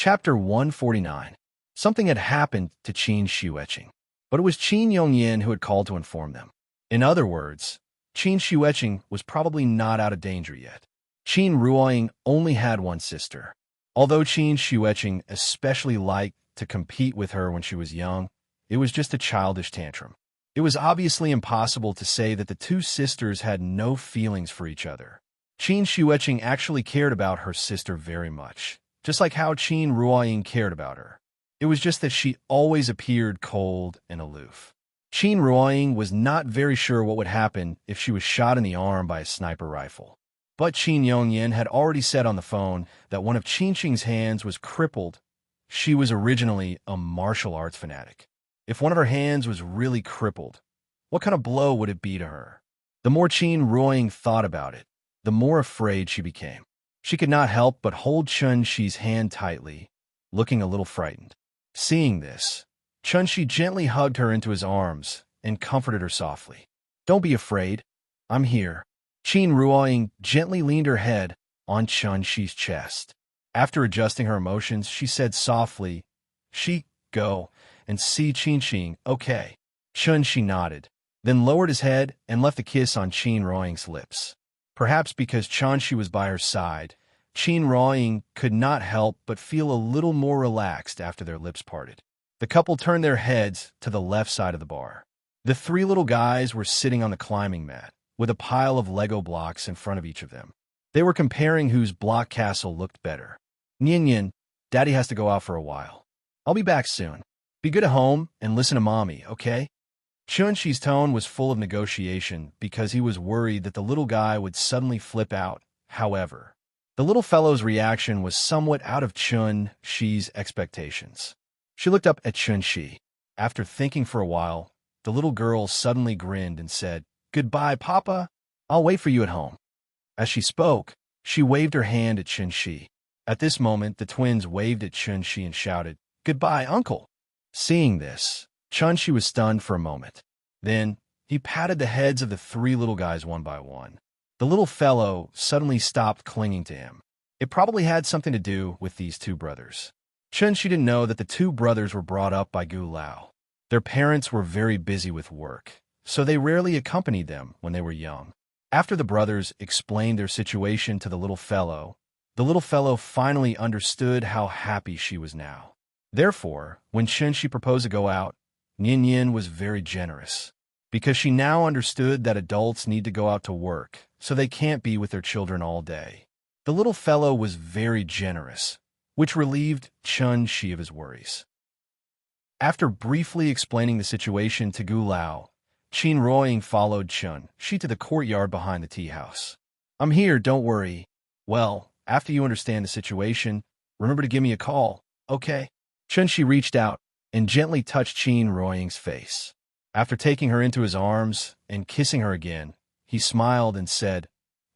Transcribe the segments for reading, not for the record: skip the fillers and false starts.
Chapter 149. Something had happened to Qin Shiueqing, but it was Qin Yongyin who had called to inform them. In other words, Qin Shiueqing was probably not out of danger yet. Qin Ruoying only had one sister. Although Qin Shiueqing especially liked to compete with her when she was young, it was just a childish tantrum. It was obviously impossible to say that the two sisters had no feelings for each other. Qin Shiueqing actually cared about her sister very much, just like how Qin Ruoying cared about her. It was just that she always appeared cold and aloof. Qin Ruoying was not very sure what would happen if she was shot in the arm by a sniper rifle. But Qin Yongyin had already said on the phone that one of Qin Qing's hands was crippled. She was originally a martial arts fanatic. If one of her hands was really crippled, what kind of blow would it be to her? The more Qin Ruoying thought about it, the more afraid she became. She could not help but hold Chun-Shi's hand tightly, looking a little frightened. Seeing this, Chun-Shi gently hugged her into his arms and comforted her softly. "Don't be afraid. I'm here." Qin Ruoying gently leaned her head on Chun-Shi's chest. After adjusting her emotions, she said softly, "Go and see Qin Qing, okay?" Chun-Shi nodded, then lowered his head and left a kiss on Qin Ruoying's lips. Perhaps because Chun-Shi was by her side, Qin Ruoying could not help but feel a little more relaxed after their lips parted. The couple turned their heads to the left side of the bar. The three little guys were sitting on the climbing mat, with a pile of Lego blocks in front of each of them. They were comparing whose block castle looked better. "Yin, Daddy has to go out for a while. I'll be back soon. Be good at home and listen to Mommy, okay?" Chun-Shi's tone was full of negotiation because he was worried that the little guy would suddenly flip out. However, the little fellow's reaction was somewhat out of Chun-Shi's expectations. She looked up at Chun-Shi. After thinking for a while, the little girl suddenly grinned and said, "Goodbye, Papa. I'll wait for you at home." As she spoke, she waved her hand at Chun-Shi. At this moment, the twins waved at Chun-Shi and shouted, "Goodbye, Uncle." Seeing this, Chun-Shi was stunned for a moment. Then, he patted the heads of the three little guys one by one. The little fellow suddenly stopped clinging to him. It probably had something to do with these two brothers. Chun-Shi didn't know that the two brothers were brought up by Gu Lao. Their parents were very busy with work, so they rarely accompanied them when they were young. After the brothers explained their situation to the little fellow finally understood how happy she was now. Therefore, when Chun-Shi proposed to go out, Yin was very generous, because she now understood that adults need to go out to work, so they can't be with their children all day. The little fellow was very generous, which relieved Chun-Shi of his worries. After briefly explaining the situation to Gu Lao, Qin Ruoying followed Chun-Shi to the courtyard behind the tea house. "I'm here, don't worry. Well, after you understand the situation, remember to give me a call, okay?" Chun-Shi reached out and gently touched Qin Ruoying's face. After taking her into his arms and kissing her again, he smiled and said,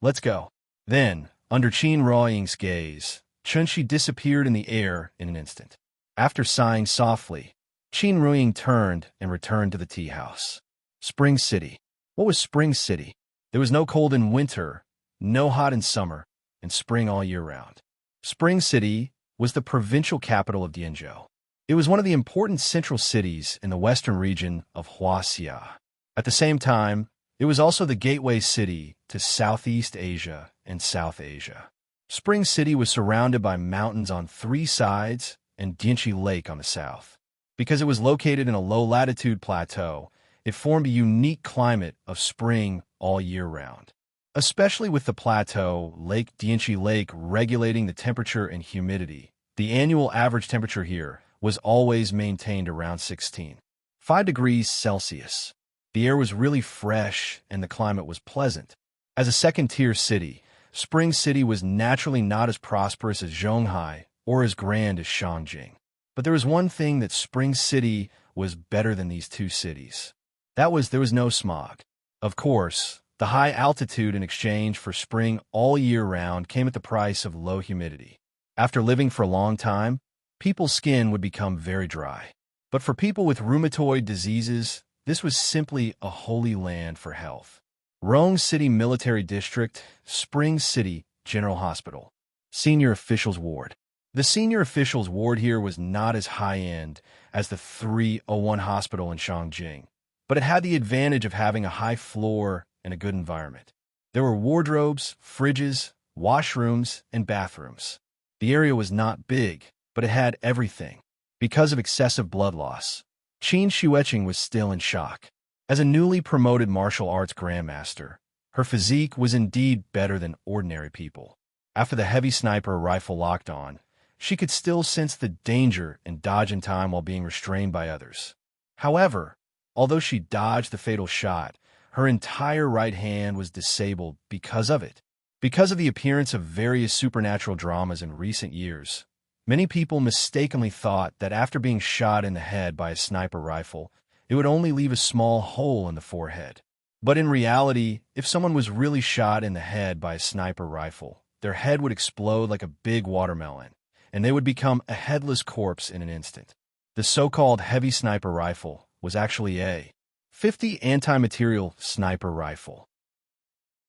"Let's go." Then, under Qin Ruoying's gaze, Chun-Shi disappeared in the air in an instant. After sighing softly, Qin Ruoying turned and returned to the tea house. Spring City. What was Spring City? There was no cold in winter, no hot in summer, and spring all year round. Spring City was the provincial capital of Dianzhou. It was one of the important central cities in the western region of Huaxia. At the same time, it was also the gateway city to Southeast Asia and South Asia. Spring City was surrounded by mountains on three sides and Dianchi Lake on the south. Because it was located in a low-latitude plateau, it formed a unique climate of spring all year round. Especially with the plateau, Lake Dianchi Lake regulating the temperature and humidity, the annual average temperature here was always maintained around 16.5 degrees Celsius. The air was really fresh and the climate was pleasant. As a second-tier city, Spring City was naturally not as prosperous as Zhonghai or as grand as Shangjing. But there was one thing that Spring City was better than these two cities. That was there was no smog. Of course, the high altitude in exchange for spring all year round came at the price of low humidity. After living for a long time, people's skin would become very dry. But for people with rheumatoid diseases, this was simply a holy land for health. Rong City Military District, Spring City General Hospital. Senior Officials Ward. The senior official's ward here was not as high-end as the 301 hospital in Shangjing, but it had the advantage of having a high floor and a good environment. There were wardrobes, fridges, washrooms, and bathrooms. The area was not big, but it had everything. Because of excessive blood loss, Qin Xueqing was still in shock. As a newly promoted martial arts grandmaster, her physique was indeed better than ordinary people. After the heavy sniper rifle locked on, she could still sense the danger and dodge in time while being restrained by others. However, although she dodged the fatal shot, her entire right hand was disabled because of it. Because of the appearance of various supernatural dramas in recent years, many people mistakenly thought that after being shot in the head by a sniper rifle, it would only leave a small hole in the forehead. But in reality, if someone was really shot in the head by a sniper rifle, their head would explode like a big watermelon, and they would become a headless corpse in an instant. The so-called heavy sniper rifle was actually a 50 anti-material sniper rifle.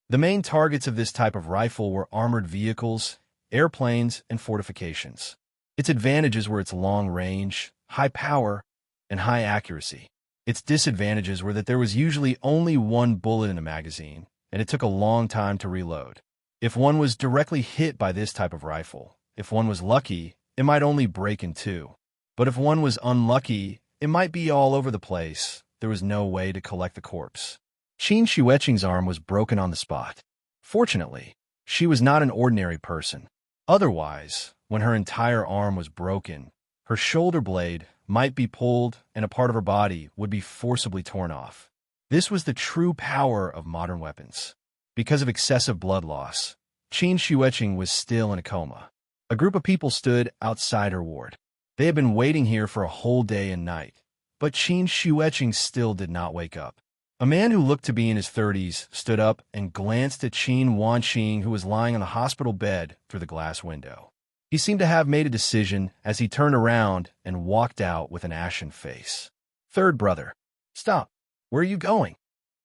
The main targets of this type of rifle were armored vehicles, airplanes, and fortifications. Its advantages were its long range, high power, and high accuracy. Its disadvantages were that there was usually only one bullet in a magazine, and it took a long time to reload. If one was directly hit by this type of rifle, if one was lucky, it might only break in two. But if one was unlucky, it might be all over the place. There was no way to collect the corpse. Qin Xueqing's arm was broken on the spot. Fortunately, she was not an ordinary person. Otherwise, when her entire arm was broken, her shoulder blade might be pulled and a part of her body would be forcibly torn off. This was the true power of modern weapons. Because of excessive blood loss, Qin Xueqing was still in a coma. A group of people stood outside her ward. They had been waiting here for a whole day and night, but Qin Xueqing still did not wake up. A man who looked to be in his 30s stood up and glanced at Qin Wanqing, who was lying on the hospital bed through the glass window. He seemed to have made a decision as he turned around and walked out with an ashen face. "Third brother, stop. Where are you going?"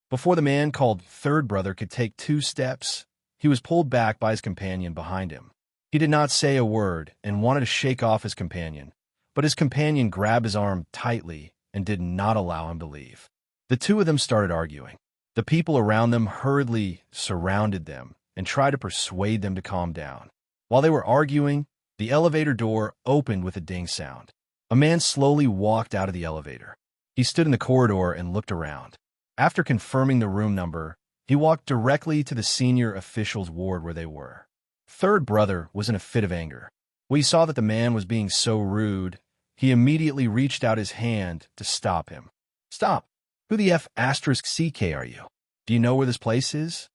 Before the man called Third Brother could take 2 steps, he was pulled back by his companion behind him. He did not say a word and wanted to shake off his companion, but his companion grabbed his arm tightly and did not allow him to leave. The two of them started arguing. The people around them hurriedly surrounded them and tried to persuade them to calm down. While they were arguing, the elevator door opened with a ding sound. A man slowly walked out of the elevator. He stood in the corridor and looked around. After confirming the room number, he walked directly to the senior official's ward where they were. Third Brother was in a fit of anger. When he saw that the man was being so rude, he immediately reached out his hand to stop him. "Stop! Who the F***CK are you? Do you know where this place is?"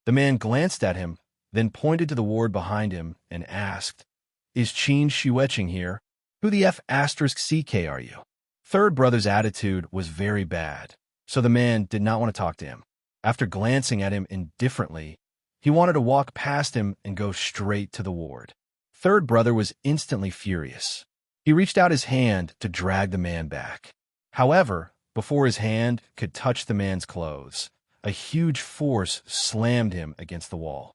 The man glanced at him, then pointed to the ward behind him and asked, "Is Qin Xueqing here? Who the F***CK are you?" Third Brother's attitude was very bad, so the man did not want to talk to him. After glancing at him indifferently, he wanted to walk past him and go straight to the ward. Third Brother was instantly furious. He reached out his hand to drag the man back. However, before his hand could touch the man's clothes, a huge force slammed him against the wall.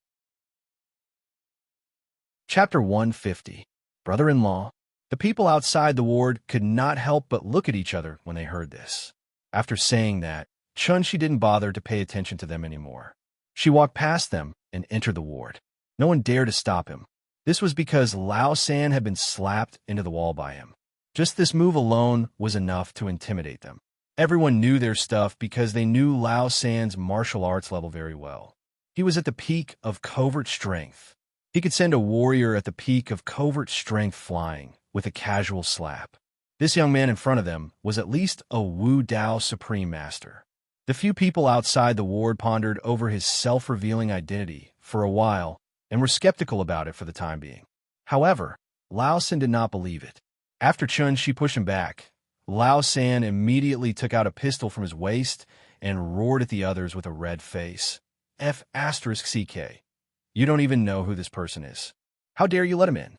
Chapter 150. Brother-in-law. The people outside the ward could not help but look at each other when they heard this. After saying that, Chun-Shi didn't bother to pay attention to them anymore. She walked past them and entered the ward. No one dared to stop him. This was because Lao San had been slapped into the wall by him. Just this move alone was enough to intimidate them. Everyone knew their stuff because they knew Lao San's martial arts level very well. He was at the peak of covert strength. He could send a warrior at the peak of covert strength flying with a casual slap. This young man in front of them was at least a Wu Dao Supreme Master. The few people outside the ward pondered over his self-revealing identity for a while and were skeptical about it for the time being. However, Lao San did not believe it. After Chun-Shi pushed him back, Lao San immediately took out a pistol from his waist and roared at the others with a red face. F***CK. You don't even know who this person is. How dare you let him in?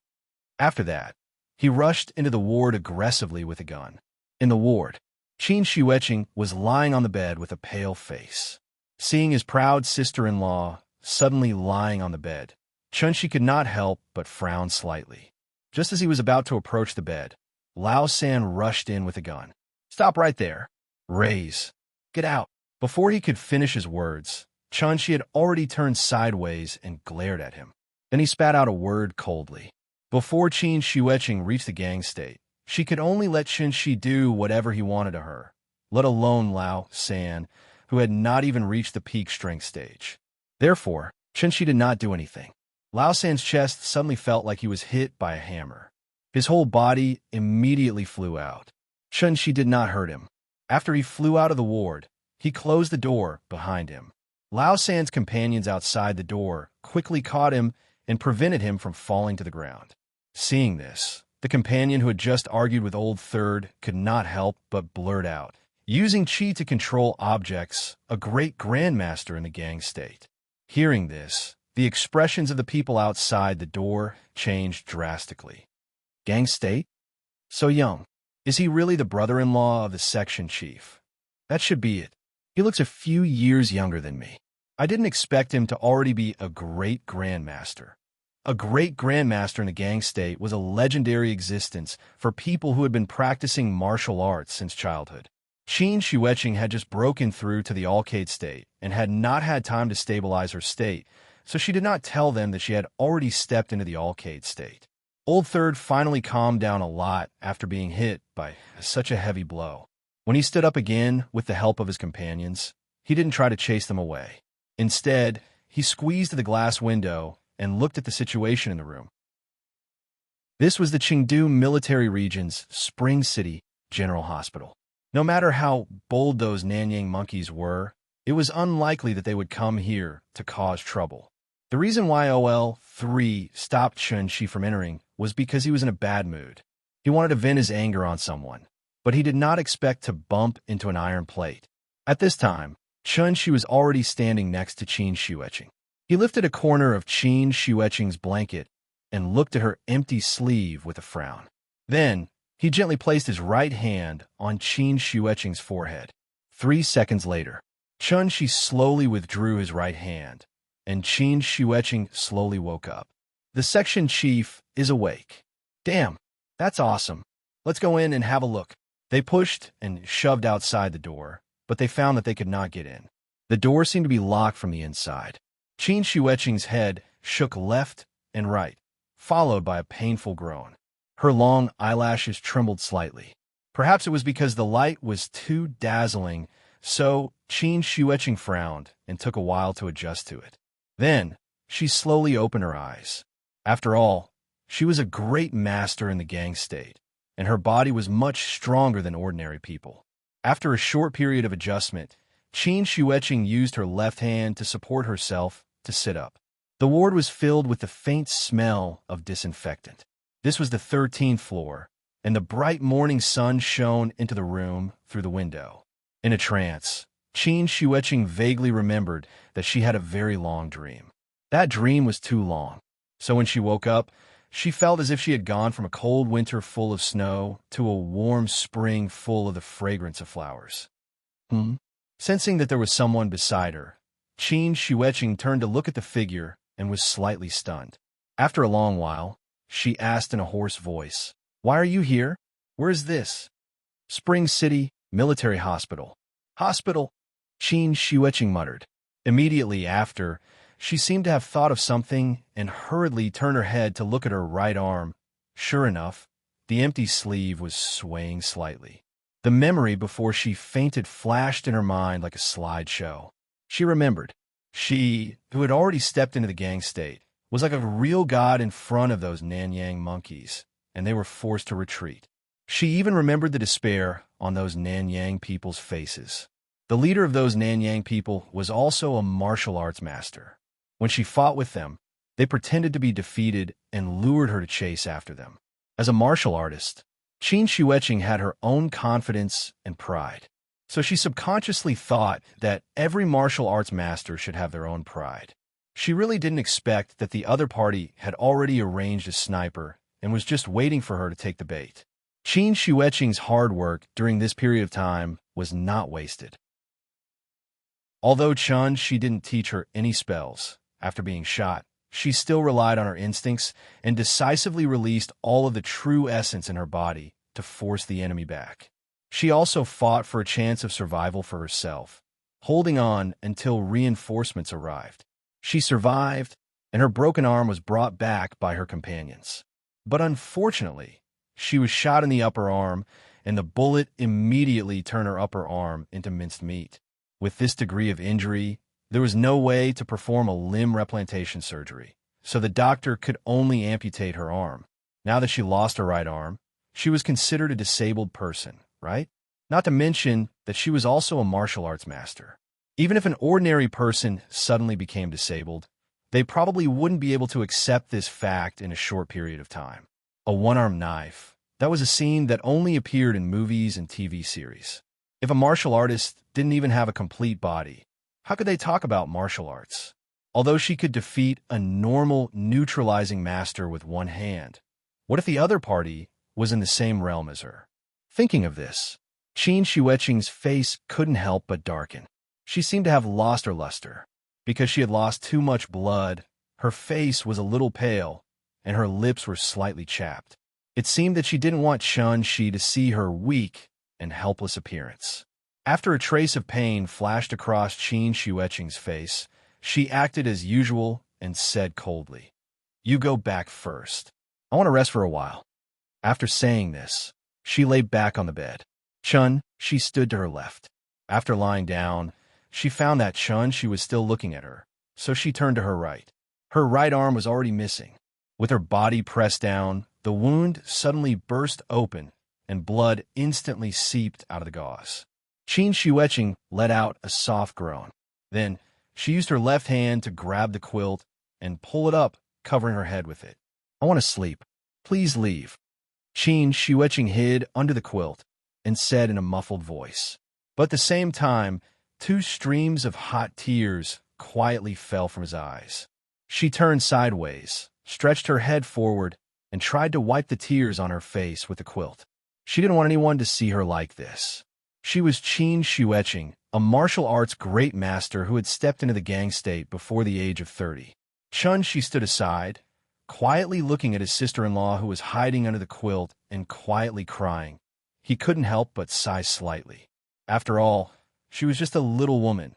After that, he rushed into the ward aggressively with a gun. In the ward, Qin Xueqing was lying on the bed with a pale face. Seeing his proud sister-in-law suddenly lying on the bed, Chun-Shi could not help but frown slightly. Just as he was about to approach the bed, Lao San rushed in with a gun. "Stop right there. Raise. Get out." Before he could finish his words, Chun-Shi had already turned sideways and glared at him. Then he spat out a word coldly. Before Qin Shueqing reached the gang state, she could only let Chun-Shi do whatever he wanted to her, let alone Lao San, who had not even reached the peak strength stage. Therefore, Chun-Shi did not do anything. Lao San's chest suddenly felt like he was hit by a hammer. His whole body immediately flew out. Chun-Shi did not hurt him. After he flew out of the ward, he closed the door behind him. Lao San's companions outside the door quickly caught him and prevented him from falling to the ground. Seeing this, the companion who had just argued with Old Third could not help but blurt out, "Using chi to control objects, a great grandmaster in the gang state." Hearing this, the expressions of the people outside the door changed drastically. Gang state? So young. Is he really the brother-in-law of the section chief? That should be it. He looks a few years younger than me. I didn't expect him to already be a great grandmaster. A great grandmaster in the gang state was a legendary existence for people who had been practicing martial arts since childhood. Qin Shueqing had just broken through to the Alcade state and had not had time to stabilize her state, so she did not tell them that she had already stepped into the Alcade state. Old Third finally calmed down a lot after being hit by such a heavy blow. When he stood up again with the help of his companions, he didn't try to chase them away. Instead, he squeezed the glass window and looked at the situation in the room. This was the Chengdu Military Region's Spring City General Hospital. No matter how bold those Nanyang monkeys were, it was unlikely that they would come here to cause trouble. The reason why OL-3 stopped Chun-Shi from entering was because he was in a bad mood. He wanted to vent his anger on someone, but he did not expect to bump into an iron plate. At this time, Chun-Shi was already standing next to Qin Shueqing. He lifted a corner of Qin Shueqing's blanket and looked at her empty sleeve with a frown. Then, he gently placed his right hand on Qin Shueqing's forehead. 3 seconds later, Chun-Shi slowly withdrew his right hand, and Qin Shueqing slowly woke up. "The section chief is awake." "Damn, that's awesome. Let's go in and have a look." They pushed and shoved outside the door, but they found that they could not get in. The door seemed to be locked from the inside. Qin Shueqing's head shook left and right, followed by a painful groan. Her long eyelashes trembled slightly. Perhaps it was because the light was too dazzling, so Qin Shueqing frowned and took a while to adjust to it. Then, she slowly opened her eyes. After all, she was a great master in the gang state, and her body was much stronger than ordinary people. After a short period of adjustment, Qin Shueqing used her left hand to support herself to sit up. The ward was filled with the faint smell of disinfectant. This was the 13th floor, and the bright morning sun shone into the room through the window. In a trance, Qin Shueqing vaguely remembered that she had a very long dream. That dream was too long, so when she woke up, she felt as if she had gone from a cold winter full of snow to a warm spring full of the fragrance of flowers. Sensing that there was someone beside her, Qin Shueqing turned to look at the figure and was slightly stunned. After a long while, she asked in a hoarse voice, "Why are you here? Where is this?" "Spring City Military Hospital." "Hospital?" Qin Shueqing muttered. Immediately after, she seemed to have thought of something and hurriedly turned her head to look at her right arm. Sure enough, the empty sleeve was swaying slightly. The memory before she fainted flashed in her mind like a slideshow. She remembered. She, who had already stepped into the gang state, was like a real god in front of those Nanyang monkeys, and they were forced to retreat. She even remembered the despair on those Nanyang people's faces. The leader of those Nanyang people was also a martial arts master. When she fought with them, they pretended to be defeated and lured her to chase after them. As a martial artist, Qin Shueqing had her own confidence and pride. So she subconsciously thought that every martial arts master should have their own pride. She really didn't expect that the other party had already arranged a sniper and was just waiting for her to take the bait. Qin Shueqing's hard work during this period of time was not wasted. Although she didn't teach her any spells after being shot, she still relied on her instincts and decisively released all of the true essence in her body to force the enemy back. She also fought for a chance of survival for herself, holding on until reinforcements arrived. She survived, and her broken arm was brought back by her companions. But unfortunately, she was shot in the upper arm, and the bullet immediately turned her upper arm into minced meat. With this degree of injury, there was no way to perform a limb replantation surgery, so the doctor could only amputate her arm. Now that she lost her right arm, she was considered a disabled person, right? Not to mention that she was also a martial arts master. Even if an ordinary person suddenly became disabled, they probably wouldn't be able to accept this fact in a short period of time. A one-armed knife. That was a scene that only appeared in movies and TV series. If a martial artist didn't even have a complete body, how could they talk about martial arts? Although she could defeat a normal neutralizing master with one hand, what if the other party was in the same realm as her? Thinking of this, Qin Xueqing's face couldn't help but darken. She seemed to have lost her luster. Because she had lost too much blood, her face was a little pale, and her lips were slightly chapped. It seemed that she didn't want Chun Shi to see her weak and helpless appearance. After a trace of pain flashed across Qin Xueqing's face, she acted as usual and said coldly, "You go back first. I want to rest for a while." After saying this, she lay back on the bed. Chun Shi stood to her left. After lying down, she found that Chun Shi was still looking at her, so she turned to her right. Her right arm was already missing. With her body pressed down, the wound suddenly burst open, and blood instantly seeped out of the gauze. Qin Xueqing let out a soft groan. Then, she used her left hand to grab the quilt and pull it up, covering her head with it. "I want to sleep. Please leave." Qin Xueqing hid under the quilt and said in a muffled voice. But at the same time, 2 streams of hot tears quietly fell from his eyes. She turned sideways, stretched her head forward, and tried to wipe the tears on her face with the quilt. She didn't want anyone to see her like this. She was Qin Xueqing, a martial arts great master who had stepped into the gang state before the age of 30. Chun Shi stood aside, quietly looking at his sister-in-law who was hiding under the quilt and quietly crying. He couldn't help but sigh slightly. After all, she was just a little woman.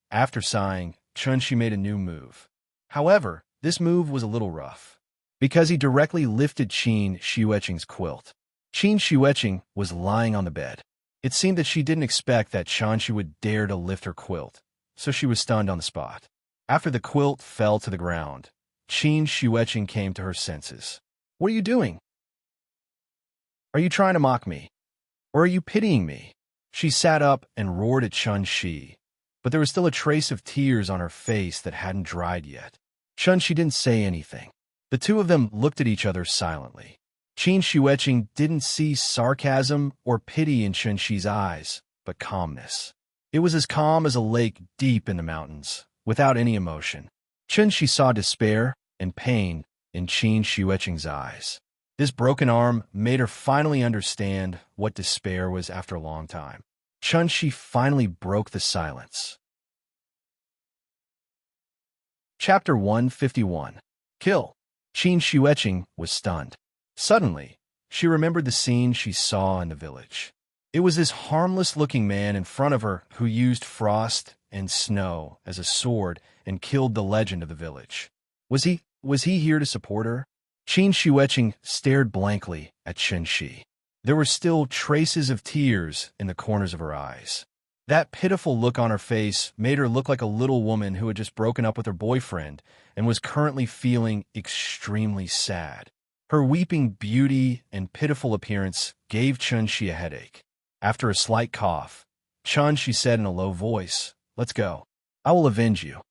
After sighing, Chun Shi made a new move. However, this move was a little rough, because he directly lifted Qin Xueqing's quilt. Qin Xueqing was lying on the bed. It seemed that she didn't expect that Chun Shi would dare to lift her quilt, so she was stunned on the spot. After the quilt fell to the ground, Qin Xueqing came to her senses. "What are you doing? Are you trying to mock me? Or are you pitying me?" She sat up and roared at Chun Shi, but there was still a trace of tears on her face that hadn't dried yet. Chun Shi didn't say anything. The two of them looked at each other silently. Qin Xueqing didn't see sarcasm or pity in Chun Shi's eyes, but calmness. It was as calm as a lake deep in the mountains, without any emotion. Chun Shi saw despair and pain in Qin Xueqing's eyes. This broken arm made her finally understand what despair was after a long time. Chun Shi finally broke the silence. Chapter 151. Kill. Qin Xueqing was stunned. Suddenly, she remembered the scene she saw in the village. It was this harmless-looking man in front of her who used frost and snow as a sword and killed the legend of the village. Was he here to support her? Qin Xueqing stared blankly at Chun Shi. There were still traces of tears in the corners of her eyes. That pitiful look on her face made her look like a little woman who had just broken up with her boyfriend and was currently feeling extremely sad. Her weeping beauty and pitiful appearance gave Chun Shi a headache. After a slight cough, Chun Shi said in a low voice, "Let's go. I will avenge you."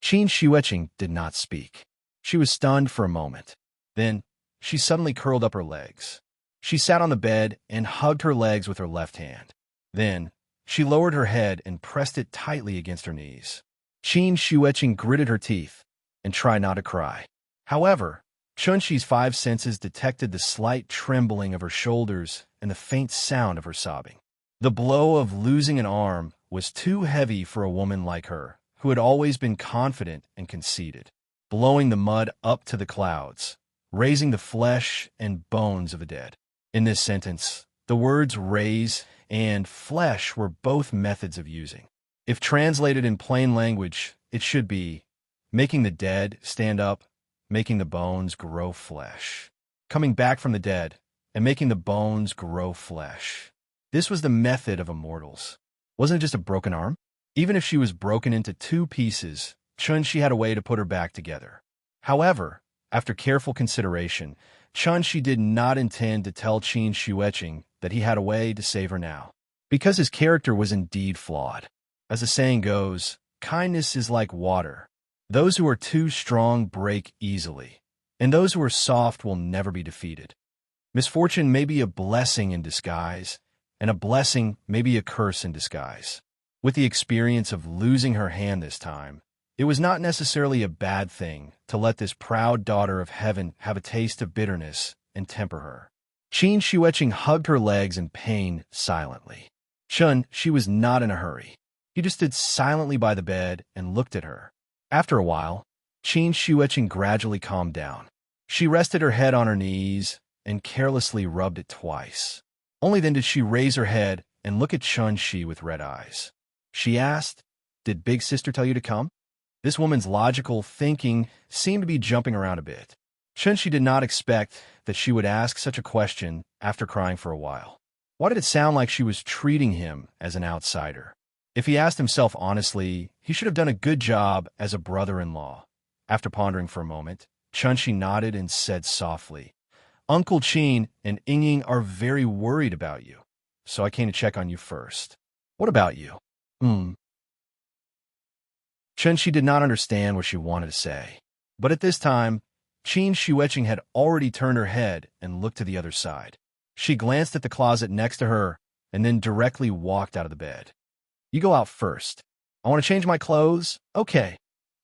Qin Xueqing did not speak. She was stunned for a moment. Then, she suddenly curled up her legs. She sat on the bed and hugged her legs with her left hand. Then, she lowered her head and pressed it tightly against her knees. Qin Xueqing gritted her teeth and tried not to cry. However, Chun Shi's 5 senses detected the slight trembling of her shoulders and the faint sound of her sobbing. The blow of losing an arm was too heavy for a woman like her, who had always been confident and conceited. blowing the mud up to the clouds, raising the flesh and bones of the dead. In this sentence, the words raise and flesh were both methods of using. If translated in plain language, it should be making the dead stand up, making the bones grow flesh. Coming back from the dead and making the bones grow flesh. This was the method of immortals. Wasn't it just a broken arm? Even if she was broken into 2 pieces, Chun-Shi had a way to put her back together. However, after careful consideration, Chun-Shi did not intend to tell Qin Shueqing that he had a way to save her now, because his character was indeed flawed. As the saying goes, kindness is like water. Those who are too strong break easily, and those who are soft will never be defeated. Misfortune may be a blessing in disguise, and a blessing may be a curse in disguise. With the experience of losing her hand this time, it was not necessarily a bad thing to let this proud daughter of heaven have a taste of bitterness and temper her. Qin Shueqing hugged her legs in pain silently. She was not in a hurry. He just stood silently by the bed and looked at her. After a while, Qin Shueqing gradually calmed down. She rested her head on her knees and carelessly rubbed it twice. Only then did she raise her head and look at Chun-Shi with red eyes. She asked, "Did Big Sister tell you to come?" This woman's logical thinking seemed to be jumping around a bit. Chun-Shi did not expect that she would ask such a question after crying for a while. Why did it sound like she was treating him as an outsider? If he asked himself honestly, he should have done a good job as a brother-in-law. After pondering for a moment, Chun-Shi nodded and said softly, "Uncle Qin and Ying are very worried about you, so I came to check on you first. What about you?" Chun-Shi did not understand what she wanted to say. But at this time, Qin Shueqing had already turned her head and looked to the other side. She glanced at the closet next to her and then directly walked out of the bed. "You go out first. I want to change my clothes. Okay.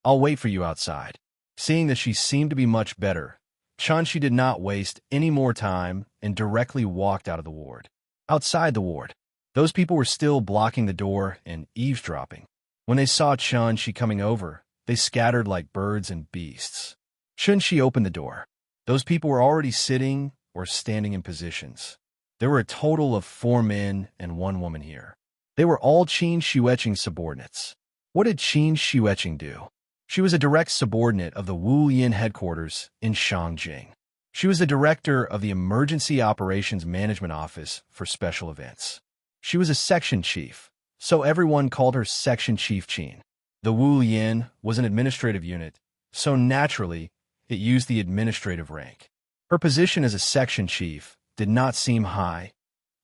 I'll wait for you outside." Seeing that she seemed to be much better, Chun-Shi did not waste any more time and directly walked out of the ward. Outside the ward, those people were still blocking the door and eavesdropping. When they saw Chun-Shi coming over, they scattered like birds and beasts. Chun-Shi opened the door. Those people were already sitting or standing in positions. There were a total of 4 men and 1 woman here. They were all Qin Shueqing's subordinates. What did Qin Shueqing do? She was a direct subordinate of the Wu Yin headquarters in Shangjing. She was the director of the Emergency Operations Management Office for special events. She was a section chief, so everyone called her Section Chief Qin. The Wu Yin was an administrative unit, so naturally, it used the administrative rank. Her position as a section chief did not seem high,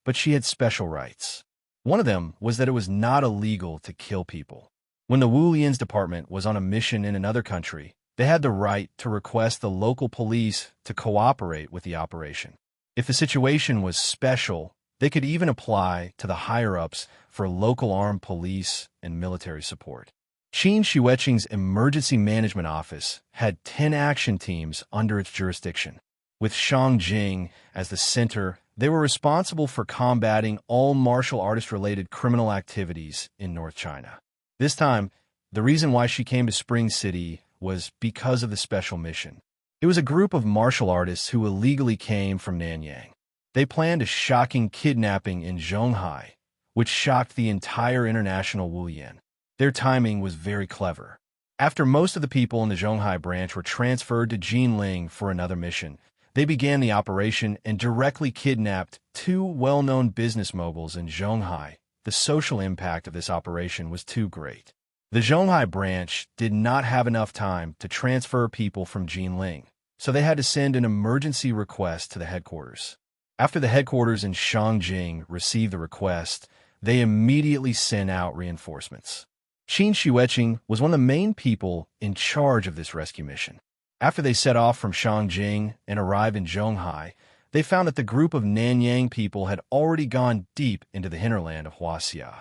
but she had special rights. One of them was that it was not illegal to kill people. When the Wu Yin's department was on a mission in another country, they had the right to request the local police to cooperate with the operation. If the situation was special, they could even apply to the higher-ups for local armed police and military support. Qin Shueqing's Emergency Management Office had 10 action teams under its jurisdiction. With Shangjing as the center, they were responsible for combating all martial artist-related criminal activities in North China. This time, the reason why she came to Spring City was because of the special mission. It was a group of martial artists who illegally came from Nanyang. They planned a shocking kidnapping in Zhonghai, which shocked the entire international Wu Yin. Their timing was very clever. After most of the people in the Zhonghai branch were transferred to Jinling for another mission, they began the operation and directly kidnapped 2 well-known business moguls in Zhonghai. The social impact of this operation was too great. The Zhonghai branch did not have enough time to transfer people from Jinling, so they had to send an emergency request to the headquarters. After the headquarters in Shangjing received the request, they immediately sent out reinforcements. Qin Shueqing was one of the main people in charge of this rescue mission. After they set off from Shangjing and arrived in Zhonghai, they found that the group of Nanyang people had already gone deep into the hinterland of Huaxia.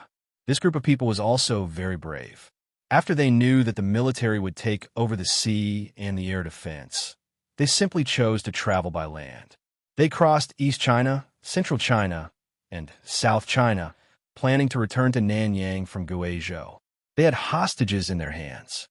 This group of people was also very brave. After they knew that the military would take over the sea and the air defense, they simply chose to travel by land. They crossed East China, Central China, and South China, planning to return to Nanyang from Guizhou. They had hostages in their hands.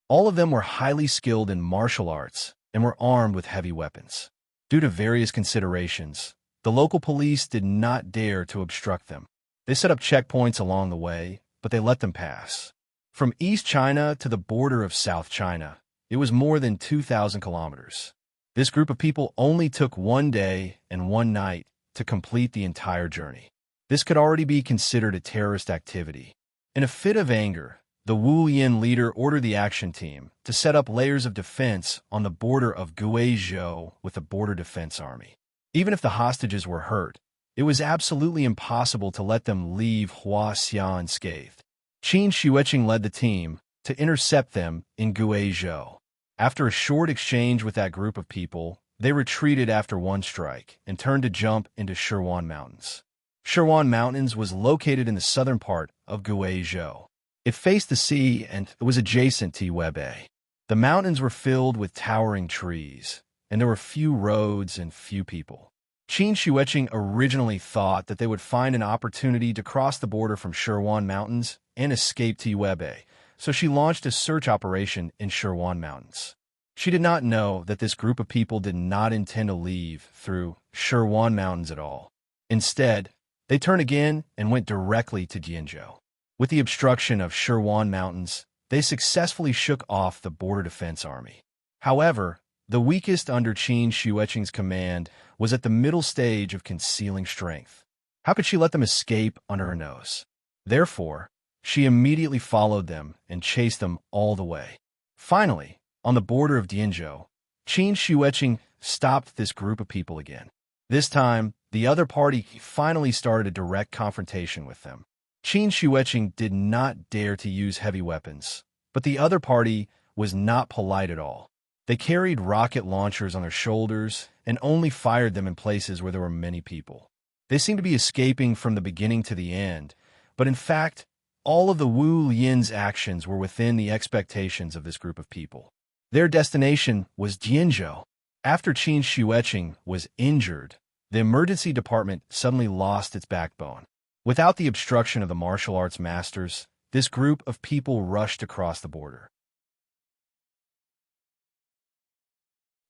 All of them were highly skilled in martial arts and were armed with heavy weapons. Due to various considerations, the local police did not dare to obstruct them. They set up checkpoints along the way, but they let them pass. From East China to the border of South China, it was more than 2,000 kilometers. This group of people only took 1 day and 1 night to complete the entire journey. This could already be considered a terrorist activity. In a fit of anger, the Wu Yin leader ordered the action team to set up layers of defense on the border of Guizhou with the Border Defense Army. Even if the hostages were hurt, it was absolutely impossible to let them leave Huaxia unscathed. Qin Xueqing led the team to intercept them in Guizhou. After a short exchange with that group of people, they retreated after 1 strike and turned to jump into Shirwan Mountains. Shirwan Mountains was located in the southern part of Guizhou. It faced the sea and it was adjacent to Yuebei. The mountains were filled with towering trees, and there were few roads and few people. Qin Xueqing originally thought that they would find an opportunity to cross the border from Shirwan Mountains and escape to Yuebei, so she launched a search operation in Shirwan Mountains. She did not know that this group of people did not intend to leave through Shirwan Mountains at all. Instead, they turned again and went directly to Jianzhou. With the obstruction of Shirwan Mountains, they successfully shook off the Border Defense Army. However, the weakest under Qin Xueqing's command was at the middle stage of concealing strength. How could she let them escape under her nose? Therefore, she immediately followed them and chased them all the way. Finally, on the border of Dianzhou, Qin Xueqing stopped this group of people again. This time, the other party finally started a direct confrontation with them. Qin Xueqing did not dare to use heavy weapons, but the other party was not polite at all. They carried rocket launchers on their shoulders and only fired them in places where there were many people. They seemed to be escaping from the beginning to the end, but in fact, all of the Wu Yin's actions were within the expectations of this group of people. Their destination was Jianzhou. After Qin Xueqing was injured, the emergency department suddenly lost its backbone. Without the obstruction of the martial arts masters, this group of people rushed across the border.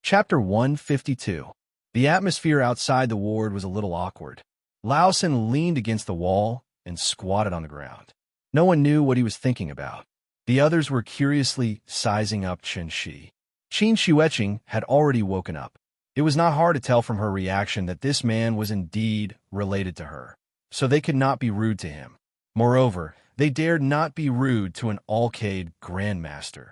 Chapter 152. The atmosphere outside the ward was a little awkward. Laosin leaned against the wall and squatted on the ground. No one knew what he was thinking about. The others were curiously sizing up Chen Shi. Qin Xueqing had already woken up. It was not hard to tell from her reaction that this man was indeed related to her, so they could not be rude to him. Moreover, they dared not be rude to an Alcade grandmaster.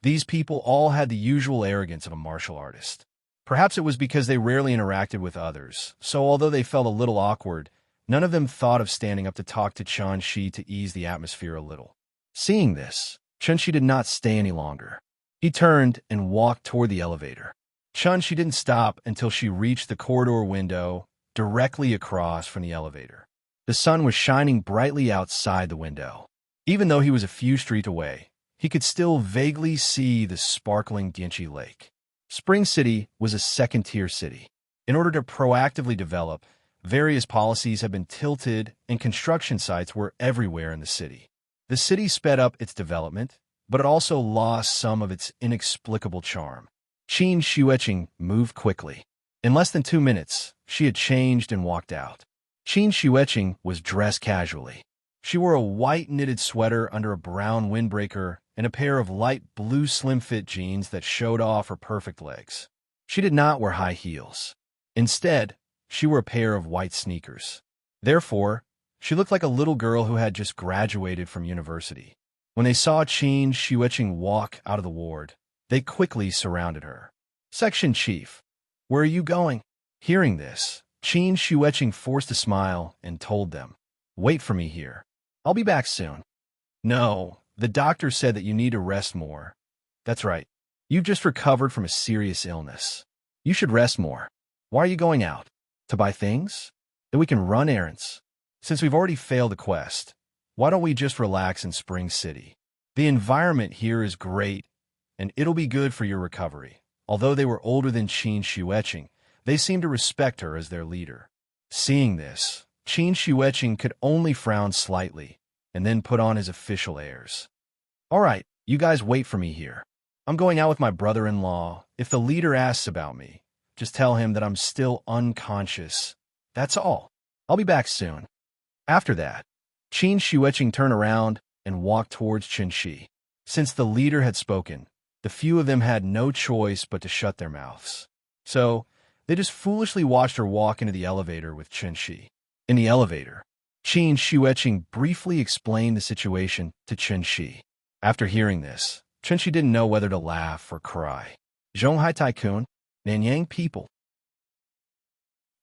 These people all had the usual arrogance of a martial artist. Perhaps it was because they rarely interacted with others, so although they felt a little awkward, none of them thought of standing up to talk to Chen Shi to ease the atmosphere a little. Seeing this, Chen Shi did not stay any longer. He turned and walked toward the elevator. Chen Shi didn't stop until she reached the corridor window directly across from the elevator. The sun was shining brightly outside the window. Even though he was a few streets away, he could still vaguely see the sparkling Dianqi Lake. Spring City was a second-tier city. In order to proactively develop, various policies have been tilted and construction sites were everywhere in the city. The city sped up its development, but it also lost some of its inexplicable charm. Qin Xueqing moved quickly. In less than 2 minutes, she had changed and walked out. Qin Xueqing was dressed casually. She wore a white knitted sweater under a brown windbreaker and a pair of light blue slim-fit jeans that showed off her perfect legs. She did not wear high heels. Instead, she wore a pair of white sneakers. Therefore, she looked like a little girl who had just graduated from university. When they saw Qin Xueqing walk out of the ward, they quickly surrounded her. "Section Chief, where are you going?" Hearing this, Qin Xueqing forced a smile and told them, "Wait for me here. I'll be back soon." "No, the doctor said that you need to rest more." "That's right. You've just recovered from a serious illness. You should rest more." "Why are you going out? To buy things? Then we can run errands. Since we've already failed the quest, why don't we just relax in Spring City? The environment here is great, and it'll be good for your recovery." Although they were older than Qin Xueqing, they seemed to respect her as their leader. Seeing this, Qin Xueqing could only frown slightly and then put on his official airs. "All right, You guys wait for me here. I'm going out with my brother-in-law. If the leader asks about me, just tell him that I'm still unconscious. That's all. I'll be back soon." After that, Qin Shueqing turned around and walked towards Chen Shi. Since the leader had spoken, the few of them had no choice but to shut their mouths. So, they just foolishly watched her walk into the elevator with Chen Shi. In the elevator, Qin Shueqing briefly explained the situation to Chen Shi. After hearing this, Chen Shi didn't know whether to laugh or cry. Zhonghai Tycoon, Nanyang people.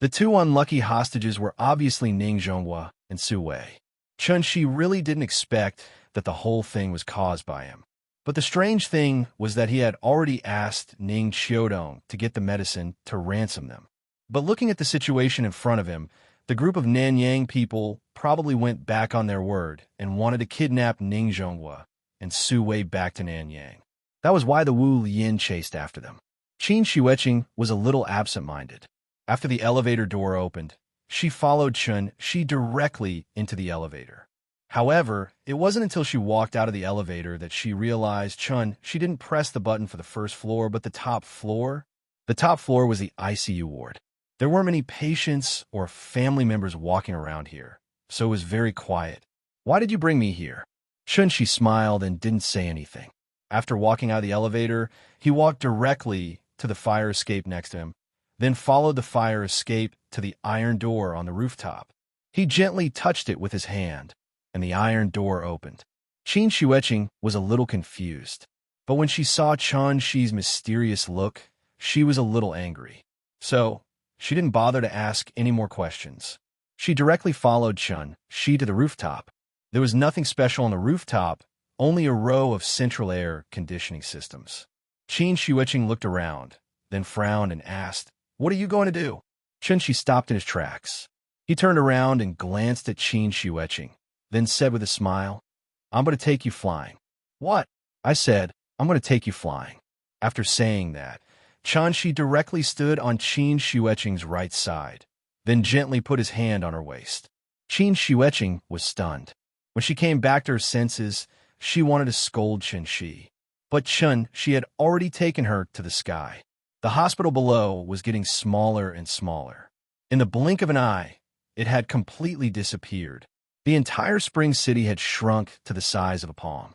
The two unlucky hostages were obviously Ning Zhonghua and Su Wei. Chen Shi really didn't expect that the whole thing was caused by him. But the strange thing was that he had already asked Ning Qiudong to get the medicine to ransom them. But looking at the situation in front of him, the group of Nanyang people probably went back on their word and wanted to kidnap Ning Zhonghua and Su Wei back to Nanyang. That was why the Wu Yin chased after them. Qin Shueqing was a little absent-minded. After the elevator door opened, she followed Chen Shi directly into the elevator. However, it wasn't until she walked out of the elevator that she realized she didn't press the button for the first floor, but the top floor. The top floor was the ICU ward. There weren't many patients or family members walking around here, so it was very quiet. "Why did you bring me here?" Chen Shi smiled and didn't say anything. After walking out of the elevator, he walked directly to the fire escape next to him, then followed the fire escape to the iron door on the rooftop. He gently touched it with his hand, and the iron door opened. Qin Shueqing was a little confused, but when she saw Chen Shi's mysterious look, she was a little angry. So, she didn't bother to ask any more questions. She directly followed Chen Shi to the rooftop. There was nothing special on the rooftop, only a row of central air conditioning systems. Qin Shueqing looked around, then frowned and asked, "What are you going to do?" Chen Shi stopped in his tracks. He turned around and glanced at Qin Shueqing, then said with a smile, "I'm going to take you flying." "What?" I said, "I'm going to take you flying." After saying that, Chen Shi directly stood on Qin Shueqing's right side, then gently put his hand on her waist. Qin Shueqing was stunned. When she came back to her senses, she wanted to scold Chen Shi. But Chen Shi had already taken her to the sky. The hospital below was getting smaller and smaller. In the blink of an eye, it had completely disappeared. The entire spring city had shrunk to the size of a palm.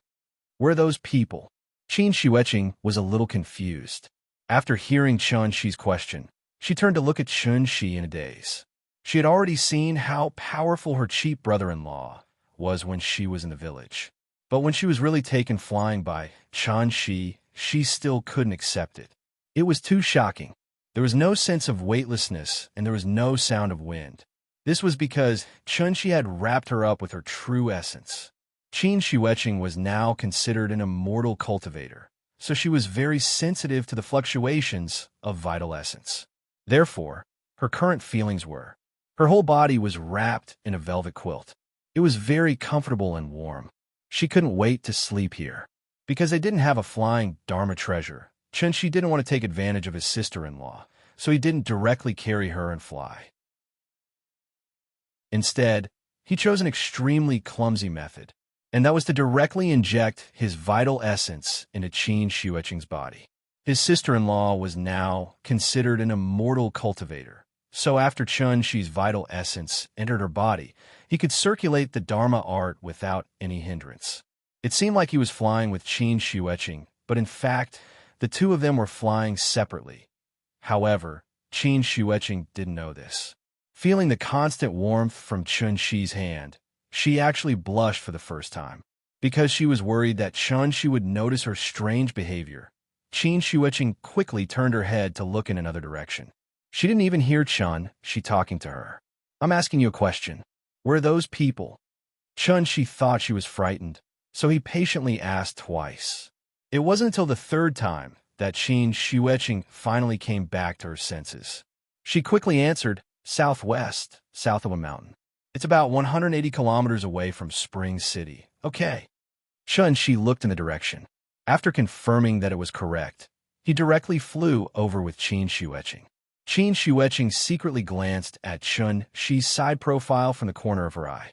Were those people? Qin Shueqing was a little confused. After hearing Chen Shi's question, she turned to look at Chen Shi in a daze. She had already seen how powerful her cheap brother-in-law was when she was in the village. But when she was really taken flying by Chen Shi, she still couldn't accept it. It was too shocking. There was no sense of weightlessness, and there was no sound of wind. This was because Chen Shi had wrapped her up with her true essence. Qin Shueqing was now considered an immortal cultivator, so she was very sensitive to the fluctuations of vital essence. Therefore, her current feelings were, her whole body was wrapped in a velvet quilt. It was very comfortable and warm. She couldn't wait to sleep here. Because they didn't have a flying Dharma treasure, Chen Shi didn't want to take advantage of his sister-in-law, so he didn't directly carry her and fly. Instead, he chose an extremely clumsy method, and that was to directly inject his vital essence into Qin Shueqing's body. His sister-in-law was now considered an immortal cultivator, so after Chen Shi's vital essence entered her body, he could circulate the Dharma art without any hindrance. It seemed like he was flying with Qin Shueqing, but in fact, the two of them were flying separately. However, Qin Shueqing didn't know this. Feeling the constant warmth from Chen Shi's hand, she actually blushed for the first time. Because she was worried that Chen Shi would notice her strange behavior, Qin Shueqing quickly turned her head to look in another direction. She didn't even hear Chen Shi talking to her. "I'm asking you a question. Were those people?" Chen Shi thought she was frightened, so he patiently asked twice. It wasn't until the third time that Qin Shueqing finally came back to her senses. She quickly answered, "Southwest, south of a mountain. It's about 180 kilometers away from Spring City." "Okay." Chen Shi looked in the direction. After confirming that it was correct, he directly flew over with Qin Shueqing. Qin Shueqing secretly glanced at Chen Shi's side profile from the corner of her eye.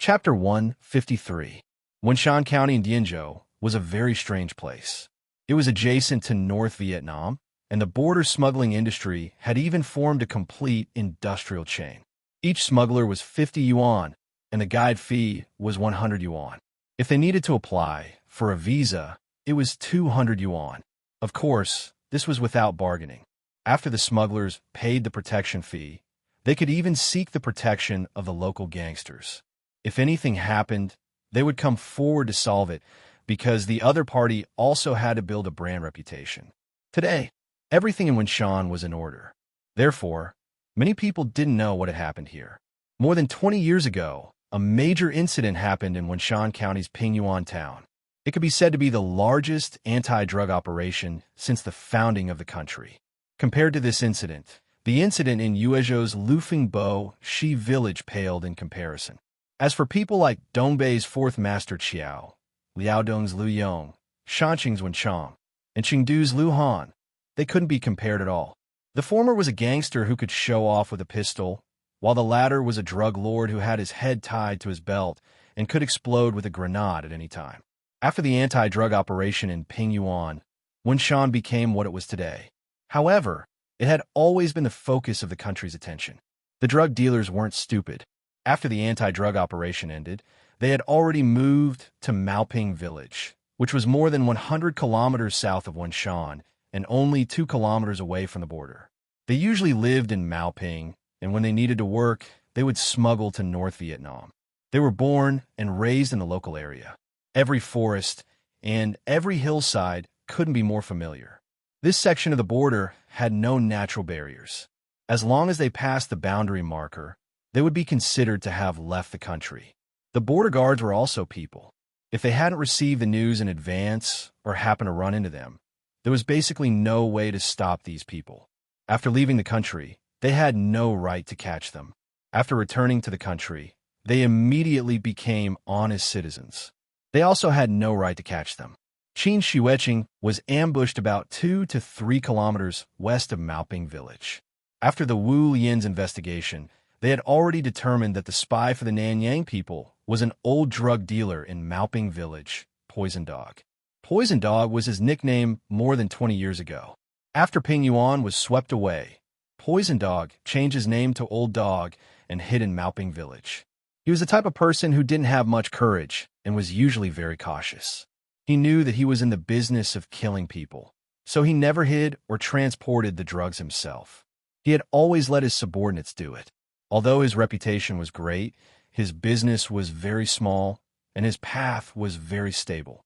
Chapter 153. Wenchuan County in Dianzhou was a very strange place. It was adjacent to North Vietnam, and the border smuggling industry had even formed a complete industrial chain. Each smuggler was 50 yuan, and the guide fee was 100 yuan. If they needed to apply for a visa, it was 200 yuan. Of course, this was without bargaining. After the smugglers paid the protection fee, they could even seek the protection of the local gangsters. If anything happened, they would come forward to solve it because the other party also had to build a brand reputation. Today, everything in Wenchuan was in order. Therefore, many people didn't know what had happened here. More than 20 years ago, a major incident happened in Wenchuan County's Pingyuan town. It could be said to be the largest anti-drug operation since the founding of the country. Compared to this incident, the incident in Yuezhou's Lufengbo Shi village paled in comparison. As for people like Dongbei's fourth master Qiao, Liaodong's Lu Yong, Shanqing's Wenchang, and Chengdu's Lu Han, they couldn't be compared at all. The former was a gangster who could show off with a pistol, while the latter was a drug lord who had his head tied to his belt and could explode with a grenade at any time. After the anti-drug operation in Pingyuan, Wenchuan became what it was today. However, it had always been the focus of the country's attention. The drug dealers weren't stupid. After the anti-drug operation ended, they had already moved to Maoping village, which was more than 100 kilometers south of Wenchuan and only 2 kilometers away from the border. They usually lived in Maoping, and when they needed to work, they would smuggle to North Vietnam. They were born and raised in the local area. Every forest and every hillside couldn't be more familiar. This section of the border had no natural barriers. As long as they passed the boundary marker, they would be considered to have left the country. The border guards were also people. If they hadn't received the news in advance or happened to run into them, there was basically no way to stop these people. After leaving the country, they had no right to catch them. After returning to the country, they immediately became honest citizens. They also had no right to catch them. Qin Xueqing was ambushed about 2 to 3 kilometers west of Maoping village. After the Wu Yin's investigation, they had already determined that the spy for the Nanyang people was an old drug dealer in Maoping village, Poison Dog. Poison Dog was his nickname more than 20 years ago. After Pingyuan was swept away, Poison Dog changed his name to Old Dog and hid in Maoping village. He was the type of person who didn't have much courage and was usually very cautious. He knew that he was in the business of killing people, so he never hid or transported the drugs himself. He had always let his subordinates do it. Although his reputation was great, his business was very small, and his path was very stable.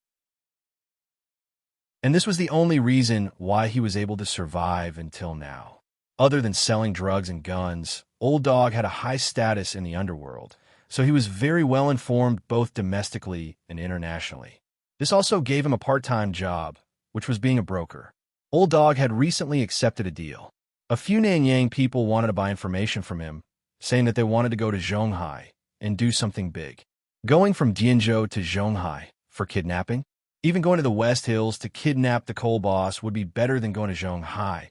And this was the only reason why he was able to survive until now. Other than selling drugs and guns, Old Dog had a high status in the underworld, so he was very well informed both domestically and internationally. This also gave him a part-time job, which was being a broker. Old Dog had recently accepted a deal. A few Nanyang people wanted to buy information from him, saying that they wanted to go to Zhonghai and do something big. Going from Dianzhou to Zhonghai for kidnapping, even going to the West Hills to kidnap the coal boss would be better than going to Zhonghai.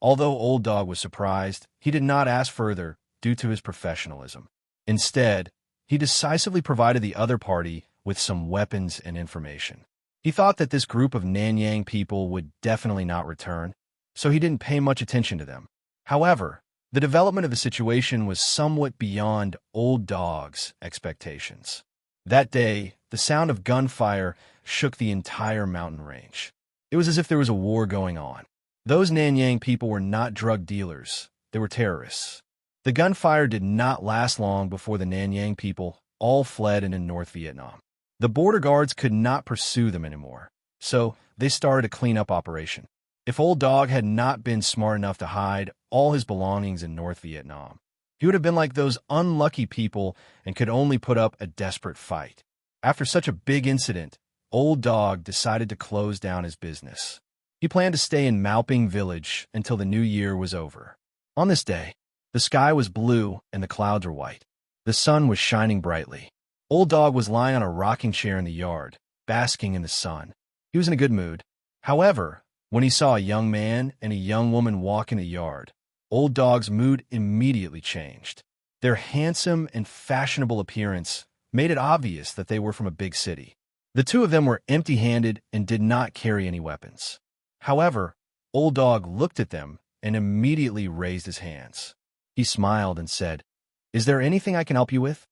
Although Old Dog was surprised, he did not ask further due to his professionalism. Instead, he decisively provided the other party with some weapons and information. He thought that this group of Nanyang people would definitely not return, so he didn't pay much attention to them. However, the development of the situation was somewhat beyond Old Dog's expectations. That day, the sound of gunfire shook the entire mountain range. It was as if there was a war going on. Those Nanyang people were not drug dealers, they were terrorists. The gunfire did not last long before the Nanyang people all fled into North Vietnam. The border guards could not pursue them anymore, so they started a cleanup operation. If Old Dog had not been smart enough to hide all his belongings in North Vietnam, he would have been like those unlucky people and could only put up a desperate fight. After such a big incident, Old Dog decided to close down his business. He planned to stay in Maoping village until the new year was over. On this day, the sky was blue and the clouds were white. The sun was shining brightly. Old Dog was lying on a rocking chair in the yard, basking in the sun. He was in a good mood. However, when he saw a young man and a young woman walk in the yard, Old Dog's mood immediately changed. Their handsome and fashionable appearance made it obvious that they were from a big city. The two of them were empty-handed and did not carry any weapons. However, Old Dog looked at them and immediately raised his hands. He smiled and said, "Is there anything I can help you with?"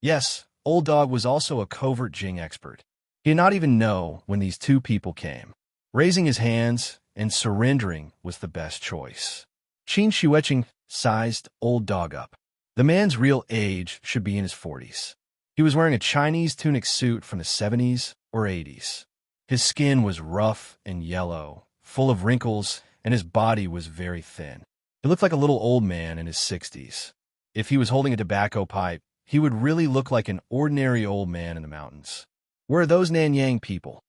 Yes, Old Dog was also a covert Jing expert. He did not even know when these two people came. Raising his hands and surrendering was the best choice. Qin Xueqing sized Old Dog up. The man's real age should be in his 40s. He was wearing a Chinese tunic suit from the 70s or 80s. His skin was rough and yellow, full of wrinkles, and his body was very thin. He looked like a little old man in his 60s. If he was holding a tobacco pipe, he would really look like an ordinary old man in the mountains. Where are those Nanyang people?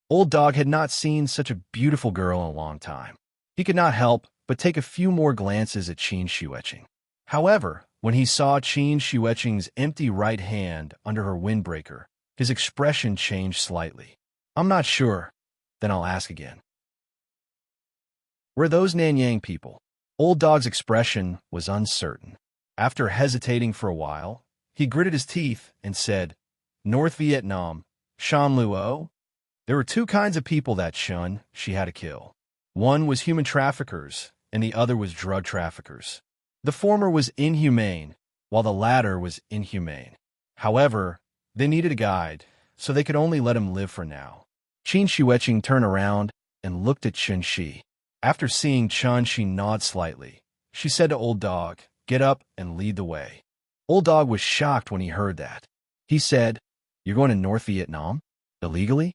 Old Dog had not seen such a beautiful girl in a long time. He could not help but take a few more glances at Qin Xueqing. However, when he saw Qin Xueqing's empty right hand under her windbreaker, his expression changed slightly. "I'm not sure." "Then I'll ask again. Were those Nanyang people?" Old Dog's expression was uncertain. After hesitating for a while, he gritted his teeth and said, "North Vietnam, Shan Luo." There were two kinds of people that Shun she had to kill. One was human traffickers, and the other was drug traffickers. The former was inhumane, while the latter was inhumane. However, they needed a guide, so they could only let him live for now. Qin Xueqing turned around and looked at Chun Shi. After seeing Chun, she nodded slightly. She said to Old Dog, "Get up and lead the way." Old Dog was shocked when he heard that. He said, "You're going to North Vietnam? Illegally?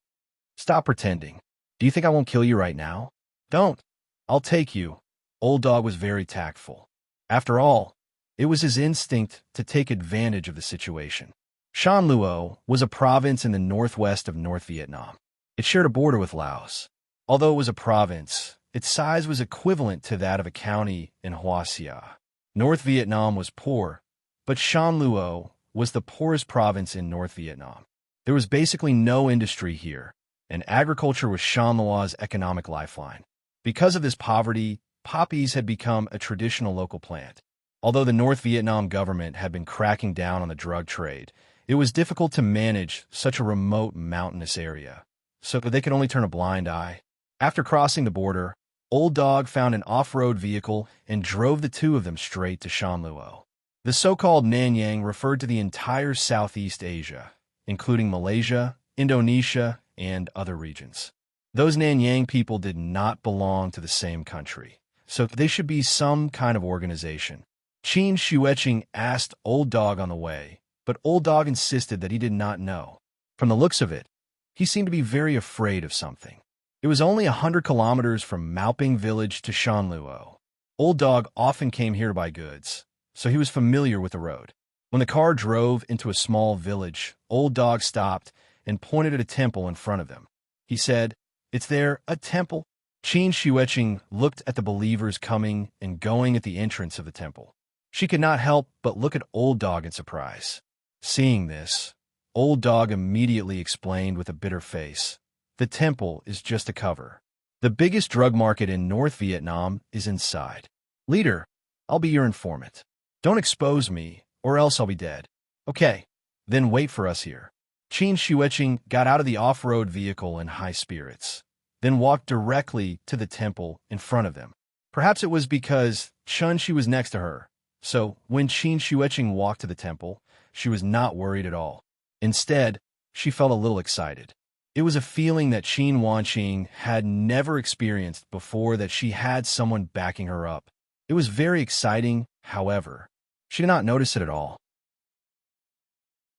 Stop pretending. Do you think I won't kill you right now?" "Don't. I'll take you." Old Dog was very tactful. After all, it was his instinct to take advantage of the situation. Shan Luo was a province in the northwest of North Vietnam. It shared a border with Laos. Although it was a province, its size was equivalent to that of a county in Hoa Xia. North Vietnam was poor, but Shan Luo was the poorest province in North Vietnam. There was basically no industry here, and agriculture was Shan Luo's economic lifeline. Because of this poverty, poppies had become a traditional local plant. Although the North Vietnam government had been cracking down on the drug trade, it was difficult to manage such a remote mountainous area, so they could only turn a blind eye. After crossing the border, Old Dog found an off-road vehicle and drove the two of them straight to Shanluo. The so-called Nanyang referred to the entire Southeast Asia, including Malaysia, Indonesia, and other regions. Those Nanyang people did not belong to the same country, so they should be some kind of organization. Qin Xueqing asked Old Dog on the way, but Old Dog insisted that he did not know. From the looks of it, he seemed to be very afraid of something. It was only 100 kilometers from Maoping village to Shanluo. Old Dog often came here to buy goods, so he was familiar with the road. When the car drove into a small village, Old Dog stopped and pointed at a temple in front of them. He said, "It's there, a temple." Qin Xueqing looked at the believers coming and going at the entrance of the temple. She could not help but look at Old Dog in surprise. Seeing this, Old Dog immediately explained with a bitter face, "The temple is just a cover. The biggest drug market in North Vietnam is inside. Leader, I'll be your informant. Don't expose me, or else I'll be dead." "Okay, then wait for us here." Qin Xueqing got out of the off-road vehicle in high spirits, then walked directly to the temple in front of them. Perhaps it was because Chun Shi was next to her, so when Qin Xueqing walked to the temple, she was not worried at all. Instead, she felt a little excited. It was a feeling that Qin Wanqing had never experienced before, that she had someone backing her up. It was very exciting, however. She did not notice it at all.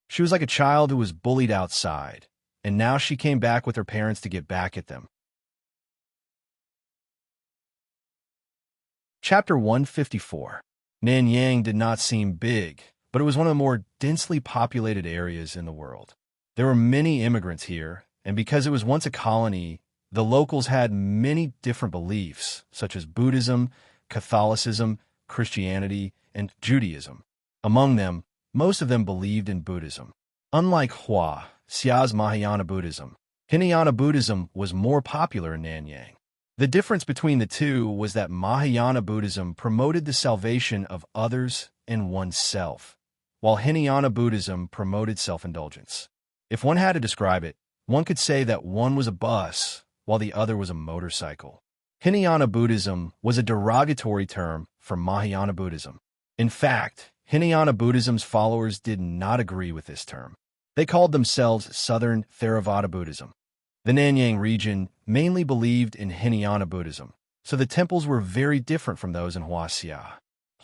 She was like a child who was bullied outside, and now she came back with her parents to get back at them. Chapter 154. Nanyang did not seem big, but it was one of the more densely populated areas in the world. There were many immigrants here, and because it was once a colony, the locals had many different beliefs, such as Buddhism, Catholicism, Christianity, and Judaism. Among them, most of them believed in Buddhism. Unlike Hoa Xia's Mahayana Buddhism, Hinayana Buddhism was more popular in Nanyang. The difference between the two was that Mahayana Buddhism promoted the salvation of others and oneself, while Hinayana Buddhism promoted self-indulgence. If one had to describe it, one could say that one was a bus, while the other was a motorcycle. Hinayana Buddhism was a derogatory term for Mahayana Buddhism. In fact, Hinayana Buddhism's followers did not agree with this term. They called themselves Southern Theravada Buddhism. The Nanyang region mainly believed in Hinayana Buddhism, so the temples were very different from those in Huaxia.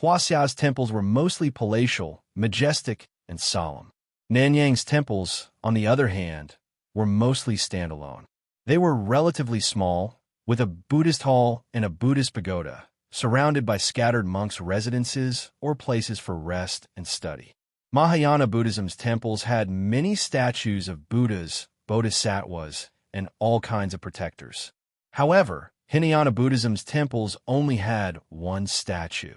Huaxia's temples were mostly palatial, majestic, and solemn. Nanyang's temples, on the other hand, were mostly standalone. They were relatively small, with a Buddhist hall and a Buddhist pagoda, surrounded by scattered monks' residences or places for rest and study. Mahayana Buddhism's temples had many statues of Buddhas, bodhisattvas, and all kinds of protectors. However, Hinayana Buddhism's temples only had one statue.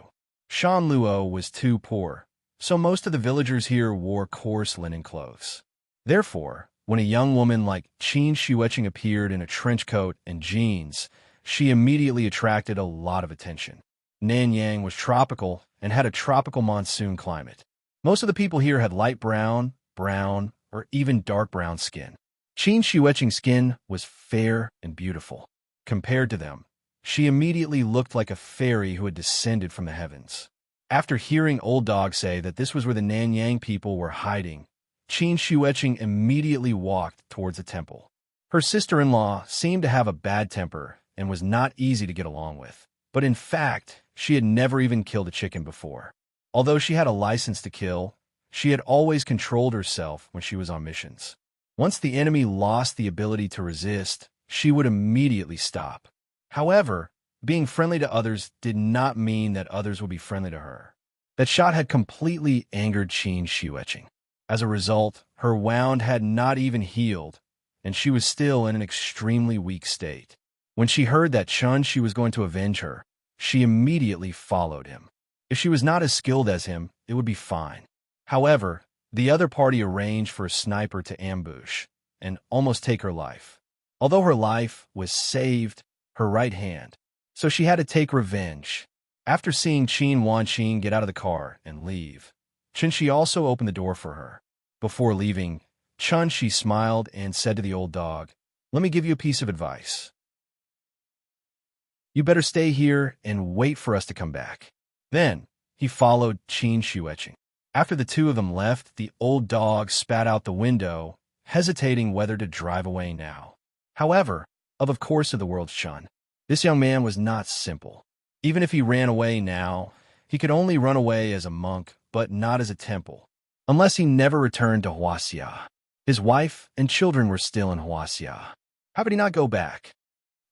Shanluo was too poor, so most of the villagers here wore coarse linen clothes. Therefore, when a young woman like Qin Xueqing appeared in a trench coat and jeans, she immediately attracted a lot of attention. Nanyang was tropical and had a tropical monsoon climate. Most of the people here had light brown, brown, or even dark brown skin. Qin Xueqing's skin was fair and beautiful. Compared to them, she immediately looked like a fairy who had descended from the heavens. After hearing Old Dog say that this was where the Nanyang people were hiding, Qin Xueqing immediately walked towards the temple. Her sister-in-law seemed to have a bad temper and was not easy to get along with. But in fact, she had never even killed a chicken before. Although she had a license to kill, she had always controlled herself when she was on missions. Once the enemy lost the ability to resist, she would immediately stop. However, being friendly to others did not mean that others would be friendly to her. That shot had completely angered Qin Xueqing. As a result, her wound had not even healed, and she was still in an extremely weak state. When she heard that Shi was going to avenge her, she immediately followed him. If she was not as skilled as him, it would be fine. However, the other party arranged for a sniper to ambush and almost take her life. Although her life was saved, her right hand, so she had to take revenge. After seeing Qin Wanqing get out of the car and leave, Qin also opened the door for her. Before leaving, Qin smiled and said to the old dog, "Let me give you a piece of advice. You better stay here and wait for us to come back." Then, he followed Qin Xueqing. After the two of them left, the old dog spat out the window, hesitating whether to drive away now. However, of course of the world's Shun, this young man was not simple. Even if he ran away now, he could only run away as a monk, but not as a temple, unless he never returned to Huaxia. His wife and children were still in Huaxia. How could he not go back?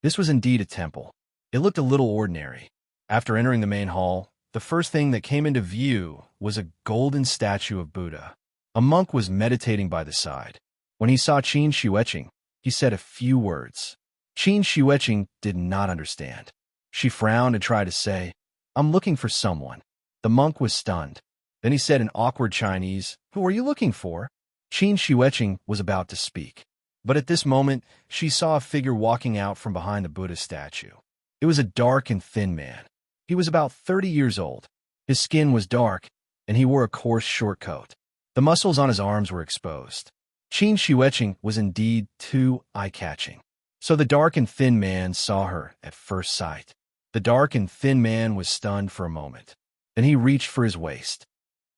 This was indeed a temple. It looked a little ordinary. After entering the main hall, the first thing that came into view was a golden statue of Buddha. A monk was meditating by the side. When he saw Qin Xueqing, he said a few words. Qin Xueqing did not understand. She frowned and tried to say, "I'm looking for someone." The monk was stunned. Then he said in awkward Chinese, "Who are you looking for?" Qin Xueqing was about to speak. But at this moment, she saw a figure walking out from behind the Buddha statue. It was a dark and thin man. He was about 30 years old. His skin was dark, and he wore a coarse short coat. The muscles on his arms were exposed. Qin Xueqing was indeed too eye-catching. So the dark and thin man saw her at first sight. The dark and thin man was stunned for a moment. Then he reached for his waist.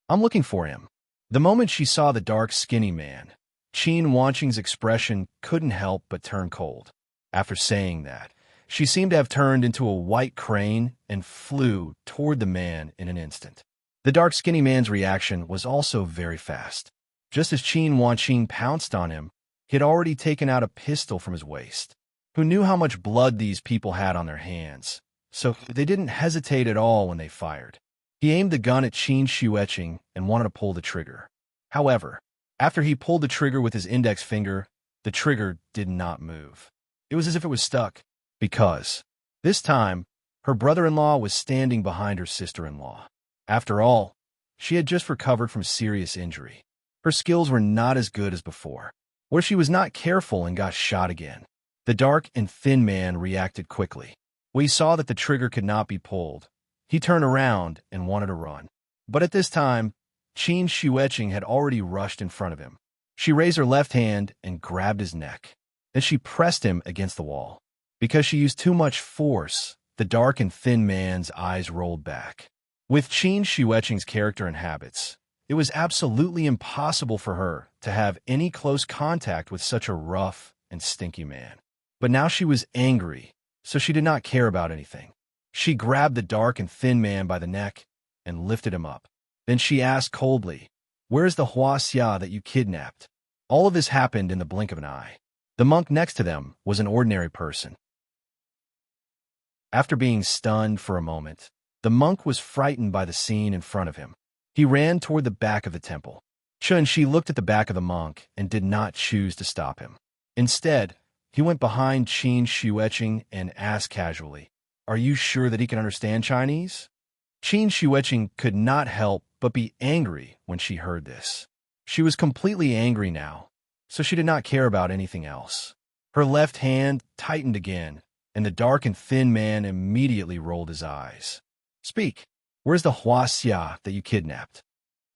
"I'm looking for him." The moment she saw the dark, skinny man, Qin Wanqing's expression couldn't help but turn cold. After saying that, she seemed to have turned into a white crane and flew toward the man in an instant. The dark, skinny man's reaction was also very fast. Just as Qin Wanqing pounced on him, he had already taken out a pistol from his waist. Who knew how much blood these people had on their hands? So they didn't hesitate at all when they fired. He aimed the gun at Qin Xueqing and wanted to pull the trigger. However, after he pulled the trigger with his index finger, the trigger did not move. It was as if it was stuck, because, this time, her brother-in-law was standing behind her sister-in-law. After all, she had just recovered from serious injury. Her skills were not as good as before, where she was not careful and got shot again. The dark and thin man reacted quickly. When he saw that the trigger could not be pulled, he turned around and wanted to run. But at this time, Qin Shueqing had already rushed in front of him. She raised her left hand and grabbed his neck. Then she pressed him against the wall. Because she used too much force, the dark and thin man's eyes rolled back. With Qin Shueqing's character and habits, it was absolutely impossible for her to have any close contact with such a rough and stinky man. But now she was angry, so she did not care about anything. She grabbed the dark and thin man by the neck and lifted him up. Then she asked coldly, "Where's the Huaxia that you kidnapped?" All of this happened in the blink of an eye. The monk next to them was an ordinary person. After being stunned for a moment, the monk was frightened by the scene in front of him. He ran toward the back of the temple. Chun-Shi looked at the back of the monk and did not choose to stop him. Instead, he went behind Qin Shueqing and asked casually, "Are you sure that he can understand Chinese?" Qin Shueqing could not help but be angry when she heard this. She was completely angry now, so she did not care about anything else. Her left hand tightened again, and the dark and thin man immediately rolled his eyes. "Speak. Where's the Huaxia that you kidnapped?"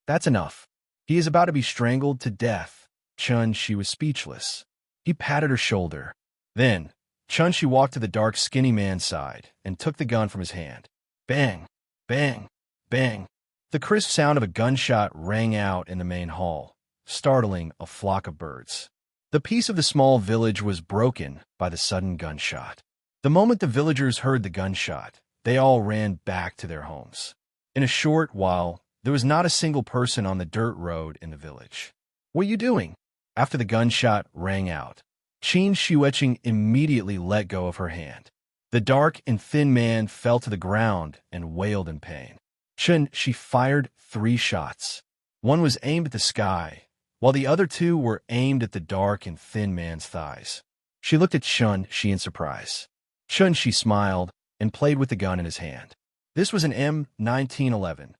"That's enough. He is about to be strangled to death." Chun-Shi was speechless. He patted her shoulder. Then, Chun-Shi walked to the dark, skinny man's side and took the gun from his hand. Bang! Bang! Bang! The crisp sound of a gunshot rang out in the main hall, startling a flock of birds. The peace of the small village was broken by the sudden gunshot. The moment the villagers heard the gunshot, they all ran back to their homes. In a short while, there was not a single person on the dirt road in the village. "What are you doing?" After the gunshot rang out, Qin Shueqing immediately let go of her hand. The dark and thin man fell to the ground and wailed in pain. She fired 3 shots. One was aimed at the sky, while the other 2 were aimed at the dark and thin man's thighs. She looked at Chun-Shi in surprise. Chun-Shi smiled and played with the gun in his hand. This was an M1911,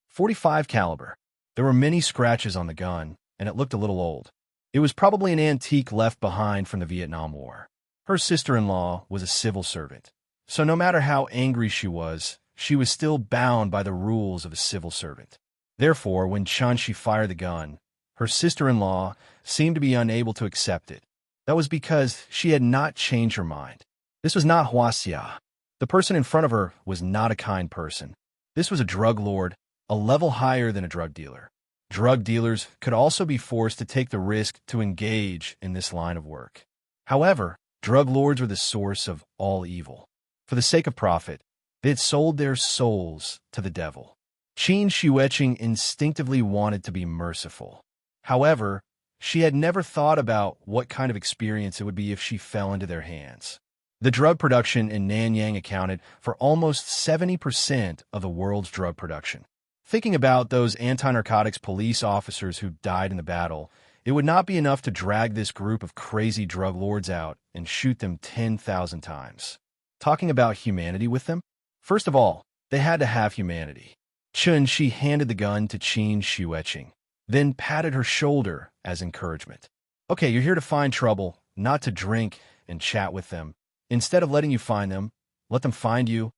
.45 caliber. There were many scratches on the gun, and it looked a little old. It was probably an antique left behind from the Vietnam War. Her sister-in-law was a civil servant, so no matter how angry she was still bound by the rules of a civil servant. Therefore, when Chun-Shi fired the gun, her sister-in-law seemed to be unable to accept it. That was because she had not changed her mind. This was not Huaxia. The person in front of her was not a kind person. This was a drug lord, a level higher than a drug dealer. Drug dealers could also be forced to take the risk to engage in this line of work. However, drug lords were the source of all evil. For the sake of profit, they had sold their souls to the devil. Qin Shueqing instinctively wanted to be merciful. However, she had never thought about what kind of experience it would be if she fell into their hands. The drug production in Nanyang accounted for almost 70% of the world's drug production. Thinking about those anti-narcotics police officers who died in the battle, it would not be enough to drag this group of crazy drug lords out and shoot them 10,000 times. Talking about humanity with them? First of all, they had to have humanity. Chun-Shi handed the gun to Qin Shueqing, then patted her shoulder as encouragement. "Okay, you're here to find trouble, not to drink and chat with them. Instead of letting you find them, let them find you."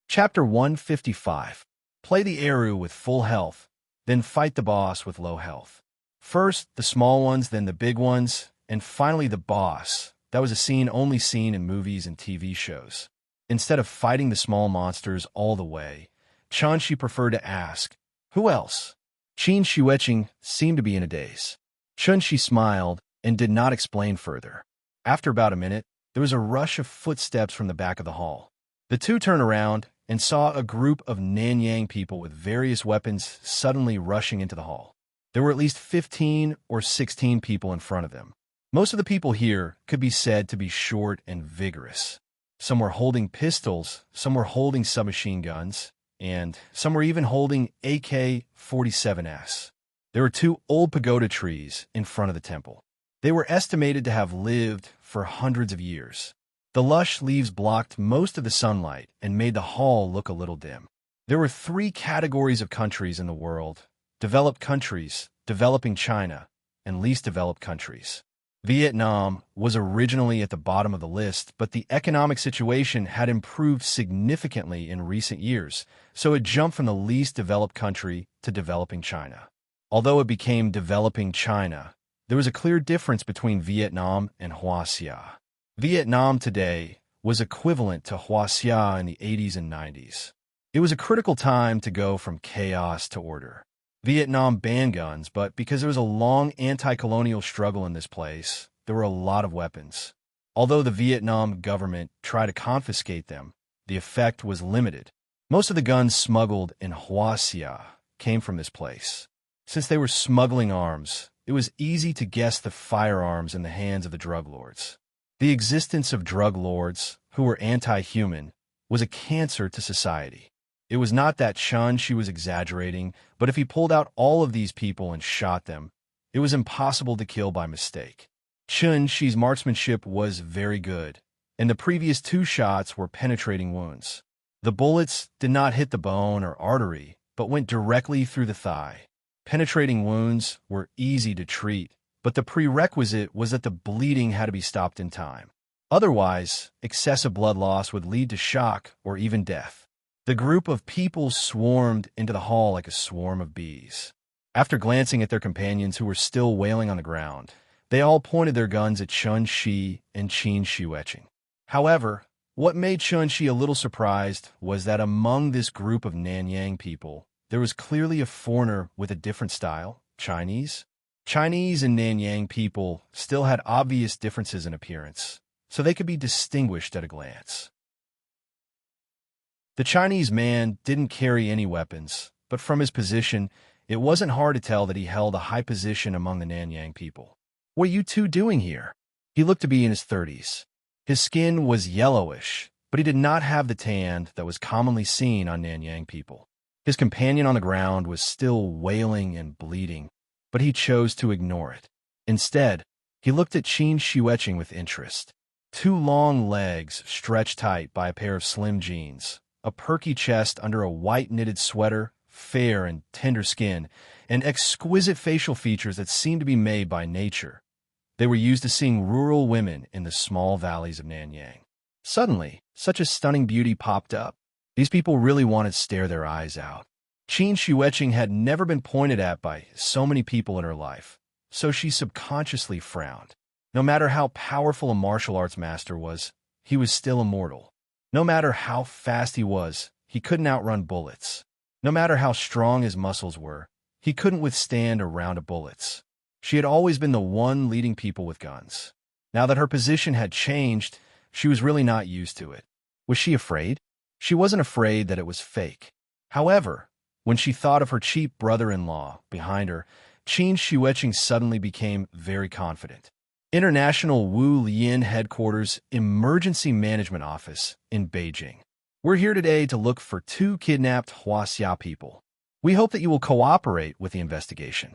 Chapter 155. Play the Eru with full health, then fight the boss with low health. First, the small ones, then the big ones, and finally the boss. That was a scene only seen in movies and TV shows. Instead of fighting the small monsters all the way, Chun-Shi preferred to ask, "Who else?" Qin Shueqing seemed to be in a daze. Chun-Shi smiled and did not explain further. After about a minute, there was a rush of footsteps from the back of the hall. The two turned around and saw a group of Nanyang people with various weapons suddenly rushing into the hall. There were at least 15 or 16 people in front of them. Most of the people here could be said to be short and vigorous. Some were holding pistols, some were holding submachine guns, and some were even holding AK-47s. There were 2 old pagoda trees in front of the temple. They were estimated to have lived for hundreds of years. The lush leaves blocked most of the sunlight and made the hall look a little dim. There were 3 categories of countries in the world: developed countries, developing China, and least developed countries. Vietnam was originally at the bottom of the list, but the economic situation had improved significantly in recent years, so it jumped from the least developed country to developing China. Although it became developing China, there was a clear difference between Vietnam and Hoa. Vietnam today was equivalent to Hoa in the 80s and 90s. It was a critical time to go from chaos to order. Vietnam banned guns, but because there was a long anti-colonial struggle in this place, there were a lot of weapons. Although the Vietnam government tried to confiscate them, the effect was limited. Most of the guns smuggled in Hoa came from this place. Since they were smuggling arms, it was easy to guess the firearms in the hands of the drug lords. The existence of drug lords, who were anti-human, was a cancer to society. It was not that she was exaggerating, but if he pulled out all of these people and shot them, it was impossible to kill by mistake. Shi's marksmanship was very good, and the previous 2 shots were penetrating wounds. The bullets did not hit the bone or artery, but went directly through the thigh. Penetrating wounds were easy to treat, but the prerequisite was that the bleeding had to be stopped in time. Otherwise, excessive blood loss would lead to shock or even death. The group of people swarmed into the hall like a swarm of bees. After glancing at their companions who were still wailing on the ground, they all pointed their guns at Chun-Shi and Qin Shi. However, what made Chun-Shi a little surprised was that among this group of Nanyang people, there was clearly a foreigner with a different style, Chinese. Chinese and Nanyang people still had obvious differences in appearance, so they could be distinguished at a glance. The Chinese man didn't carry any weapons, but from his position, it wasn't hard to tell that he held a high position among the Nanyang people. "What are you two doing here?" He looked to be in his 30s. His skin was yellowish, but he did not have the tan that was commonly seen on Nanyang people. His companion on the ground was still wailing and bleeding, but he chose to ignore it. Instead, he looked at Qin Shi with interest. 2 long legs stretched tight by a pair of slim jeans, a perky chest under a white knitted sweater, fair and tender skin, and exquisite facial features that seemed to be made by nature. They were used to seeing rural women in the small valleys of Nanyang. Suddenly, such a stunning beauty popped up. These people really wanted to stare their eyes out. Qin Shi had never been pointed at by so many people in her life, so she subconsciously frowned. No matter how powerful a martial arts master was, he was still immortal. No matter how fast he was, he couldn't outrun bullets. No matter how strong his muscles were, he couldn't withstand a round of bullets. She had always been the one leading people with guns. Now that her position had changed, she was really not used to it. Was she afraid? She wasn't afraid that it was fake. However, when she thought of her cheap brother-in-law behind her, Qin Shi suddenly became very confident. International Wu Lian Headquarters Emergency Management Office in Beijing. We're here today to look for 2 kidnapped Hoa people. We hope that you will cooperate with the investigation.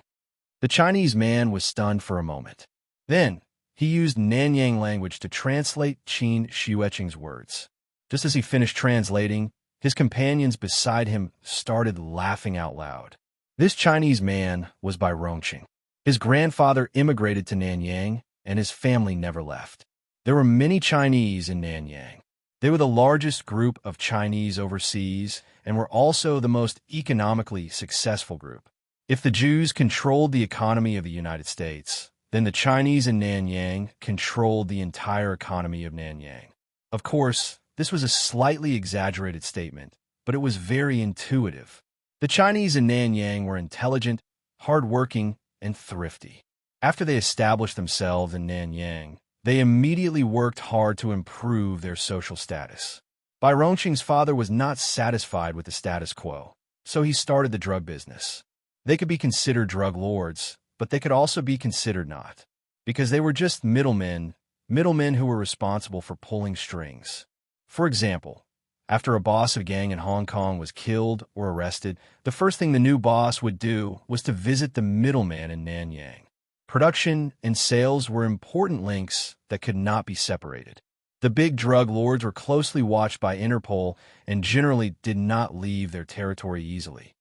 The Chinese man was stunned for a moment. Then, he used Nanyang language to translate Qin Shi words. Just as he finished translating, his companions beside him started laughing out loud. This Chinese man was Bai Rongqing. His grandfather immigrated to Nanyang, and his family never left. There were many Chinese in Nanyang. They were the largest group of Chinese overseas and were also the most economically successful group. If the Jews controlled the economy of the United States, then the Chinese in Nanyang controlled the entire economy of Nanyang. Of course, this was a slightly exaggerated statement, but it was very intuitive. The Chinese in Nanyang were intelligent, hardworking, and thrifty. After they established themselves in Nanyang, they immediately worked hard to improve their social status. Bai Rongqing's father was not satisfied with the status quo, so he started the drug business. They could be considered drug lords, but they could also be considered not, because they were just middlemen who were responsible for pulling strings. For example, after a boss of a gang in Hong Kong was killed or arrested, the first thing the new boss would do was to visit the middleman in Nanyang. Production and sales were important links that could not be separated. The big drug lords were closely watched by Interpol and generally did not leave their territory easily.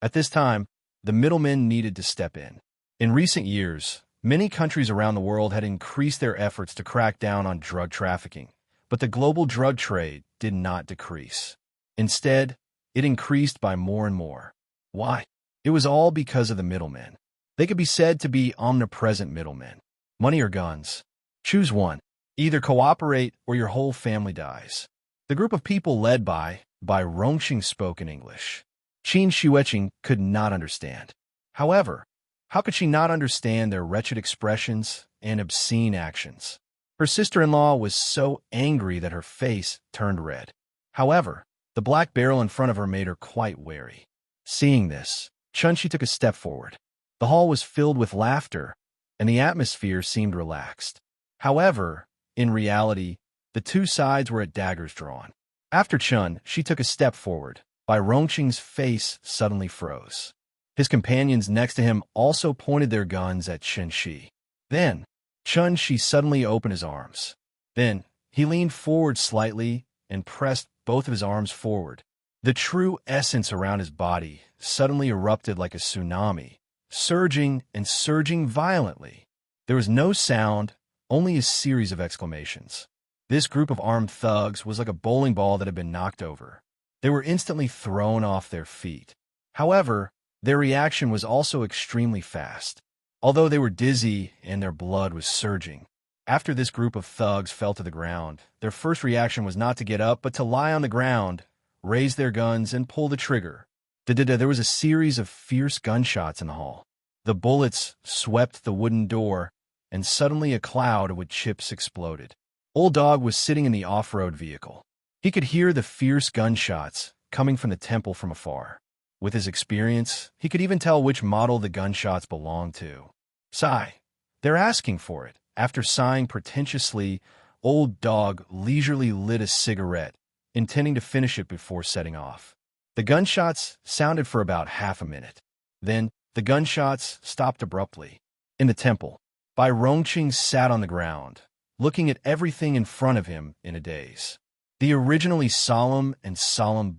At this time, the middlemen needed to step in. In recent years, Many countries around the world had increased their efforts to crack down on drug trafficking, but the global drug trade did not decrease. Instead, it increased by more and more. Why? It was all because of the middlemen. They could be said to be omnipresent middlemen. Money or guns? Choose one. Either cooperate or your whole family dies. The group of people led by Rongqing spoke in English. Qin Xueqing could not understand. However, how could she not understand their wretched expressions and obscene actions? Her sister-in-law was so angry that her face turned red. However, the black barrel in front of her made her quite wary. Seeing this, Chunshi took a step forward. The hall was filled with laughter, and the atmosphere seemed relaxed. However, in reality, the two sides were at daggers drawn. After Chun, she took a step forward. Rongqing's face suddenly froze. His companions next to him also pointed their guns at Chun-Shi. Then, Chun-Shi suddenly opened his arms. Then, he leaned forward slightly and pressed both of his arms forward. The true essence around his body suddenly erupted like a tsunami, surging and surging violently. There was no sound, only a series of exclamations. This group of armed thugs was like a bowling ball that had been knocked over. They were instantly thrown off their feet. However, their reaction was also extremely fast. Although they were dizzy and their blood was surging. After this group of thugs fell to the ground, their first reaction was not to get up but to lie on the ground, raise their guns, and pull the trigger. There was a series of fierce gunshots in the hall. The bullets swept the wooden door, and suddenly a cloud with chips exploded. Old Dog was sitting in the off-road vehicle. He could hear the fierce gunshots coming from the temple from afar. With his experience, he could even tell which model the gunshots belonged to. Sigh. They're asking for it. After sighing pretentiously, Old Dog leisurely lit a cigarette, intending to finish it before setting off. The gunshots sounded for about half a minute. Then, the gunshots stopped abruptly. In the temple, Rongqing sat on the ground, looking at everything in front of him in a daze. The originally solemn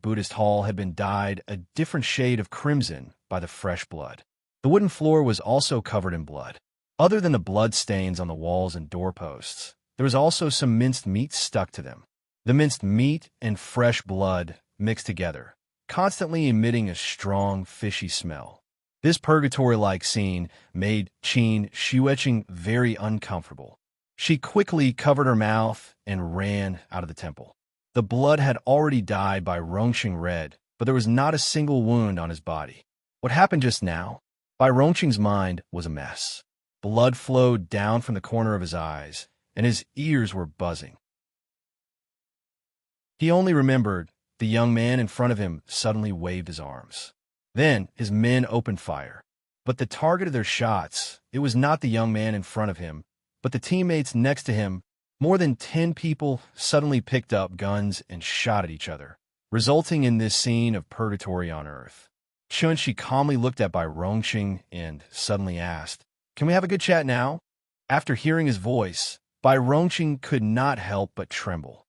Buddhist hall had been dyed a different shade of crimson by the fresh blood. The wooden floor was also covered in blood. Other than the blood stains on the walls and doorposts, there was also some minced meat stuck to them. The minced meat and fresh blood mixed together, constantly emitting a strong, fishy smell. This purgatory-like scene made Qin Xueqing very uncomfortable. She quickly covered her mouth and ran out of the temple. The blood had already dyed Rongqing red, but there was not a single wound on his body. What happened just now? Rongqing's mind was a mess. Blood flowed down from the corner of his eyes, and his ears were buzzing. He only remembered the young man in front of him suddenly waved his arms. Then his men opened fire. But the target of their shots, it was not the young man in front of him, but the teammates next to him. More than 10 people suddenly picked up guns and shot at each other, resulting in this scene of purgatory on Earth. Chun-Shi calmly looked at Rongqing and suddenly asked, "Can we have a good chat now?" After hearing his voice, Rongqing could not help but tremble.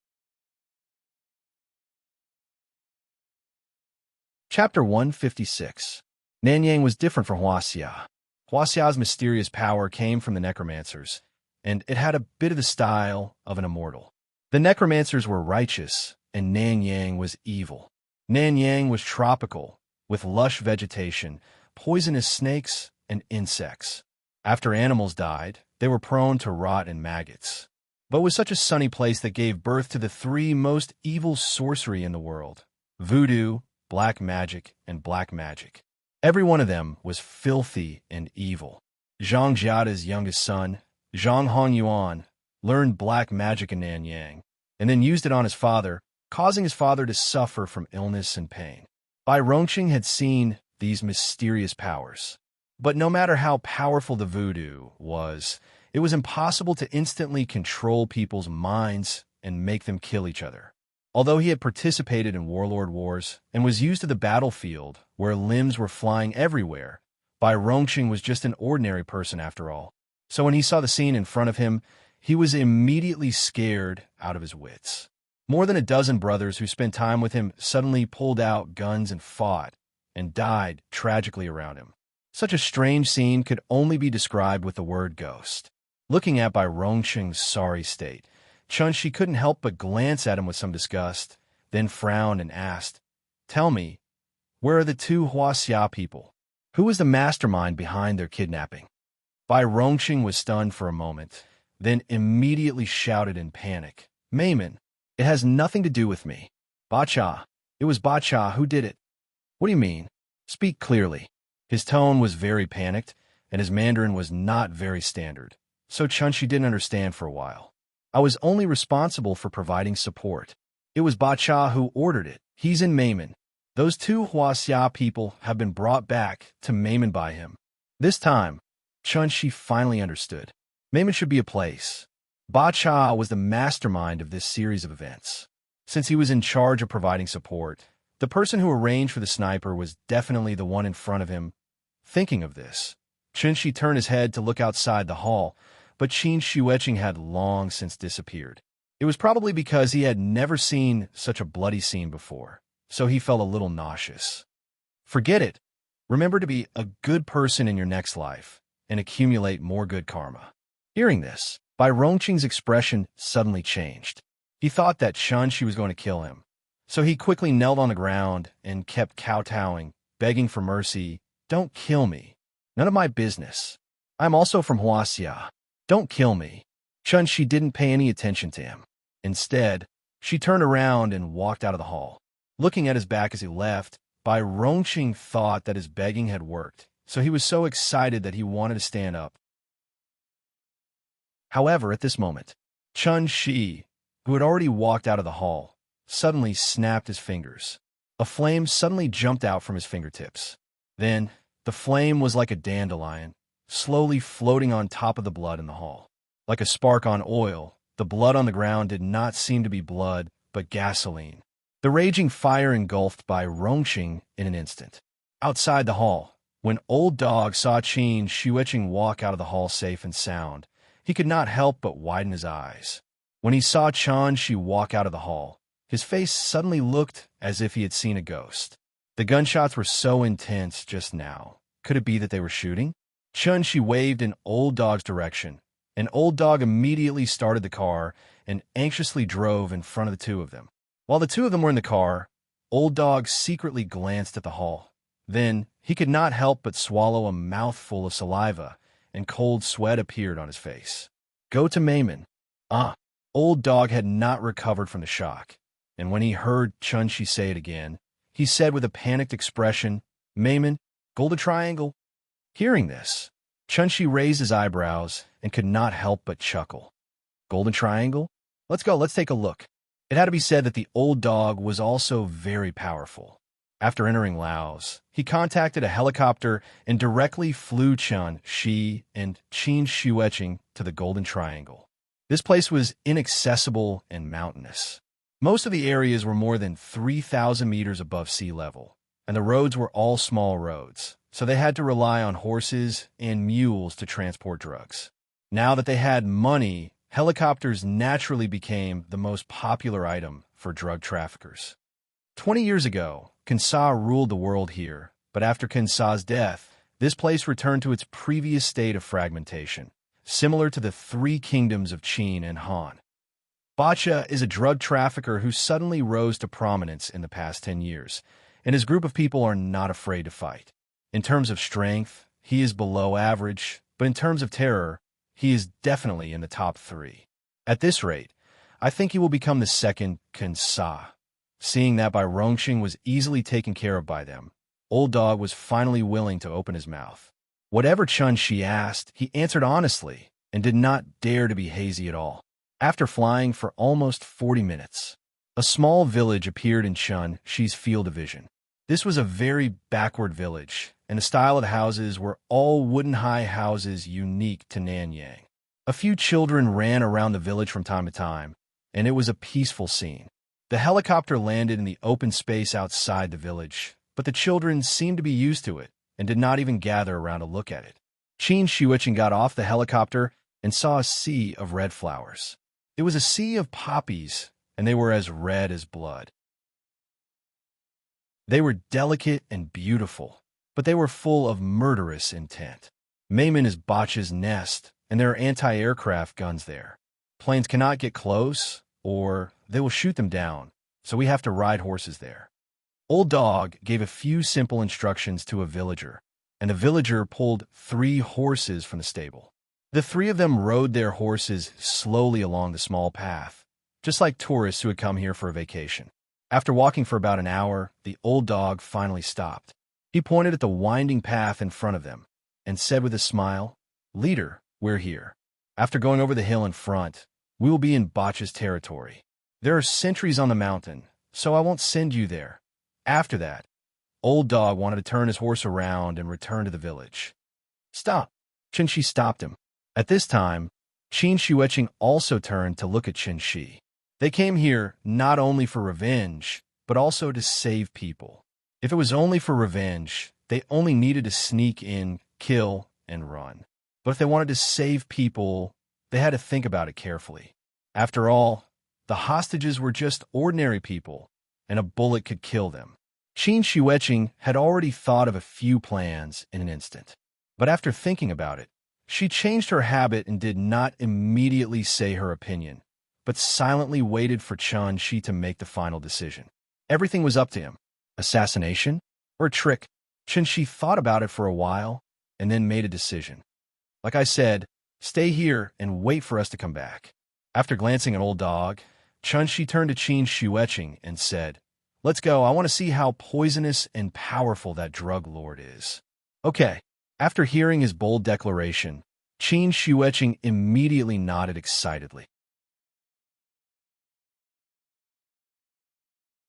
Chapter 156. Nanyang was different from Huaxia. Huaxia's mysterious power came from the necromancers, and it had a bit of the style of an immortal. The necromancers were righteous, and Nanyang was evil. Nanyang was tropical, with lush vegetation, poisonous snakes, and insects. After animals died, they were prone to rot and maggots. But it was such a sunny place that gave birth to the 3 most evil sorcery in the world: voodoo, black magic, and black magic. Every one of them was filthy and evil. Zhang Jiada's youngest son, Zhang Hongyuan, learned black magic in Nanyang, and then used it on his father, causing his father to suffer from illness and pain. Rongqing had seen these mysterious powers. But no matter how powerful the voodoo was, it was impossible to instantly control people's minds and make them kill each other. Although he had participated in warlord wars and was used to the battlefield where limbs were flying everywhere, Rongqing was just an ordinary person after all. So when he saw the scene in front of him, he was immediately scared out of his wits. More than a dozen brothers who spent time with him suddenly pulled out guns and fought, and died tragically around him. Such a strange scene could only be described with the word ghost. Looking at Bai Rongqing's sorry state, Chunshi couldn't help but glance at him with some disgust, then frowned and asked, "Tell me, where are the two Huaxia people? Who was the mastermind behind their kidnapping?" Bai Rongqing was stunned for a moment, then immediately shouted in panic, "Mayman, it has nothing to do with me. Bacha, it was Bacha who did it." "What do you mean? Speak clearly." His tone was very panicked, and his Mandarin was not very standard, so Chunshi didn't understand for a while. "I was only responsible for providing support. It was Bacha who ordered it. He's in Mayman. Those two Huaxia people have been brought back to Mayman by him." This time, Chunshi finally understood. Mayman should be a place. Bacha was the mastermind of this series of events. Since he was in charge of providing support, the person who arranged for the sniper was definitely the one in front of him. Thinking of this, Chunshi turned his head to look outside the hall, but Qin Xueqing had long since disappeared. It was probably because he had never seen such a bloody scene before, so he felt a little nauseous. Forget it. Remember to be a good person in your next life and accumulate more good karma. Hearing this, Bai Rongqing's expression suddenly changed. He thought that Chunshi was going to kill him, so he quickly knelt on the ground and kept kowtowing, begging for mercy. "Don't kill me. None of my business. I'm also from Huaxia. Don't kill me." Chunshi didn't pay any attention to him. Instead, she turned around and walked out of the hall. Looking at his back as he left, Bai Rongqing thought that his begging had worked, so he was so excited that he wanted to stand up. However, at this moment, Chunshi, who had already walked out of the hall, suddenly snapped his fingers. A flame suddenly jumped out from his fingertips. Then, the flame was like a dandelion, slowly floating on top of the blood in the hall. Like a spark on oil, the blood on the ground did not seem to be blood, but gasoline. The raging fire engulfed Bai Rongqing in an instant. Outside the hall, when Old Dog saw Qin Xueqing walk out of the hall safe and sound, he could not help but widen his eyes. When he saw Chunshi walk out of the hall, his face suddenly looked as if he had seen a ghost. The gunshots were so intense just now. Could it be that they were shooting? Chunshi waved in Old Dog's direction, and Old Dog immediately started the car and anxiously drove in front of the two of them. While the two of them were in the car, Old Dog secretly glanced at the hall. Then he could not help but swallow a mouthful of saliva, and cold sweat appeared on his face. "Go to Mayman." Old Dog had not recovered from the shock, and when he heard Chunshi say it again, he said with a panicked expression, "Mayman, Golden Triangle." Hearing this, Chunshi raised his eyebrows and could not help but chuckle. "Golden Triangle? Let's go, let's take a look." It had to be said that the Old Dog was also very powerful. After entering Laos, he contacted a helicopter and directly flew Chunshi and Qin Xueqing to the Golden Triangle. This place was inaccessible and mountainous. Most of the areas were more than 3,000 meters above sea level, and the roads were all small roads, so they had to rely on horses and mules to transport drugs. Now that they had money, helicopters naturally became the most popular item for drug traffickers. 20 years ago, Kansa ruled the world here, but after Kansa's death, this place returned to its previous state of fragmentation, similar to the three kingdoms of Qin and Han. Bacha is a drug trafficker who suddenly rose to prominence in the past 10 years, and his group of people are not afraid to fight. In terms of strength, he is below average, but in terms of terror, he is definitely in the top 3. At this rate, I think he will become the second Kansa. Seeing that Bai Rongqing was easily taken care of by them, Old Dog was finally willing to open his mouth. Whatever Chunshi asked, he answered honestly and did not dare to be hazy at all. After flying for almost 40 minutes, a small village appeared in Chunshi's field of vision. This was a very backward village, and the style of the houses were all wooden high houses unique to Nanyang. A few children ran around the village from time to time, and it was a peaceful scene. The helicopter landed in the open space outside the village, but the children seemed to be used to it and did not even gather around to look at it. Qin Xueqing got off the helicopter and saw a sea of red flowers. It was a sea of poppies, and they were as red as blood. They were delicate and beautiful, but they were full of murderous intent. Mayman is Botch's nest, and there are anti-aircraft guns there. Planes cannot get close, or they will shoot them down, so we have to ride horses there. Old Dog gave a few simple instructions to a villager, and the villager pulled 3 horses from the stable. The 3 of them rode their horses slowly along the small path, just like tourists who had come here for a vacation. After walking for about an hour, the old dog finally stopped. He pointed at the winding path in front of them and said with a smile, "Leader, we're here. After going over the hill in front, we will be in Botch's territory. There are sentries on the mountain, so I won't send you there." After that, Old Dog wanted to turn his horse around and return to the village. "Stop!" Chen Shi stopped him. At this time, Qin Shueqing also turned to look at Chen Shi. They came here not only for revenge, but also to save people. If it was only for revenge, they only needed to sneak in, kill, and run. But if they wanted to save people, they had to think about it carefully. After all, the hostages were just ordinary people, and a bullet could kill them. Qin Shueqing had already thought of a few plans in an instant. But after thinking about it, she changed her habit and did not immediately say her opinion, but silently waited for Chen Shi to make the final decision. Everything was up to him. Assassination or a trick? Chen Shi thought about it for a while and then made a decision. "Like I said, stay here and wait for us to come back." After glancing at Old Dog, Chen Shi turned to Qin Shueqing and said, "Let's go. I want to see how poisonous and powerful that drug lord is." "Okay." After hearing his bold declaration, Qin Shueqing immediately nodded excitedly.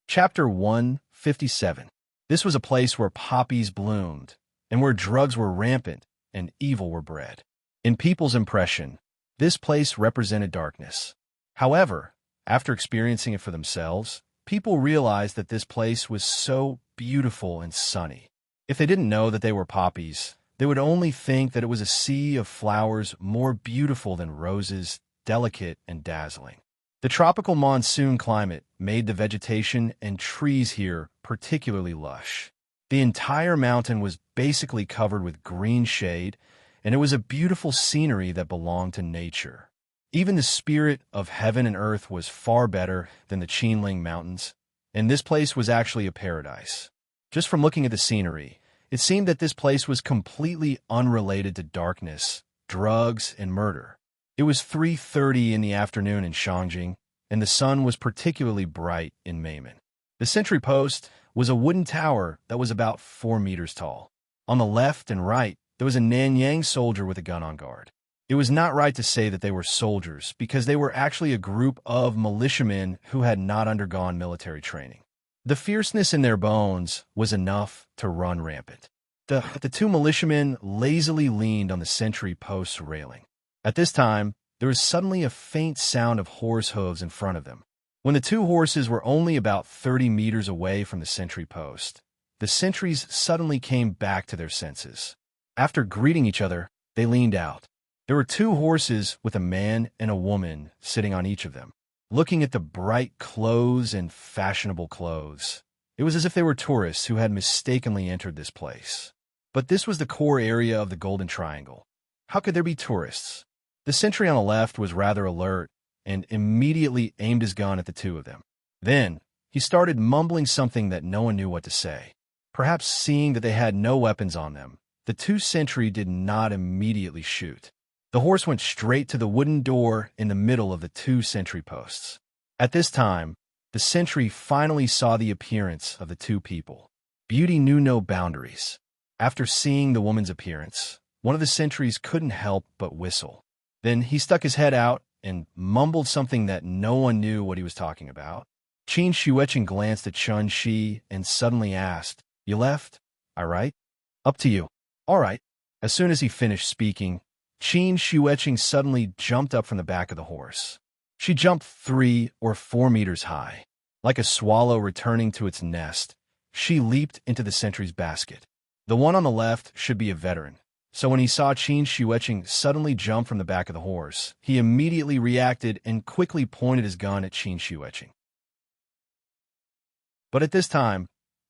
Chapter 157. This was a place where poppies bloomed, and where drugs were rampant and evil were bred. In people's impression, this place represented darkness. However, after experiencing it for themselves, people realized that this place was so beautiful and sunny. If they didn't know that they were poppies, they would only think that it was a sea of flowers more beautiful than roses, delicate and dazzling. The tropical monsoon climate made the vegetation and trees here particularly lush. The entire mountain was basically covered with green shade, and it was a beautiful scenery that belonged to nature. Even the spirit of heaven and earth was far better than the Qinling Mountains, and this place was actually a paradise. Just from looking at the scenery, it seemed that this place was completely unrelated to darkness, drugs, and murder. It was 3:30 in the afternoon in Shangjing, and the sun was particularly bright in Mayman. The sentry post was a wooden tower that was about 4 meters tall. On the left and right, there was a Nanyang soldier with a gun on guard. It was not right to say that they were soldiers, because they were actually a group of militiamen who had not undergone military training. The fierceness in their bones was enough to run rampant. The 2 militiamen lazily leaned on the sentry post's railing. At this time, there was suddenly a faint sound of horse hooves in front of them. When the 2 horses were only about 30 meters away from the sentry post, the sentries suddenly came back to their senses. After greeting each other, they leaned out. There were 2 horses with a man and a woman sitting on each of them. Looking at the bright clothes and fashionable clothes, it was as if they were tourists who had mistakenly entered this place. But this was the core area of the Golden Triangle. How could there be tourists? The sentry on the left was rather alert and immediately aimed his gun at the 2 of them. Then, he started mumbling something that no one knew what to say. Perhaps seeing that they had no weapons on them, the 2 sentry did not immediately shoot. The horse went straight to the wooden door in the middle of the 2 sentry posts. At this time, the sentry finally saw the appearance of the 2 people. Beauty knew no boundaries. After seeing the woman's appearance, one of the sentries couldn't help but whistle. Then he stuck his head out and mumbled something that no one knew what he was talking about. Qin Shueqing glanced at Chen Shi and suddenly asked, "You left? I right?" "Up to you." "All right." As soon as he finished speaking, Qin Shueqing suddenly jumped up from the back of the horse. She jumped 3 or 4 meters high. Like a swallow returning to its nest, she leaped into the sentry's basket. The one on the left should be a veteran, so when he saw Qin Shueqing suddenly jump from the back of the horse, he immediately reacted and quickly pointed his gun at Qin Shueqing. But at this time,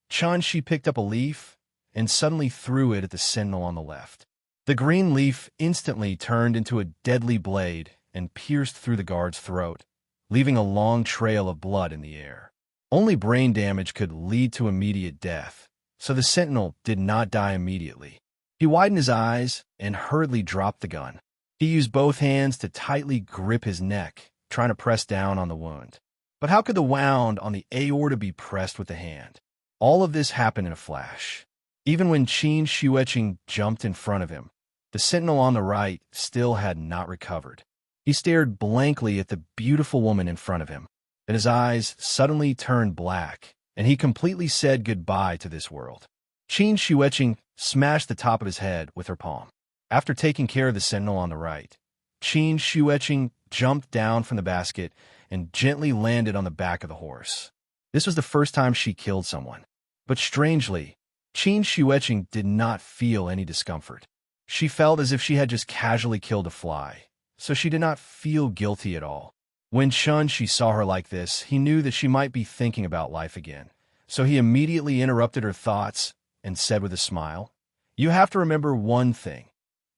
Chen Shi picked up a leaf and suddenly threw it at the sentinel on the left. The green leaf instantly turned into a deadly blade and pierced through the guard's throat, leaving a long trail of blood in the air. Only brain damage could lead to immediate death, so the sentinel did not die immediately. He widened his eyes and hurriedly dropped the gun. He used both hands to tightly grip his neck, trying to press down on the wound. But how could the wound on the aorta be pressed with the hand? All of this happened in a flash. Even when Qin Xueqing jumped in front of him, the sentinel on the right still had not recovered. He stared blankly at the beautiful woman in front of him. Then his eyes suddenly turned black, and he completely said goodbye to this world. Qin Xueqing smashed the top of his head with her palm. After taking care of the sentinel on the right, Qin Xueqing jumped down from the basket and gently landed on the back of the horse. This was the first time she killed someone. But strangely, Qin Xueqing did not feel any discomfort. She felt as if she had just casually killed a fly, so she did not feel guilty at all. When Shi saw her like this, he knew that she might be thinking about life again. So he immediately interrupted her thoughts and said with a smile, "You have to remember one thing.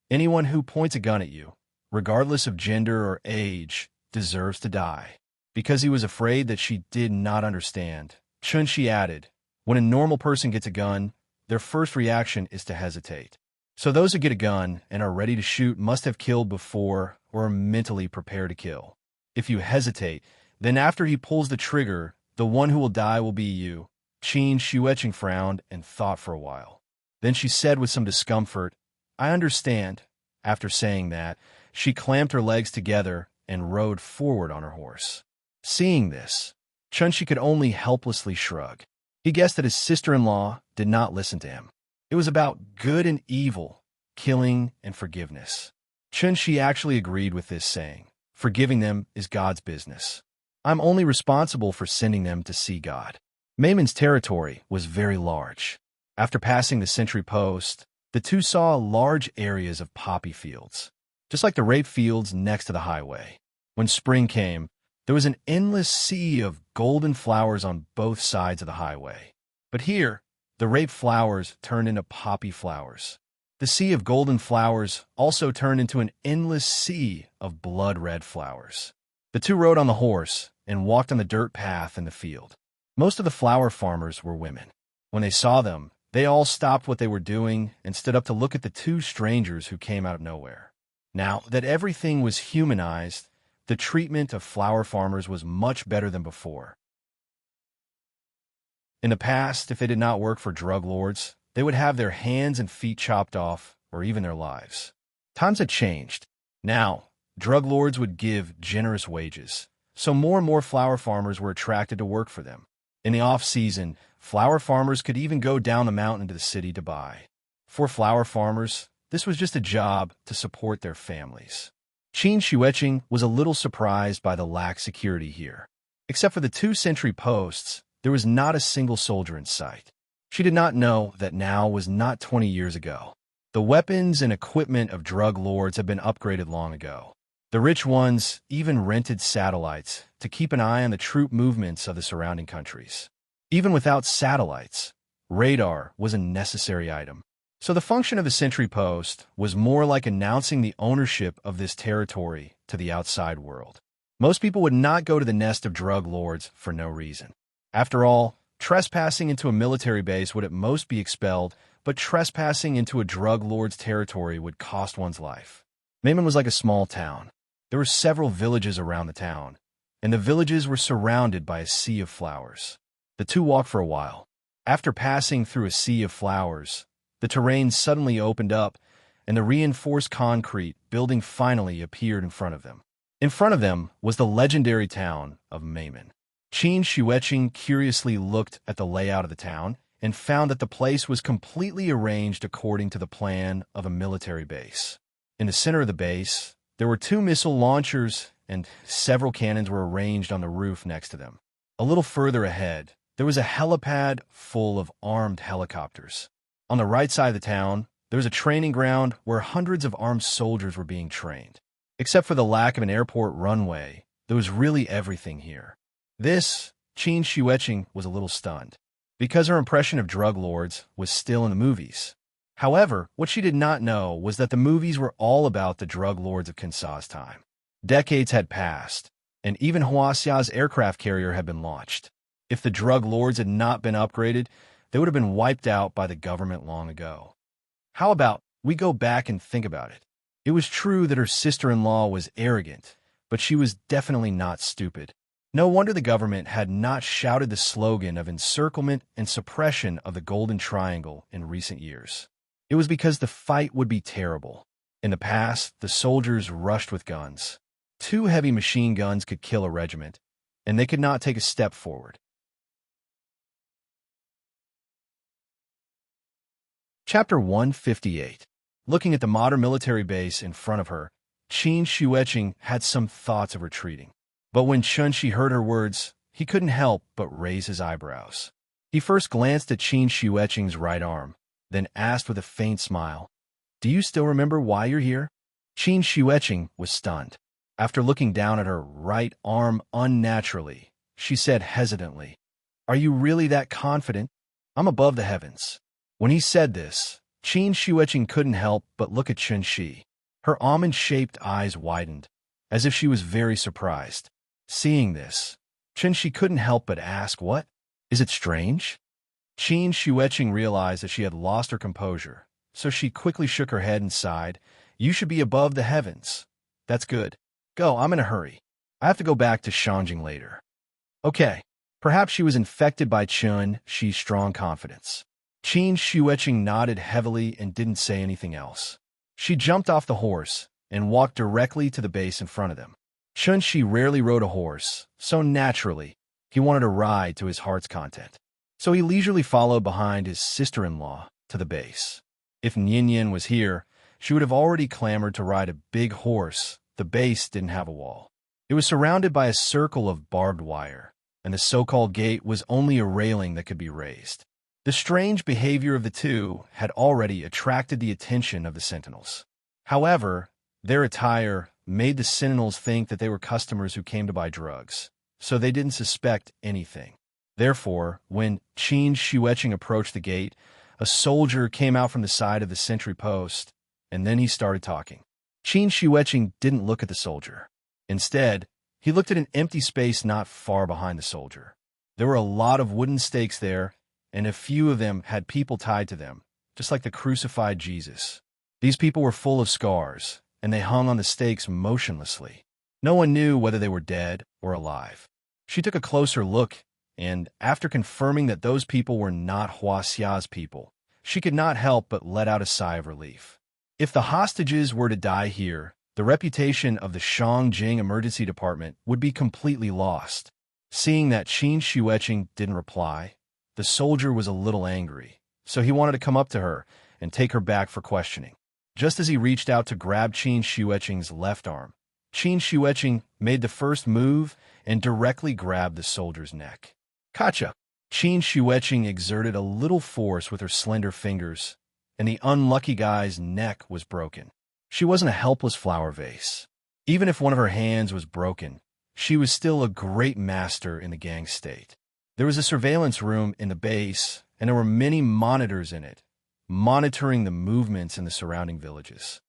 Anyone who points a gun at you, regardless of gender or age, deserves to die." Because he was afraid that she did not understand, Chunshi added, "When a normal person gets a gun, their first reaction is to hesitate. So those who get a gun and are ready to shoot must have killed before or are mentally prepared to kill. If you hesitate, then after he pulls the trigger, the one who will die will be you." Qin Xueqing frowned and thought for a while. Then she said with some discomfort, "I understand." After saying that, she clamped her legs together and rode forward on her horse. Seeing this, Chunshi could only helplessly shrug. He guessed that his sister-in-law did not listen to him. It was about good and evil, killing and forgiveness. Chunshi actually agreed with this saying, "Forgiving them is God's business. I'm only responsible for sending them to see God." Mayman's territory was very large. After passing the sentry post, the two saw large areas of poppy fields, just like the rape fields next to the highway. When spring came, there was an endless sea of golden flowers on both sides of the highway. But here, the rape flowers turned into poppy flowers. The sea of golden flowers also turned into an endless sea of blood-red flowers. The two rode on the horse and walked on the dirt path in the field. Most of the flower farmers were women. When they saw them, they all stopped what they were doing and stood up to look at the two strangers who came out of nowhere. Now that everything was humanized, the treatment of flower farmers was much better than before. In the past, if they did not work for drug lords, they would have their hands and feet chopped off, or even their lives. Times had changed. Now, drug lords would give generous wages, so more and more flower farmers were attracted to work for them. In the off-season, flower farmers could even go down the mountain to the city to buy. For flower farmers, this was just a job to support their families. Qin Xueqing was a little surprised by the lack of security here. Except for the two sentry posts, there was not a single soldier in sight. She did not know that now was not 20 years ago. The weapons and equipment of drug lords had been upgraded long ago. The rich ones even rented satellites to keep an eye on the troop movements of the surrounding countries. Even without satellites, radar was a necessary item. So the function of the sentry post was more like announcing the ownership of this territory to the outside world. Most people would not go to the nest of drug lords for no reason. After all, trespassing into a military base would at most be expelled, but trespassing into a drug lord's territory would cost one's life. Mayman was like a small town. There were several villages around the town, and the villages were surrounded by a sea of flowers. The two walked for a while. After passing through a sea of flowers, the terrain suddenly opened up, and the reinforced concrete building finally appeared in front of them. In front of them was the legendary town of Mayman. Qin Xueqing curiously looked at the layout of the town and found that the place was completely arranged according to the plan of a military base. In the center of the base, there were two missile launchers, and several cannons were arranged on the roof next to them. A little further ahead, there was a helipad full of armed helicopters. On the right side of the town, there was a training ground where hundreds of armed soldiers were being trained. Except for the lack of an airport runway, there was really everything here. This, Qin Xueqing was a little stunned. because her impression of drug lords was still in the movies. However, what she did not know was that the movies were all about the drug lords of Kinsa's time. Decades had passed, and even Huasia's aircraft carrier had been launched. If the drug lords had not been upgraded, they would have been wiped out by the government long ago. How about we go back and think about it? It was true that her sister-in-law was arrogant, but she was definitely not stupid. No wonder the government had not shouted the slogan of encirclement and suppression of the Golden Triangle in recent years. It was because the fight would be terrible. In the past, the soldiers rushed with guns. 2 heavy machine guns could kill a regiment, and they could not take a step forward. Chapter 158. Looking at the modern military base in front of her, Qin Xueqing had some thoughts of retreating. But when Chunshi heard her words, he couldn't help but raise his eyebrows. He first glanced at Qin Xueqing's right arm, then asked with a faint smile, "Do you still remember why you're here?" Qin Xueqing was stunned. After looking down at her right arm unnaturally, she said hesitantly, "Are you really that confident? I'm above the heavens." When he said this, Qin Xueqing couldn't help but look at Chunshi. Her almond-shaped eyes widened, as if she was very surprised. Seeing this, Chunshi couldn't help but ask, "What? Is it strange?" Qin Xueqing realized that she had lost her composure, so she quickly shook her head and sighed. "You should be above the heavens. That's good. Go, I'm in a hurry. I have to go back to Shangjing later." Okay, perhaps she was infected by Chun-Shi's strong confidence. Qin Xueqing nodded heavily and didn't say anything else. She jumped off the horse and walked directly to the base in front of them. Chun-Shi rarely rode a horse, so naturally, he wanted to ride to his heart's content. So he leisurely followed behind his sister-in-law to the base. If Nian was here, she would have already clamored to ride a big horse. The base didn't have a wall. It was surrounded by a circle of barbed wire, and the so-called gate was only a railing that could be raised. The strange behavior of the two had already attracted the attention of the sentinels. However, their attire made the sentinels think that they were customers who came to buy drugs, so they didn't suspect anything. Therefore, when Qin Xueqing approached the gate, a soldier came out from the side of the sentry post, and then he started talking. Qin Xueqing didn't look at the soldier. Instead, he looked at an empty space not far behind the soldier. There were a lot of wooden stakes there, and a few of them had people tied to them, just like the crucified Jesus. These people were full of scars, and they hung on the stakes motionlessly. No one knew whether they were dead or alive. She took a closer look, and after confirming that those people were not Huasia's people, she could not help but let out a sigh of relief. If the hostages were to die here, the reputation of the Shangjing Emergency Department would be completely lost. Seeing that Qin Xueqing didn't reply, the soldier was a little angry, so he wanted to come up to her and take her back for questioning. Just as he reached out to grab Qin Xueqing's left arm, Qin Xueqing made the first move and directly grabbed the soldier's neck. Gotcha! Qin Xueqing exerted a little force with her slender fingers, and the unlucky guy's neck was broken. She wasn't a helpless flower vase. Even if one of her hands was broken, she was still a great master in the gang state. There was a surveillance room in the base, and there were many monitors in it, monitoring the movements in the surrounding villages.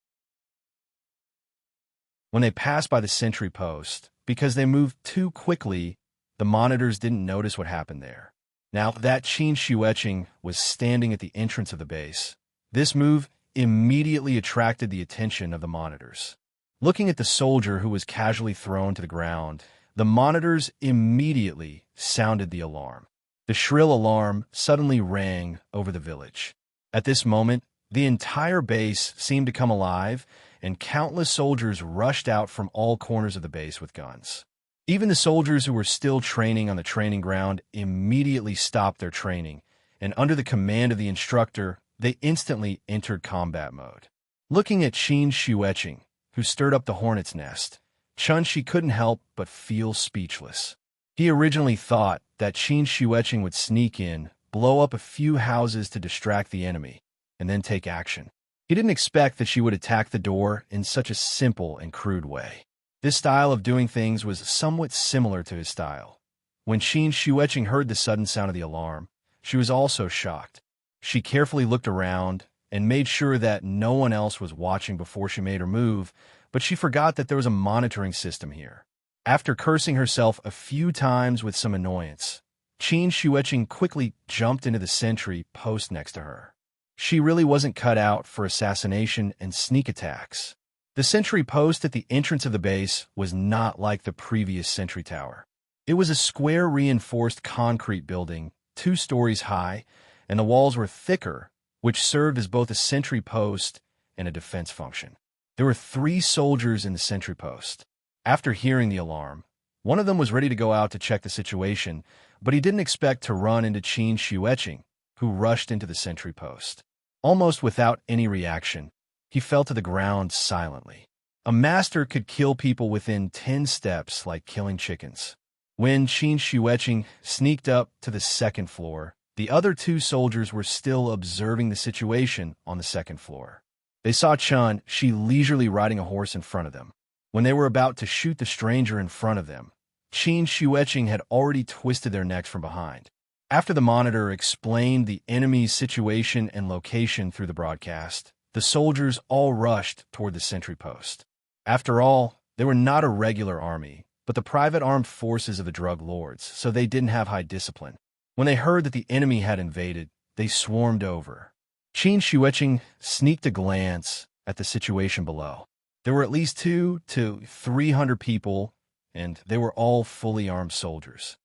When they passed by the sentry post, because they moved too quickly, the monitors didn't notice what happened there. Now that Qin Xueqing was standing at the entrance of the base, this move immediately attracted the attention of the monitors. Looking at the soldier who was casually thrown to the ground, the monitors immediately sounded the alarm. The shrill alarm suddenly rang over the village. At this moment, the entire base seemed to come alive, and countless soldiers rushed out from all corners of the base with guns. Even the soldiers who were still training on the training ground immediately stopped their training, and under the command of the instructor, they instantly entered combat mode. Looking at Qin Xueqing, who stirred up the hornet's nest, Chun-Shi couldn't help but feel speechless. He originally thought that Qin Xueqing would sneak in, blow up a few houses to distract the enemy, and then take action. He didn't expect that she would attack the door in such a simple and crude way. This style of doing things was somewhat similar to his style. When Qin Xueqing heard the sudden sound of the alarm, she was also shocked. She carefully looked around and made sure that no one else was watching before she made her move, but she forgot that there was a monitoring system here. After cursing herself a few times with some annoyance, Qin Shueqing quickly jumped into the sentry post next to her. She really wasn't cut out for assassination and sneak attacks. The sentry post at the entrance of the base was not like the previous sentry tower. It was a square reinforced concrete building, 2 stories high, and the walls were thicker, which served as both a sentry post and a defense function. There were 3 soldiers in the sentry post. After hearing the alarm, one of them was ready to go out to check the situation, but he didn't expect to run into Qin Shueqing, who rushed into the sentry post. Almost without any reaction, he fell to the ground silently. A master could kill people within 10 steps like killing chickens. When Qin Shueqing sneaked up to the 2nd floor, the other 2 soldiers were still observing the situation on the 2nd floor. They saw Chun Shi leisurely riding a horse in front of them. When they were about to shoot the stranger in front of them, Qin Shueqing had already twisted their necks from behind. After the monitor explained the enemy's situation and location through the broadcast, the soldiers all rushed toward the sentry post. After all, they were not a regular army, but the private armed forces of the drug lords, so they didn't have high discipline. When they heard that the enemy had invaded, they swarmed over. Qin Shueqing sneaked a glance at the situation below. There were at least 200 to 300 people, and they were all fully armed soldiers.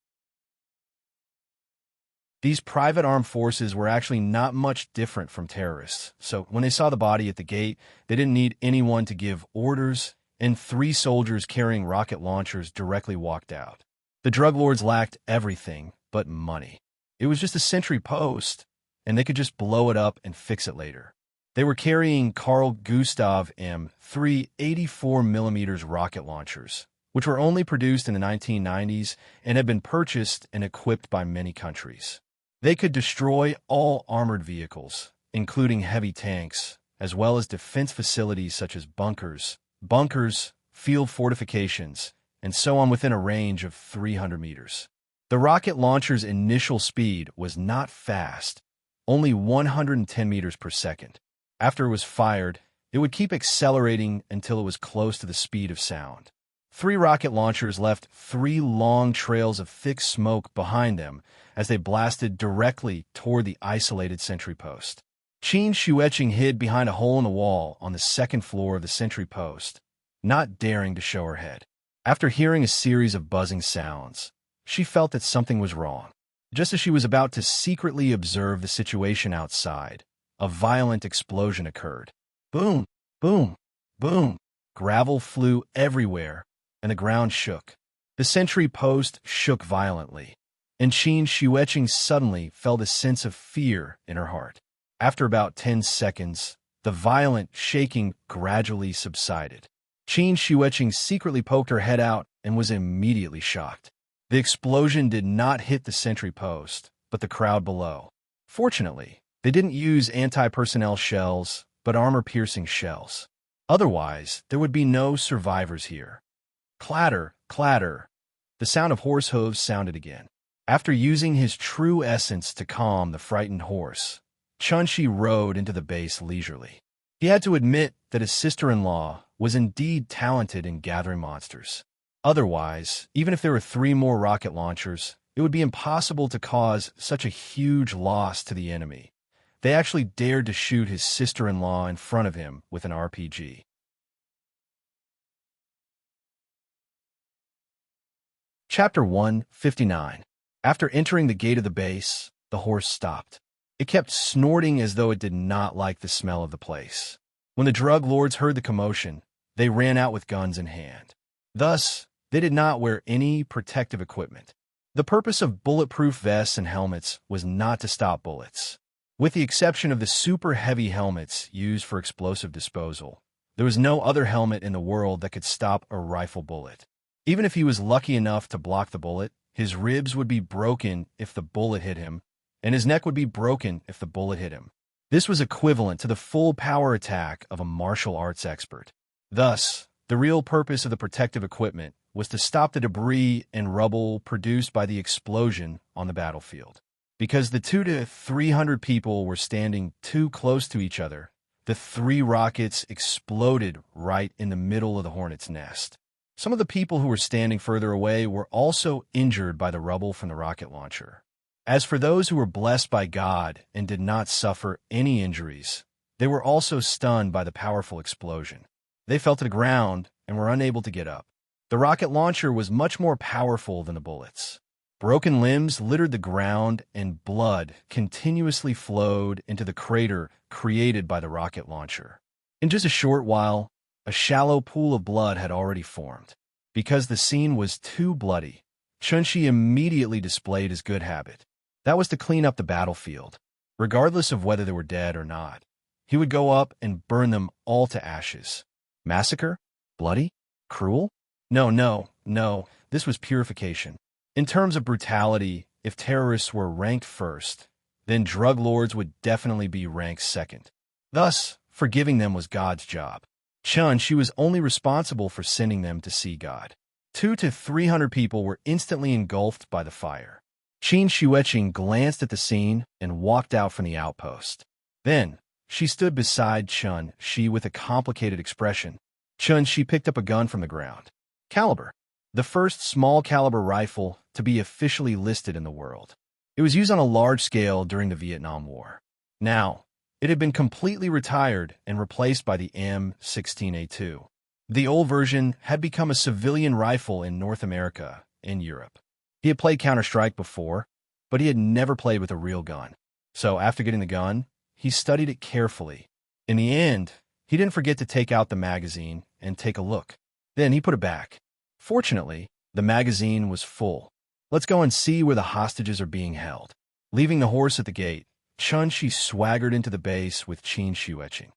These private armed forces were actually not much different from terrorists, so when they saw the body at the gate, they didn't need anyone to give orders, and 3 soldiers carrying rocket launchers directly walked out. The drug lords lacked everything but money. It was just a sentry post, and they could just blow it up and fix it later. They were carrying Carl Gustav M3 84mm rocket launchers, which were only produced in the 1990s and had been purchased and equipped by many countries. They could destroy all armored vehicles, including heavy tanks, as well as defense facilities such as bunkers, field fortifications, and so on within a range of 300 meters. The rocket launcher's initial speed was not fast, only 110 meters per second. After it was fired, it would keep accelerating until it was close to the speed of sound. 3 rocket launchers left 3 long trails of thick smoke behind them as they blasted directly toward the isolated sentry post. Qin Shueqing hid behind a hole in the wall on the 2nd floor of the sentry post, not daring to show her head. After hearing a series of buzzing sounds, she felt that something was wrong. Just as she was about to secretly observe the situation outside, a violent explosion occurred. Boom, boom, boom. Gravel flew everywhere, and the ground shook. The sentry post shook violently, and Qin Shueqing suddenly felt a sense of fear in her heart. After about 10 seconds, the violent shaking gradually subsided. Qin Shueqing secretly poked her head out and was immediately shocked. The explosion did not hit the sentry post, but the crowd below. Fortunately, they didn't use anti-personnel shells, but armor-piercing shells. Otherwise, there would be no survivors here. Clatter, clatter. The sound of horse hooves sounded again. After using his true essence to calm the frightened horse, Chun-Shi rode into the base leisurely. He had to admit that his sister-in-law was indeed talented in gathering monsters. Otherwise, even if there were 3 more rocket launchers, it would be impossible to cause such a huge loss to the enemy. They actually dared to shoot his sister-in-law in front of him with an RPG. Chapter 159. After entering the gate of the base, the horse stopped. It kept snorting as though it did not like the smell of the place. When the drug lords heard the commotion, they ran out with guns in hand. Thus, they did not wear any protective equipment. The purpose of bulletproof vests and helmets was not to stop bullets. With the exception of the super heavy helmets used for explosive disposal, there was no other helmet in the world that could stop a rifle bullet. Even if he was lucky enough to block the bullet, his ribs would be broken if the bullet hit him, and his neck would be broken if the bullet hit him. This was equivalent to the full power attack of a martial arts expert. Thus, the real purpose of the protective equipment was to stop the debris and rubble produced by the explosion on the battlefield. Because the 200 to 300 people were standing too close to each other, the 3 rockets exploded right in the middle of the hornet's nest. Some of the people who were standing further away were also injured by the rubble from the rocket launcher. As for those who were blessed by God and did not suffer any injuries, they were also stunned by the powerful explosion. They fell to the ground and were unable to get up. The rocket launcher was much more powerful than the bullets. Broken limbs littered the ground and blood continuously flowed into the crater created by the rocket launcher. In just a short while, a shallow pool of blood had already formed. Because the scene was too bloody, Chunshi immediately displayed his good habit. That was to clean up the battlefield, regardless of whether they were dead or not. He would go up and burn them all to ashes. Massacre? Bloody? Cruel? No. This was purification. In terms of brutality, if terrorists were ranked first, then drug lords would definitely be ranked second. Thus, forgiving them was God's job. She was only responsible for sending them to see God. 200 to 300 people were instantly engulfed by the fire. Qin Shueqing glanced at the scene and walked out from the outpost. Then, she stood beside Chun Shi with a complicated expression. Chun Shi picked up a gun from the ground. Caliber. The first small-caliber rifle to be officially listed in the world. It was used on a large scale during the Vietnam War. Now, it had been completely retired and replaced by the M16A2. The old version had become a civilian rifle in North America and Europe. He had played Counter-Strike before, but he had never played with a real gun. So after getting the gun, he studied it carefully. In the end, he didn't forget to take out the magazine and take a look. Then he put it back. Fortunately, the magazine was full. Let's go and see where the hostages are being held. Leaving the horse at the gate, Chun Shi swaggered into the base with Qin Shueqing.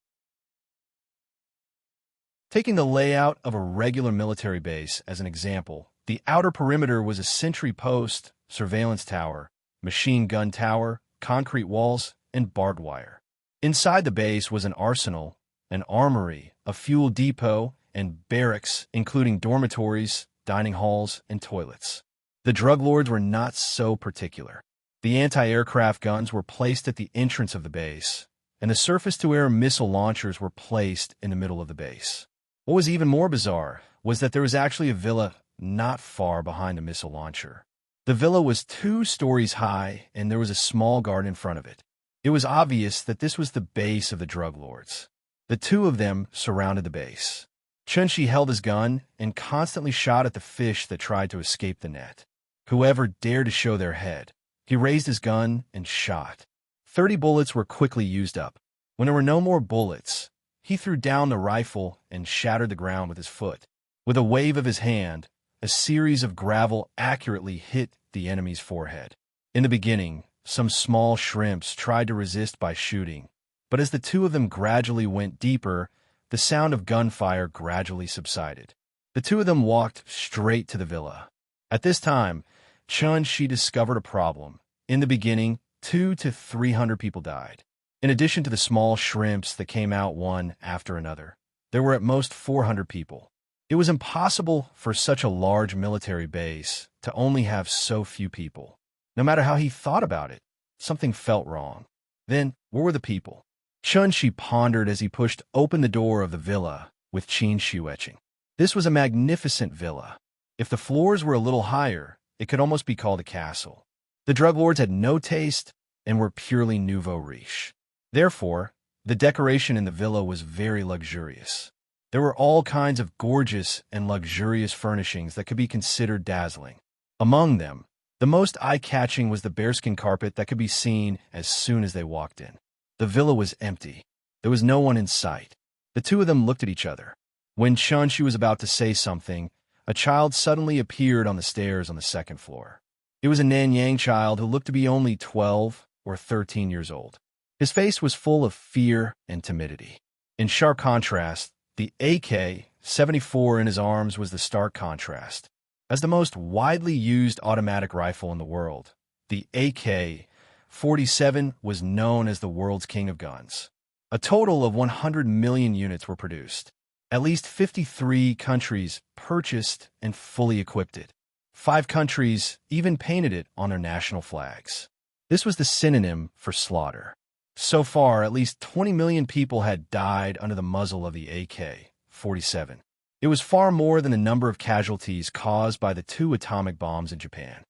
Taking the layout of a regular military base as an example, the outer perimeter was a sentry post, surveillance tower, machine gun tower, concrete walls, and barbed wire. Inside the base was an arsenal, an armory, a fuel depot, and barracks, including dormitories, dining halls, and toilets. The drug lords were not so particular. The anti-aircraft guns were placed at the entrance of the base, and the surface-to-air missile launchers were placed in the middle of the base. What was even more bizarre was that there was actually a villa not far behind the missile launcher. The villa was 2 stories high, and there was a small garden in front of it. It was obvious that this was the base of the drug lords. The 2 of them surrounded the base. Chun-Shi held his gun and constantly shot at the fish that tried to escape the net. Whoever dared to show their head. He raised his gun and shot. 30 bullets were quickly used up. When there were no more bullets, he threw down the rifle and shattered the ground with his foot. With a wave of his hand, a series of gravel accurately hit the enemy's forehead. In the beginning, some small shrimps tried to resist by shooting, but as the 2 of them gradually went deeper, the sound of gunfire gradually subsided. The 2 of them walked straight to the villa. At this time, Chun-Shi discovered a problem. In the beginning, 200 to 300 people died. In addition to the small shrimps that came out one after another, there were at most 400 people. It was impossible for such a large military base to only have so few people. No matter how he thought about it, something felt wrong. Then, where were the people? Chun-Shi pondered as he pushed open the door of the villa with Qin Shueqing. This was a magnificent villa. If the floors were a little higher, it could almost be called a castle. The drug lords had no taste and were purely nouveau riche. Therefore, the decoration in the villa was very luxurious. There were all kinds of gorgeous and luxurious furnishings that could be considered dazzling. Among them, the most eye-catching was the bearskin carpet that could be seen as soon as they walked in. The villa was empty. There was no one in sight. The 2 of them looked at each other. When Chun-Shi was about to say something, a child suddenly appeared on the stairs on the 2nd floor. It was a Nanyang child who looked to be only 12 or 13 years old. His face was full of fear and timidity. In sharp contrast, the AK-74 in his arms was the stark contrast. As the most widely used automatic rifle in the world, the AK-47 was known as the world's king of guns. A total of 100 million units were produced. At least 53 countries purchased and fully equipped it. 5 countries even painted it on their national flags. This was the synonym for slaughter. So far, at least 20 million people had died under the muzzle of the AK-47. It was far more than the number of casualties caused by the 2 atomic bombs in Japan.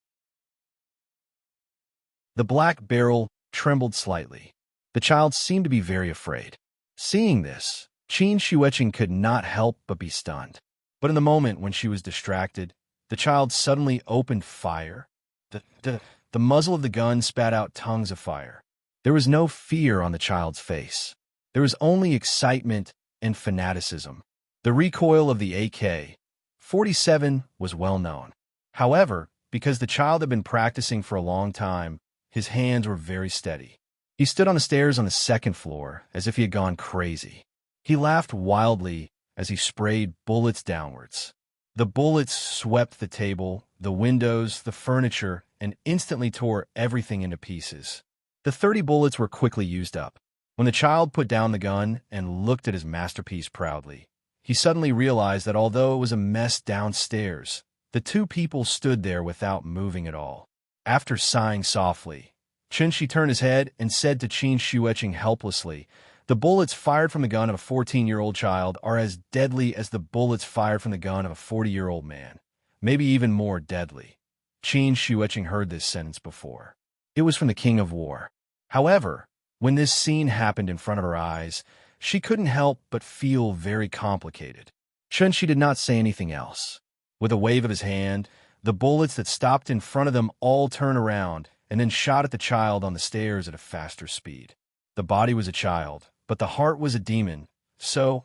The black barrel trembled slightly. The child seemed to be very afraid. Seeing this, Qin Shueqing could not help but be stunned. But in the moment when she was distracted, the child suddenly opened fire. The muzzle of the gun spat out tongues of fire. There was no fear on the child's face. There was only excitement and fanaticism. The recoil of the AK-47 was well known. However, because the child had been practicing for a long time, his hands were very steady. He stood on the stairs on the 2nd floor as if he had gone crazy. He laughed wildly as he sprayed bullets downwards. The bullets swept the table, the windows, the furniture, and instantly tore everything into pieces. The 30 bullets were quickly used up. When the child put down the gun and looked at his masterpiece proudly, he suddenly realized that although it was a mess downstairs, the 2 people stood there without moving at all. After sighing softly, Qin turned his head and said to Qin Shueqing helplessly, "The bullets fired from the gun of a 14-year-old child are as deadly as the bullets fired from the gun of a 40-year-old man, maybe even more deadly." Qin Shueqing heard this sentence before. It was from the King of War. However, when this scene happened in front of her eyes, she couldn't help but feel very complicated. Qin did not say anything else. With a wave of his hand, the bullets that stopped in front of them all turned around and then shot at the child on the stairs at a faster speed. The body was a child, but the heart was a demon, so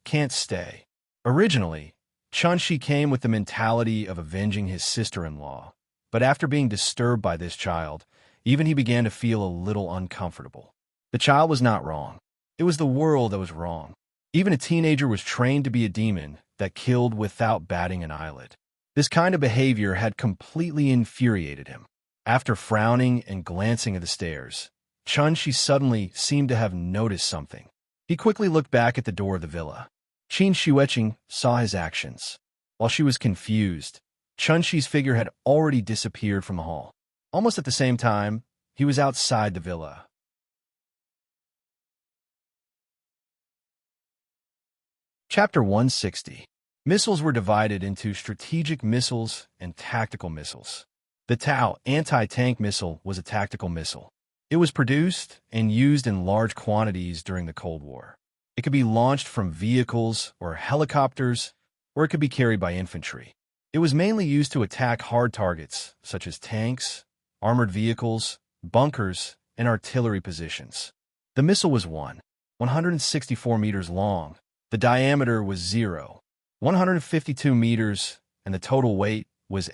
can't stay. Originally, Qin came with the mentality of avenging his sister-in-law, but after being disturbed by this child, even he began to feel a little uncomfortable. The child was not wrong. It was the world that was wrong. Even a teenager was trained to be a demon that killed without batting an eyelid. This kind of behavior had completely infuriated him. After frowning and glancing at the stairs, Qin suddenly seemed to have noticed something. He quickly looked back at the door of the villa. Qin Shueqing saw his actions. While she was confused, Qin's figure had already disappeared from the hall. Almost at the same time, he was outside the villa. Chapter 160. Missiles were divided into strategic missiles and tactical missiles. The Tau anti-tank missile was a tactical missile. It was produced and used in large quantities during the Cold War. It could be launched from vehicles or helicopters, or it could be carried by infantry. It was mainly used to attack hard targets, such as tanks, armored vehicles, bunkers, and artillery positions. The missile was 164 meters long. The diameter was 152 meters, and the total weight was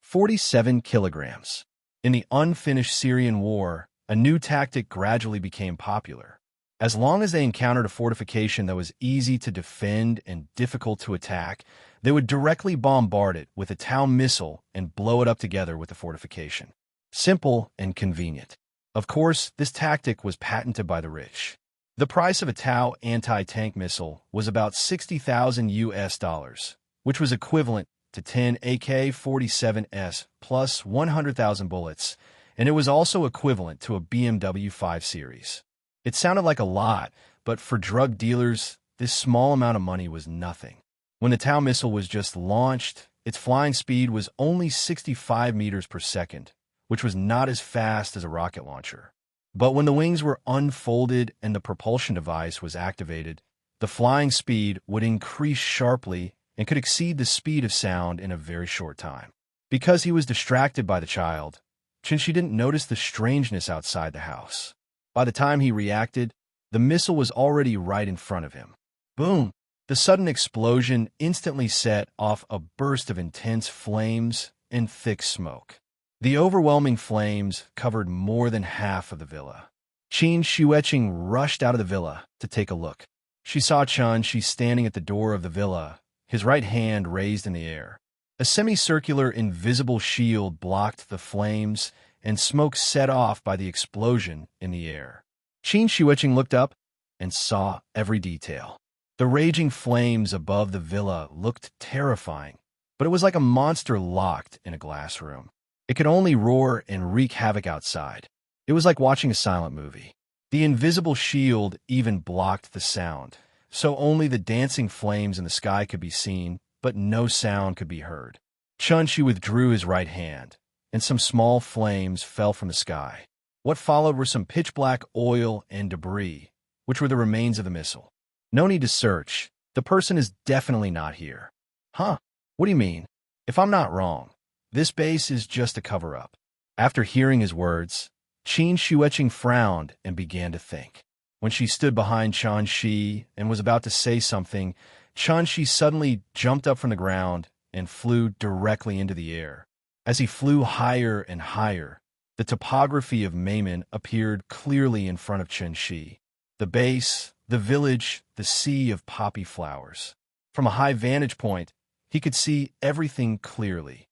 47 kilograms. In the unfinished Syrian war, a new tactic gradually became popular. As long as they encountered a fortification that was easy to defend and difficult to attack, they would directly bombard it with a Tau missile and blow it up together with the fortification. Simple and convenient. Of course, this tactic was patented by the rich. The price of a Tau anti-tank missile was about $60,000, which was equivalent to 10 AK-47s plus 100,000 bullets, and it was also equivalent to a BMW 5 Series. It sounded like a lot, but for drug dealers, this small amount of money was nothing. When the Tau missile was just launched, its flying speed was only 65 meters per second, which was not as fast as a rocket launcher. But when the wings were unfolded and the propulsion device was activated, the flying speed would increase sharply and could exceed the speed of sound in a very short time. Because he was distracted by the child, Qin didn't notice the strangeness outside the house. By the time he reacted, the missile was already right in front of him. Boom! The sudden explosion instantly set off a burst of intense flames and thick smoke. The overwhelming flames covered more than half of the villa. Qin Shueqing rushed out of the villa to take a look. She saw Qin standing at the door of the villa, his right hand raised in the air. A semicircular invisible shield blocked the flames, and smoke set off by the explosion in the air. Qin Shueqing looked up and saw every detail. The raging flames above the villa looked terrifying, but it was like a monster locked in a glass room. It could only roar and wreak havoc outside. It was like watching a silent movie. The invisible shield even blocked the sound, so only the dancing flames in the sky could be seen, but no sound could be heard. Chun-Shi withdrew his right hand, and some small flames fell from the sky. What followed were some pitch-black oil and debris, which were the remains of the missile. No need to search. The person is definitely not here. Huh? What do you mean? If I'm not wrong, this base is just a cover-up. After hearing his words, Qin Shueqing frowned and began to think. When she stood behind Chun-Shi and was about to say something, Chun-Shi suddenly jumped up from the ground and flew directly into the air. As he flew higher and higher, the topography of Meimin appeared clearly in front of Chun-Shi. The base, the village, the sea of poppy flowers. From a high vantage point, he could see everything clearly.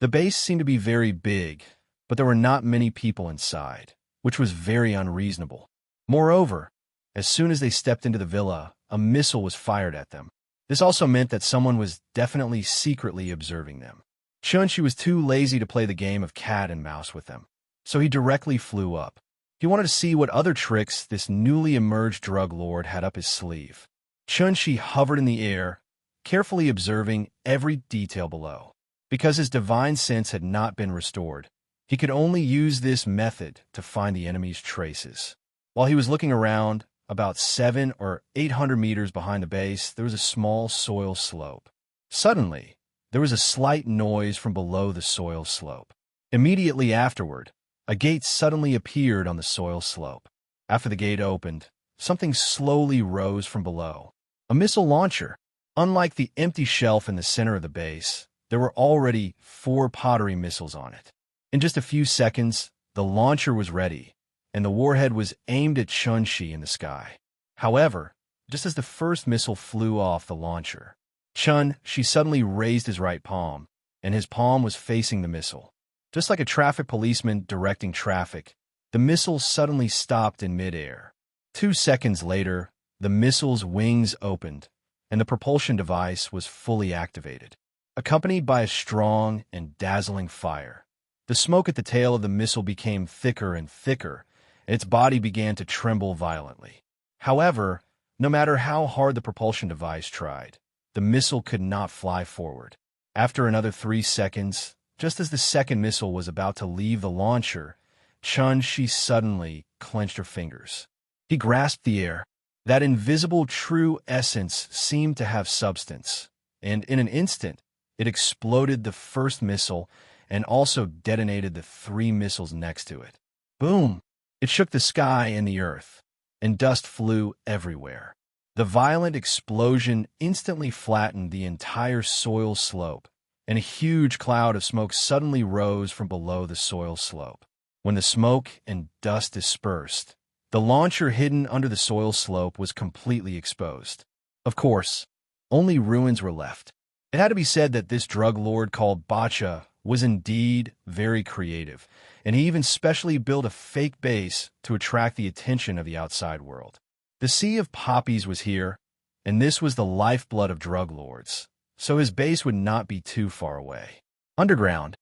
The base seemed to be very big, but there were not many people inside, which was very unreasonable. Moreover, as soon as they stepped into the villa, a missile was fired at them. This also meant that someone was definitely secretly observing them. Chun-Shi was too lazy to play the game of cat and mouse with them, so he directly flew up. He wanted to see what other tricks this newly emerged drug lord had up his sleeve. Chun-Shi hovered in the air, carefully observing every detail below. Because his divine sense had not been restored, he could only use this method to find the enemy's traces. While he was looking around, about 700 or 800 meters behind the base, there was a small soil slope. Suddenly, there was a slight noise from below the soil slope. Immediately afterward, a gate suddenly appeared on the soil slope. After the gate opened, something slowly rose from below. A missile launcher. Unlike the empty shelf in the center of the base, there were already 4 pottery missiles on it. In just a few seconds, the launcher was ready, and the warhead was aimed at Chun-Shi in the sky. However, just as the first missile flew off the launcher, Chun-Shi suddenly raised his right palm, and his palm was facing the missile. Just like a traffic policeman directing traffic, the missile suddenly stopped in midair. 2 seconds later, the missile's wings opened, and the propulsion device was fully activated. Accompanied by a strong and dazzling fire, the smoke at the tail of the missile became thicker and thicker, and its body began to tremble violently. However, no matter how hard the propulsion device tried, the missile could not fly forward. After another 3 seconds, just as the second missile was about to leave the launcher, Chun-Shi suddenly clenched her fingers. He grasped the air. That invisible true essence seemed to have substance, and in an instant, it exploded the first missile and also detonated the 3 missiles next to it. Boom! It shook the sky and the earth, and dust flew everywhere. The violent explosion instantly flattened the entire soil slope, and a huge cloud of smoke suddenly rose from below the soil slope. When the smoke and dust dispersed, the launcher hidden under the soil slope was completely exposed. Of course, only ruins were left. It had to be said that this drug lord called Bacha was indeed very creative, and he even specially built a fake base to attract the attention of the outside world. The Sea of Poppies was here, and this was the lifeblood of drug lords, so his base would not be too far away. Underground,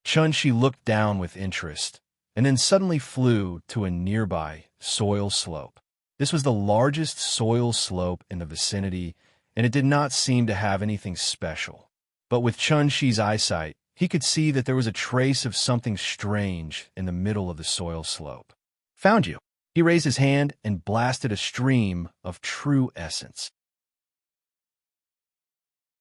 Chun-Shi looked down with interest, and then suddenly flew to a nearby soil slope. This was the largest soil slope in the vicinity, and it did not seem to have anything special. But with Chun-Shi's eyesight, he could see that there was a trace of something strange in the middle of the soil slope. Found you. He raised his hand and blasted a stream of true essence.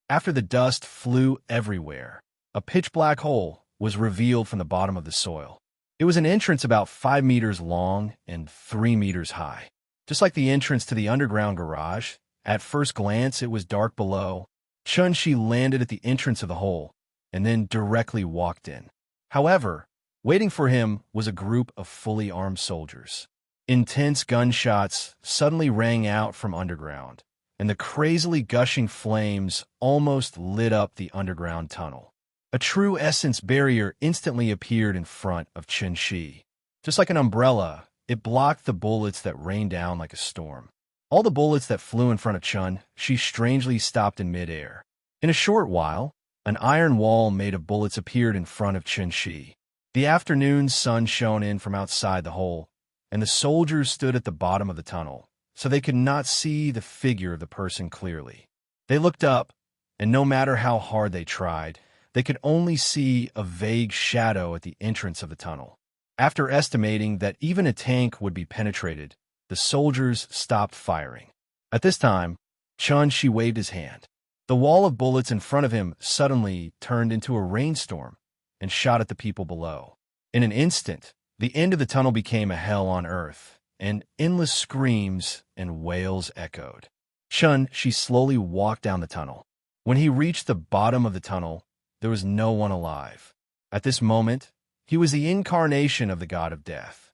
After the dust flew everywhere, a pitch-black hole was revealed from the bottom of the soil. It was an entrance about 5 meters long and 3 meters high. Just like the entrance to the underground garage, at first glance it was dark below. Chun-Shi landed at the entrance of the hole, and then directly walked in. However, waiting for him was a group of fully armed soldiers. Intense gunshots suddenly rang out from underground, and the crazily gushing flames almost lit up the underground tunnel. A true essence barrier instantly appeared in front of Chun-Shi. Just like an umbrella, it blocked the bullets that rained down like a storm. All the bullets that flew in front of Chun-Shi strangely stopped in midair. In a short while, An iron wall made of bullets appeared in front of Chen-Shi. The afternoon sun shone in from outside the hole, and the soldiers stood at the bottom of the tunnel, so they could not see the figure of the person clearly. They looked up, and no matter how hard they tried, they could only see a vague shadow at the entrance of the tunnel. After estimating that even a tank would be penetrated, the soldiers stopped firing. At this time, Chen-Shi waved his hand. The wall of bullets in front of him suddenly turned into a rainstorm and shot at the people below. In an instant, the end of the tunnel became a hell on earth, and endless screams and wails echoed. Chen-Shi slowly walked down the tunnel. When he reached the bottom of the tunnel, there was no one alive. At this moment, he was the incarnation of the god of death.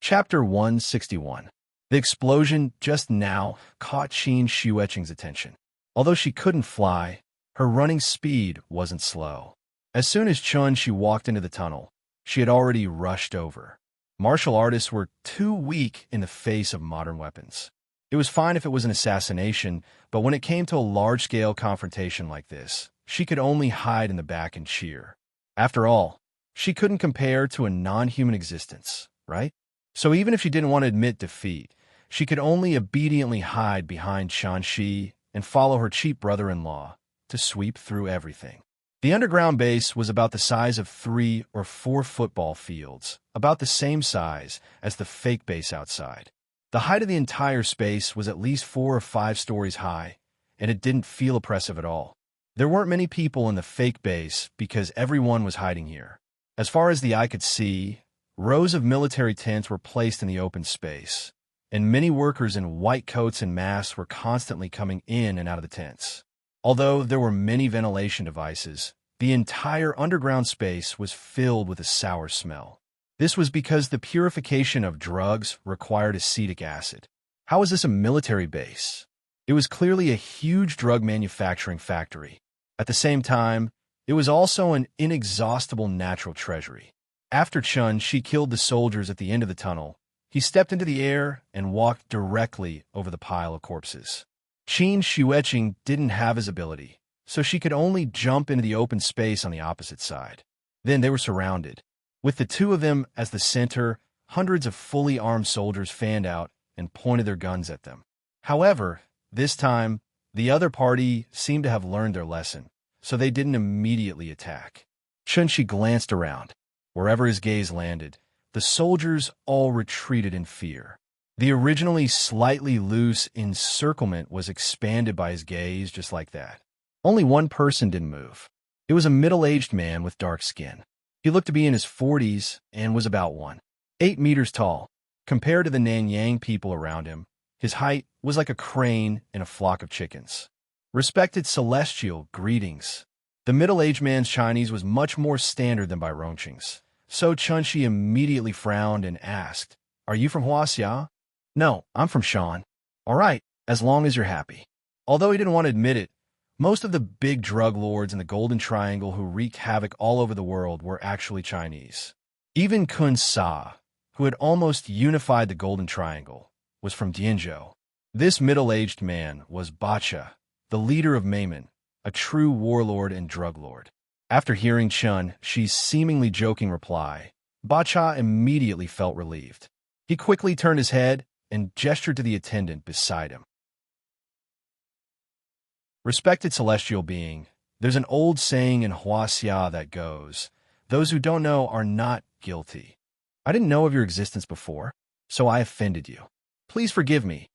Chapter 161. The explosion just now caught Qin Xueqing's attention. Although she couldn't fly, her running speed wasn't slow. As soon as Chen-Shi walked into the tunnel, she had already rushed over. Martial artists were too weak in the face of modern weapons. It was fine if it was an assassination, but when it came to a large-scale confrontation like this, she could only hide in the back and cheer. After all, she couldn't compare to a non-human existence, right? So even if she didn't want to admit defeat, she could only obediently hide behind Chen-Shi and follow her cheap brother-in-law to sweep through everything. The underground base was about the size of 3 or 4 football fields, about the same size as the fake base outside. The height of the entire space was at least 4 or 5 stories high, and it didn't feel oppressive at all. There weren't many people in the fake base because everyone was hiding here. As far as the eye could see, rows of military tents were placed in the open space, and many workers in white coats and masks were constantly coming in and out of the tents. Although there were many ventilation devices, the entire underground space was filled with a sour smell. This was because the purification of drugs required acetic acid. How was this a military base? It was clearly a huge drug manufacturing factory. At the same time, it was also an inexhaustible natural treasury. After Chen-Shi killed the soldiers at the end of the tunnel, he stepped into the air and walked directly over the pile of corpses. Qin Xueqing didn't have his ability, so she could only jump into the open space on the opposite side. Then they were surrounded. With the two of them as the center, hundreds of fully armed soldiers fanned out and pointed their guns at them. However, this time, the other party seemed to have learned their lesson, so they didn't immediately attack. Chen-Shi glanced around. Wherever his gaze landed, the soldiers all retreated in fear. The originally slightly loose encirclement was expanded by his gaze just like that. Only one person didn't move. It was a middle-aged man with dark skin. He looked to be in his 40s and was about 1.8 meters tall. Compared to the Nanyang people around him, his height was like a crane in a flock of chickens. Respected Celestial, greetings. The middle-aged man's Chinese was much more standard than by Rongqing's. So Chen-Shi immediately frowned and asked, "Are you from Huaxia?" "No, I'm from Shan." "All right, as long as you're happy." Although he didn't want to admit it, most of the big drug lords in the Golden Triangle who wreaked havoc all over the world were actually Chinese. Even Kun Sa, who had almost unified the Golden Triangle, was from Dianzhou. This middle-aged man was Bacha, the leader of Meimen, a true warlord and drug lord. After hearing Chen-Shi's seemingly joking reply, Bacha immediately felt relieved. He quickly turned his head and gestured to the attendant beside him. Respected celestial being, there's an old saying in Huaxia that goes, "Those who don't know are not guilty." I didn't know of your existence before, so I offended you. Please forgive me.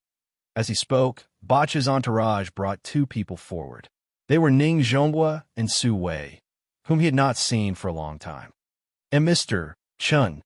As he spoke, Bacha's entourage brought 2 people forward. They were Ning Zhonghua and Su Wei, whom he had not seen for a long time. And Mr. Chen.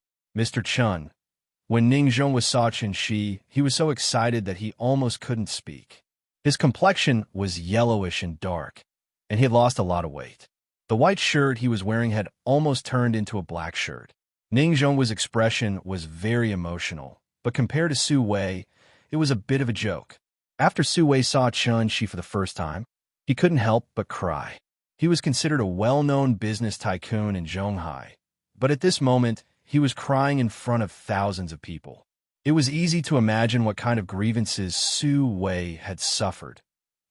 When Ning Zhonghua saw Chen-Shi, he was so excited that he almost couldn't speak. His complexion was yellowish and dark, and he had lost a lot of weight. The white shirt he was wearing had almost turned into a black shirt. Ning Zhonghua's expression was very emotional, but compared to Su Wei, it was a bit of a joke. After Su Wei saw Chen-Shi for the first time, he couldn't help but cry. He was considered a well-known business tycoon in Zhonghai, but at this moment, he was crying in front of thousands of people. It was easy to imagine what kind of grievances Su Wei had suffered.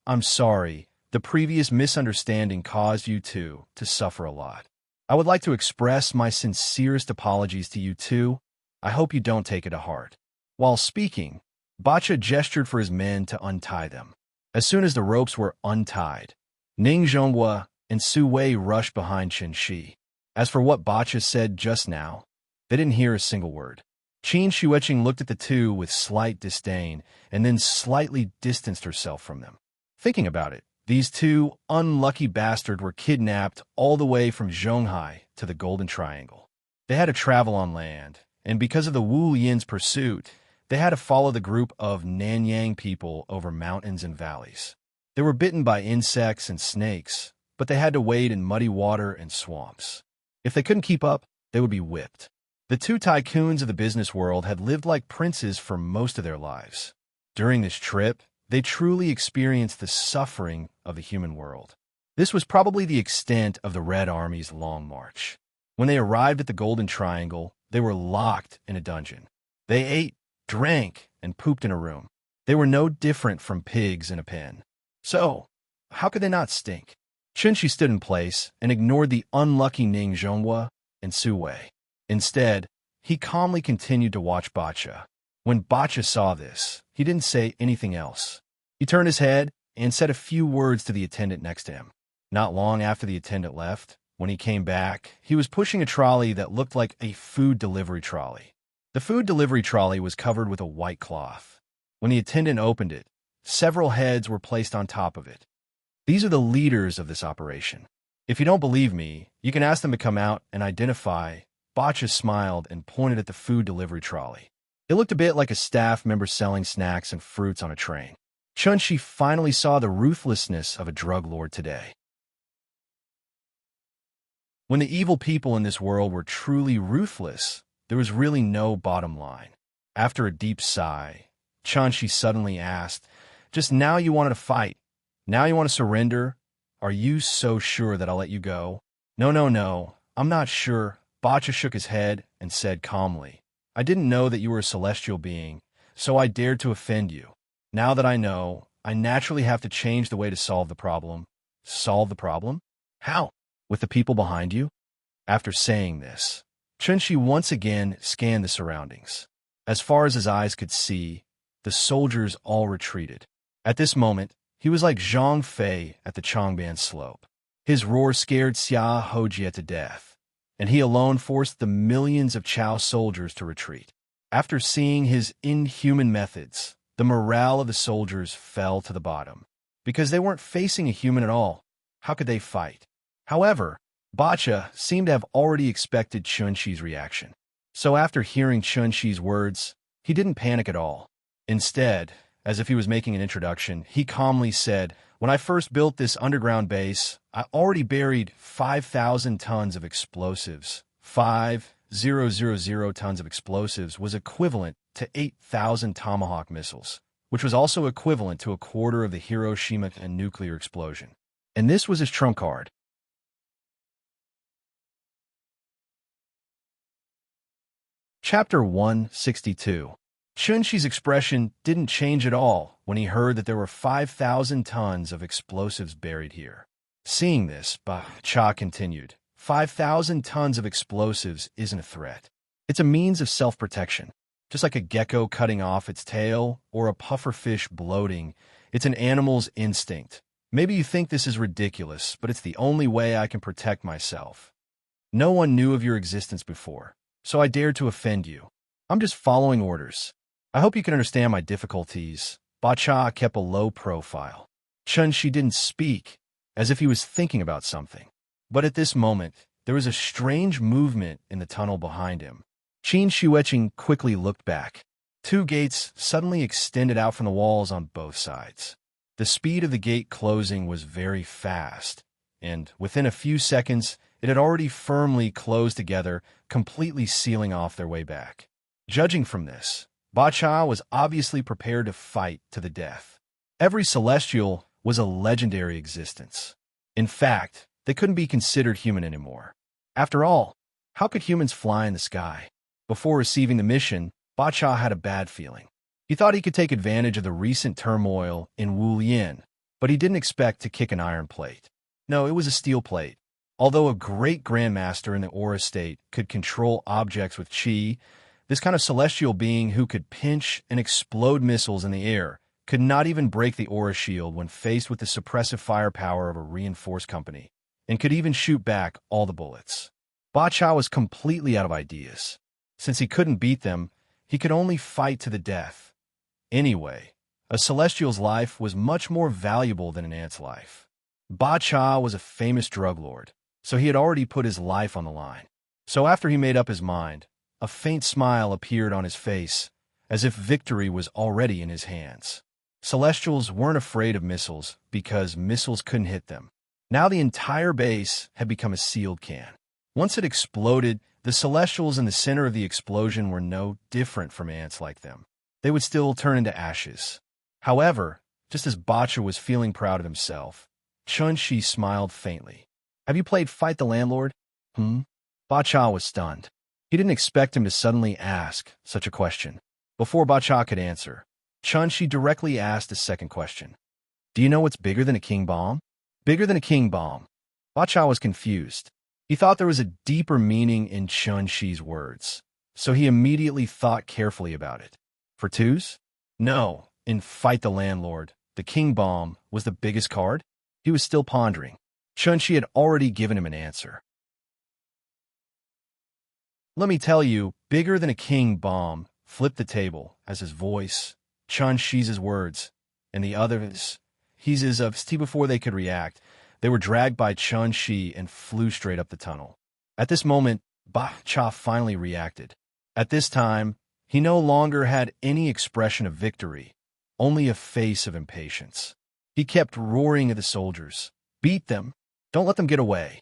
I'm sorry, the previous misunderstanding caused you two to suffer a lot. I would like to express my sincerest apologies to you two. I hope you don't take it to heart. While speaking, Bacha gestured for his men to untie them. As soon as the ropes were untied, Ning Zhonghua and Su Wei rushed behind Chen Shi. As for what Bacha said just now, they didn't hear a single word. Qin Xueqing looked at the two with slight disdain and then slightly distanced herself from them. Thinking about it, these two unlucky bastards were kidnapped all the way from Zhonghai to the Golden Triangle. They had to travel on land, and because of the Wu Yin's pursuit, they had to follow the group of Nanyang people over mountains and valleys. They were bitten by insects and snakes, but they had to wade in muddy water and swamps. If they couldn't keep up, they would be whipped. The two tycoons of the business world had lived like princes for most of their lives. During this trip, they truly experienced the suffering of the human world. This was probably the extent of the Red Army's long march. When they arrived at the Golden Triangle, they were locked in a dungeon. They ate, drank, and pooped in a room. They were no different from pigs in a pen. So, how could they not stink? Chunshi stood in place and ignored the unlucky Ning Zhonghua and Su Wei. Instead, he calmly continued to watch Bacha. When Bacha saw this, he didn't say anything else. He turned his head and said a few words to the attendant next to him. Not long after the attendant left, when he came back, he was pushing a trolley that looked like a food delivery trolley. The food delivery trolley was covered with a white cloth. When the attendant opened it, several heads were placed on top of it. These are the leaders of this operation. If you don't believe me, you can ask them to come out and identify. Bacha smiled and pointed at the food delivery trolley. It looked a bit like a staff member selling snacks and fruits on a train. Chunshi finally saw the ruthlessness of a drug lord today. When the evil people in this world were truly ruthless, there was really no bottom line. After a deep sigh, Chunshi suddenly asked, "Just now you wanted to fight. Now you want to surrender? Are you so sure that I'll let you go?" No, I'm not sure." Bacha shook his head and said calmly, "I didn't know that you were a celestial being, so I dared to offend you. Now that I know, I naturally have to change the way to solve the problem." "Solve the problem? How? With the people behind you?" After saying this, Chunshi once again scanned the surroundings. As far as his eyes could see, the soldiers all retreated. At this moment, he was like Zhang Fei at the Changban slope. His roar scared Xia Hojie to death, and he alone forced the millions of Chao soldiers to retreat. After seeing his inhuman methods, the morale of the soldiers fell to the bottom. Because they weren't facing a human at all, how could they fight? However, Bacha seemed to have already expected Chunshi's reaction. So after hearing Chunshi's words, he didn't panic at all. Instead, as if he was making an introduction, he calmly said, "When I first built this underground base, I already buried 5,000 tons of explosives. 5,000 tons of explosives was equivalent to 8,000 Tomahawk missiles, which was also equivalent to a quarter of the Hiroshima and nuclear explosion." And this was his trump card. Chapter 162. Chunshi's expression didn't change at all when he heard that there were 5,000 tons of explosives buried here. Seeing this, Bacha continued, 5,000 tons of explosives isn't a threat. It's a means of self-protection. Just like a gecko cutting off its tail or a pufferfish bloating, it's an animal's instinct. Maybe you think this is ridiculous, but it's the only way I can protect myself. No one knew of your existence before, so I dared to offend you. I'm just following orders. I hope you can understand my difficulties. Bacha kept a low profile. Chunshi didn't speak, as if he was thinking about something. But at this moment, there was a strange movement in the tunnel behind him. Qin Xueqing quickly looked back. Two gates suddenly extended out from the walls on both sides. The speed of the gate closing was very fast, and within a few seconds, it had already firmly closed together, completely sealing off their way back. Judging from this, Bacha was obviously prepared to fight to the death. Every celestial was a legendary existence. In fact, they couldn't be considered human anymore. After all, how could humans fly in the sky? Before receiving the mission, Ba Cha had a bad feeling. He thought he could take advantage of the recent turmoil in Wu Lian, but he didn't expect to kick an iron plate. No, it was a steel plate. Although a great grandmaster in the aura state could control objects with chi, this kind of celestial being who could pinch and explode missiles in the air could not even break the aura shield when faced with the suppressive firepower of a reinforced company, and could even shoot back all the bullets. Ba Cha was completely out of ideas. Since he couldn't beat them, he could only fight to the death. Anyway, a celestial's life was much more valuable than an ant's life. Ba Cha was a famous drug lord, so he had already put his life on the line. So after he made up his mind, a faint smile appeared on his face, as if victory was already in his hands. Celestials weren't afraid of missiles because missiles couldn't hit them. Now the entire base had become a sealed can. Once it exploded, the Celestials in the center of the explosion were no different from ants like them. They would still turn into ashes. However, just as Ba Cha was feeling proud of himself, Chun-Shi smiled faintly. "Have you played Fight the Landlord?" Ba Cha was stunned. He didn't expect him to suddenly ask such a question. Before Ba Cha could answer, Chun-Shi directly asked a second question. "Do you know what's bigger than a king bomb?" Bigger than a king bomb. Ba Cha was confused. He thought there was a deeper meaning in Chun-Shi's words, so he immediately thought carefully about it. For twos? No, in Fight the Landlord, the king bomb was the biggest card. He was still pondering. Chun-Shi had already given him an answer. "Let me tell you, bigger than a king bomb," flipped the table as his voice, Chun-Shi's words, and the others, his of Sti before they could react. They were dragged by Chun-Shi and flew straight up the tunnel. At this moment, Ba Cha finally reacted. At this time, he no longer had any expression of victory, only a face of impatience. He kept roaring at the soldiers. "Beat them! Don't let them get away!"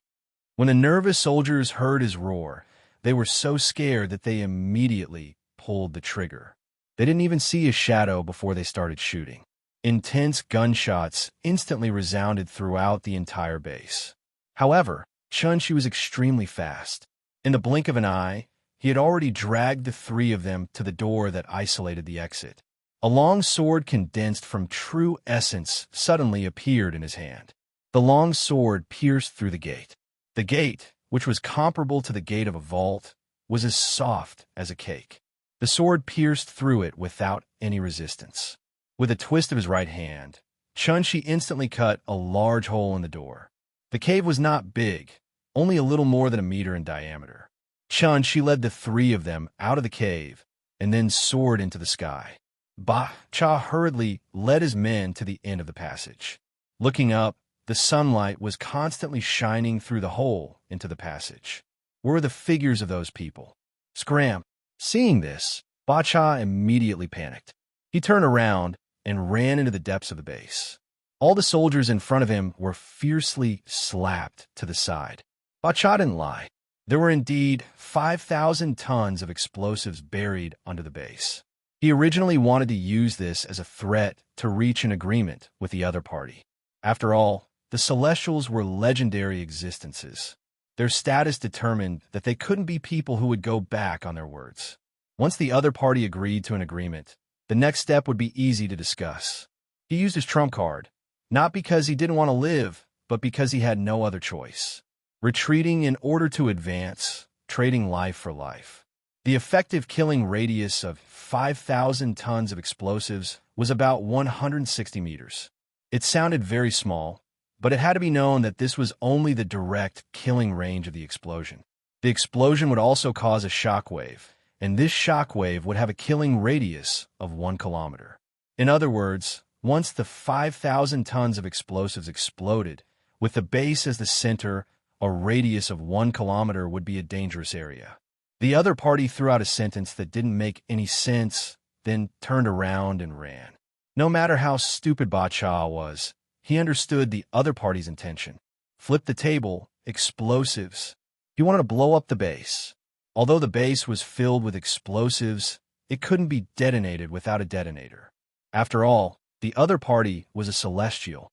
When the nervous soldiers heard his roar, they were so scared that they immediately pulled the trigger. They didn't even see his shadow before they started shooting. Intense gunshots instantly resounded throughout the entire base. However, Chun-Shi was extremely fast. In the blink of an eye, he had already dragged the three of them to the door that isolated the exit. A long sword condensed from true essence suddenly appeared in his hand. The long sword pierced through the gate. The gate, which was comparable to the gate of a vault, was as soft as a cake. The sword pierced through it without any resistance. With a twist of his right hand, Chun-Shi instantly cut a large hole in the door. The cave was not big, only a little more than a meter in diameter. Chun-Shi led the three of them out of the cave and then soared into the sky. Ba Cha hurriedly led his men to the end of the passage. Looking up, the sunlight was constantly shining through the hole into the passage. Where were the figures of those people? Scram! Seeing this, Ba Cha immediately panicked. He turned around and ran into the depths of the base. All the soldiers in front of him were fiercely slapped to the side. Ba Cha didn't lie. There were indeed 5,000 tons of explosives buried under the base. He originally wanted to use this as a threat to reach an agreement with the other party. After all, the Celestials were legendary existences. Their status determined that they couldn't be people who would go back on their words. Once the other party agreed to an agreement, the next step would be easy to discuss. He used his trump card, not because he didn't want to live, but because he had no other choice. Retreating in order to advance, trading life for life. The effective killing radius of 5,000 tons of explosives was about 160 meters. It sounded very small, but it had to be known that this was only the direct killing range of the explosion. The explosion would also cause a shockwave, and this shockwave would have a killing radius of 1 kilometer. In other words, once the 5,000 tons of explosives exploded, with the base as the center, a radius of 1 kilometer would be a dangerous area. The other party threw out a sentence that didn't make any sense, then turned around and ran. No matter how stupid Ba Cha was, he understood the other party's intention. Flip the table, explosives. He wanted to blow up the base. Although the base was filled with explosives, it couldn't be detonated without a detonator. After all, the other party was a celestial.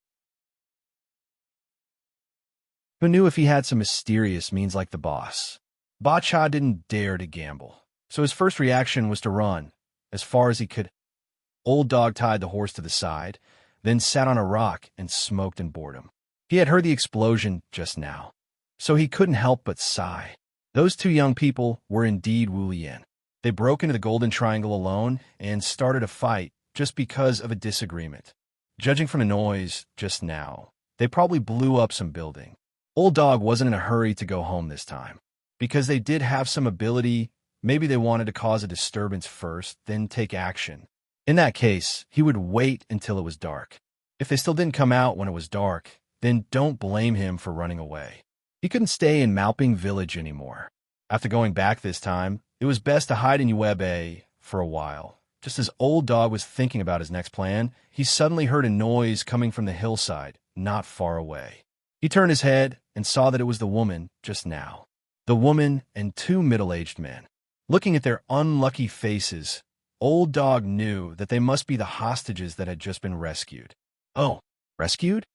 Who knew if he had some mysterious means like the boss? Ba Cha didn't dare to gamble. So his first reaction was to run, as far as he could. Old Dog tied the horse to the side, then sat on a rock and smoked in boredom. He had heard the explosion just now, so he couldn't help but sigh. Those two young people were indeed Wu Lian. They broke into the Golden Triangle alone and started a fight just because of a disagreement. Judging from the noise just now, they probably blew up some building. Old Dog wasn't in a hurry to go home this time. Because they did have some ability, maybe they wanted to cause a disturbance first, then take action. In that case, he would wait until it was dark. If they still didn't come out when it was dark, then don't blame him for running away. He couldn't stay in Maoping Village anymore. After going back this time, it was best to hide in Yuebe for a while. Just as Old Dog was thinking about his next plan, he suddenly heard a noise coming from the hillside, not far away. He turned his head and saw that it was the woman just now. The woman and two middle-aged men. Looking at their unlucky faces, Old Dog knew that they must be the hostages that had just been rescued. Oh, rescued?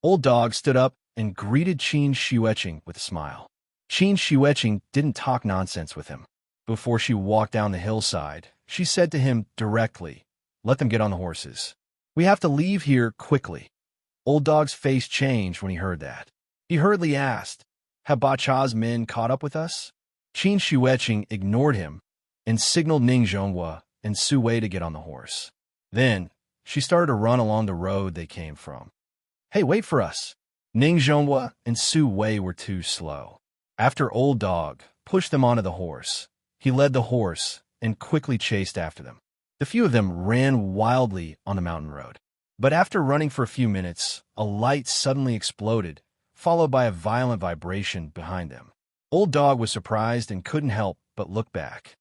Old Dog stood up and greeted Qin Xueqing with a smile. Qin Xueqing didn't talk nonsense with him. Before she walked down the hillside, she said to him directly, "Let them get on the horses. We have to leave here quickly." Old Dog's face changed when he heard that. He hurriedly asked, "Have Ba Cha's men caught up with us?" Qin Xueqing ignored him and signaled Ning Zhonghua and Su Wei to get on the horse. Then, she started to run along the road they came from. "Hey, wait for us!" Ning Zhonghua and Su Wei were too slow. After Old Dog pushed them onto the horse, he led the horse and quickly chased after them. The few of them ran wildly on the mountain road. But after running for a few minutes, a light suddenly exploded, followed by a violent vibration behind them. Old Dog was surprised and couldn't help but look back.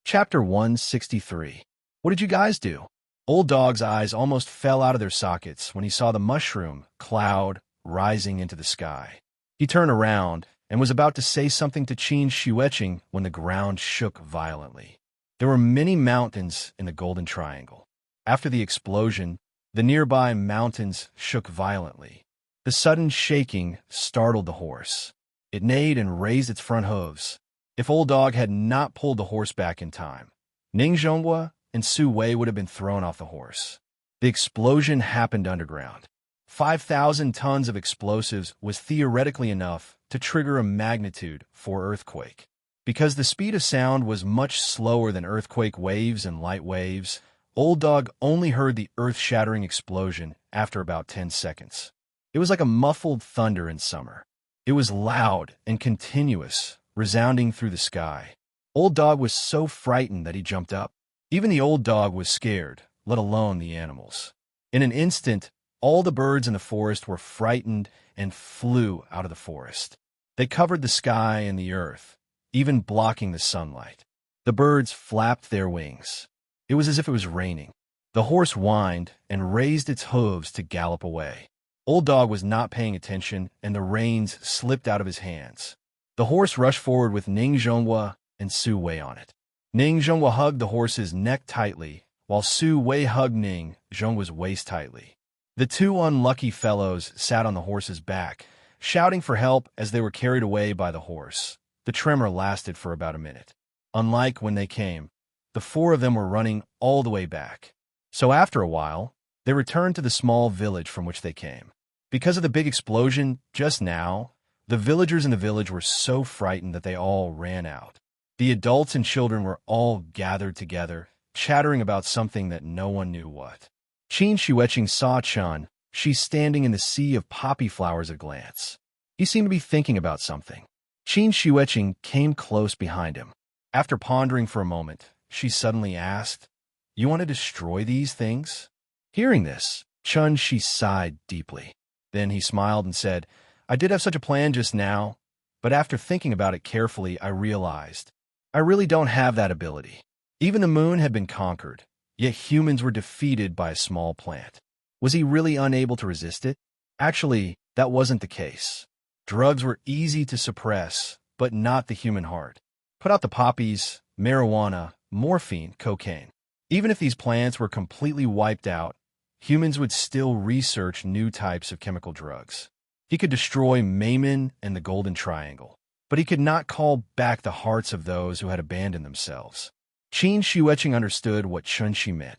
Chapter 163. What did you guys do? Old Dog's eyes almost fell out of their sockets when he saw the mushroom cloud rising into the sky. He turned around and was about to say something to Qin Xueqing when the ground shook violently. There were many mountains in the Golden Triangle. After the explosion, the nearby mountains shook violently. The sudden shaking startled the horse. It neighed and raised its front hooves. If Old Dog had not pulled the horse back in time, Ning Zhonghua and Su Wei would have been thrown off the horse. The explosion happened underground. 5,000 tons of explosives was theoretically enough to trigger a magnitude 4 earthquake. Because the speed of sound was much slower than earthquake waves and light waves, Old Dog only heard the earth-shattering explosion after about 10 seconds. It was like a muffled thunder in summer. It was loud and continuous, resounding through the sky. Old Dog was so frightened that he jumped up. Even the Old Dog was scared, let alone the animals. In an instant, all the birds in the forest were frightened and flew out of the forest. They covered the sky and the earth, even blocking the sunlight. The birds flapped their wings. It was as if it was raining. The horse whined and raised its hooves to gallop away. Old Dog was not paying attention, and the reins slipped out of his hands. The horse rushed forward with Ning Zhonghua and Su Wei on it. Ning Zhonghua hugged the horse's neck tightly, while Su Wei hugged Ning Zhonghua's waist tightly. The two unlucky fellows sat on the horse's back, shouting for help as they were carried away by the horse. The tremor lasted for about a minute. Unlike when they came, the four of them were running all the way back. So after a while, they returned to the small village from which they came. Because of the big explosion just now, the villagers in the village were so frightened that they all ran out. The adults and children were all gathered together, chattering about something that no one knew what. Qin Xueqing saw Chun. She's standing in the sea of poppy flowers at a glance. He seemed to be thinking about something. Qin Xueqing came close behind him. After pondering for a moment, she suddenly asked, "You want to destroy these things?" Hearing this, Chun Shi sighed deeply. Then he smiled and said, "I did have such a plan just now, but after thinking about it carefully, I realized I really don't have that ability. Even the moon had been conquered, yet humans were defeated by a small plant. Was he really unable to resist it? Actually, that wasn't the case. Drugs were easy to suppress, but not the human heart. Put out the poppies, marijuana, morphine, cocaine. Even if these plants were completely wiped out, humans would still research new types of chemical drugs. He could destroy Maimon and the Golden Triangle, but he could not call back the hearts of those who had abandoned themselves. Qin Shiueqing understood what Chunxi meant.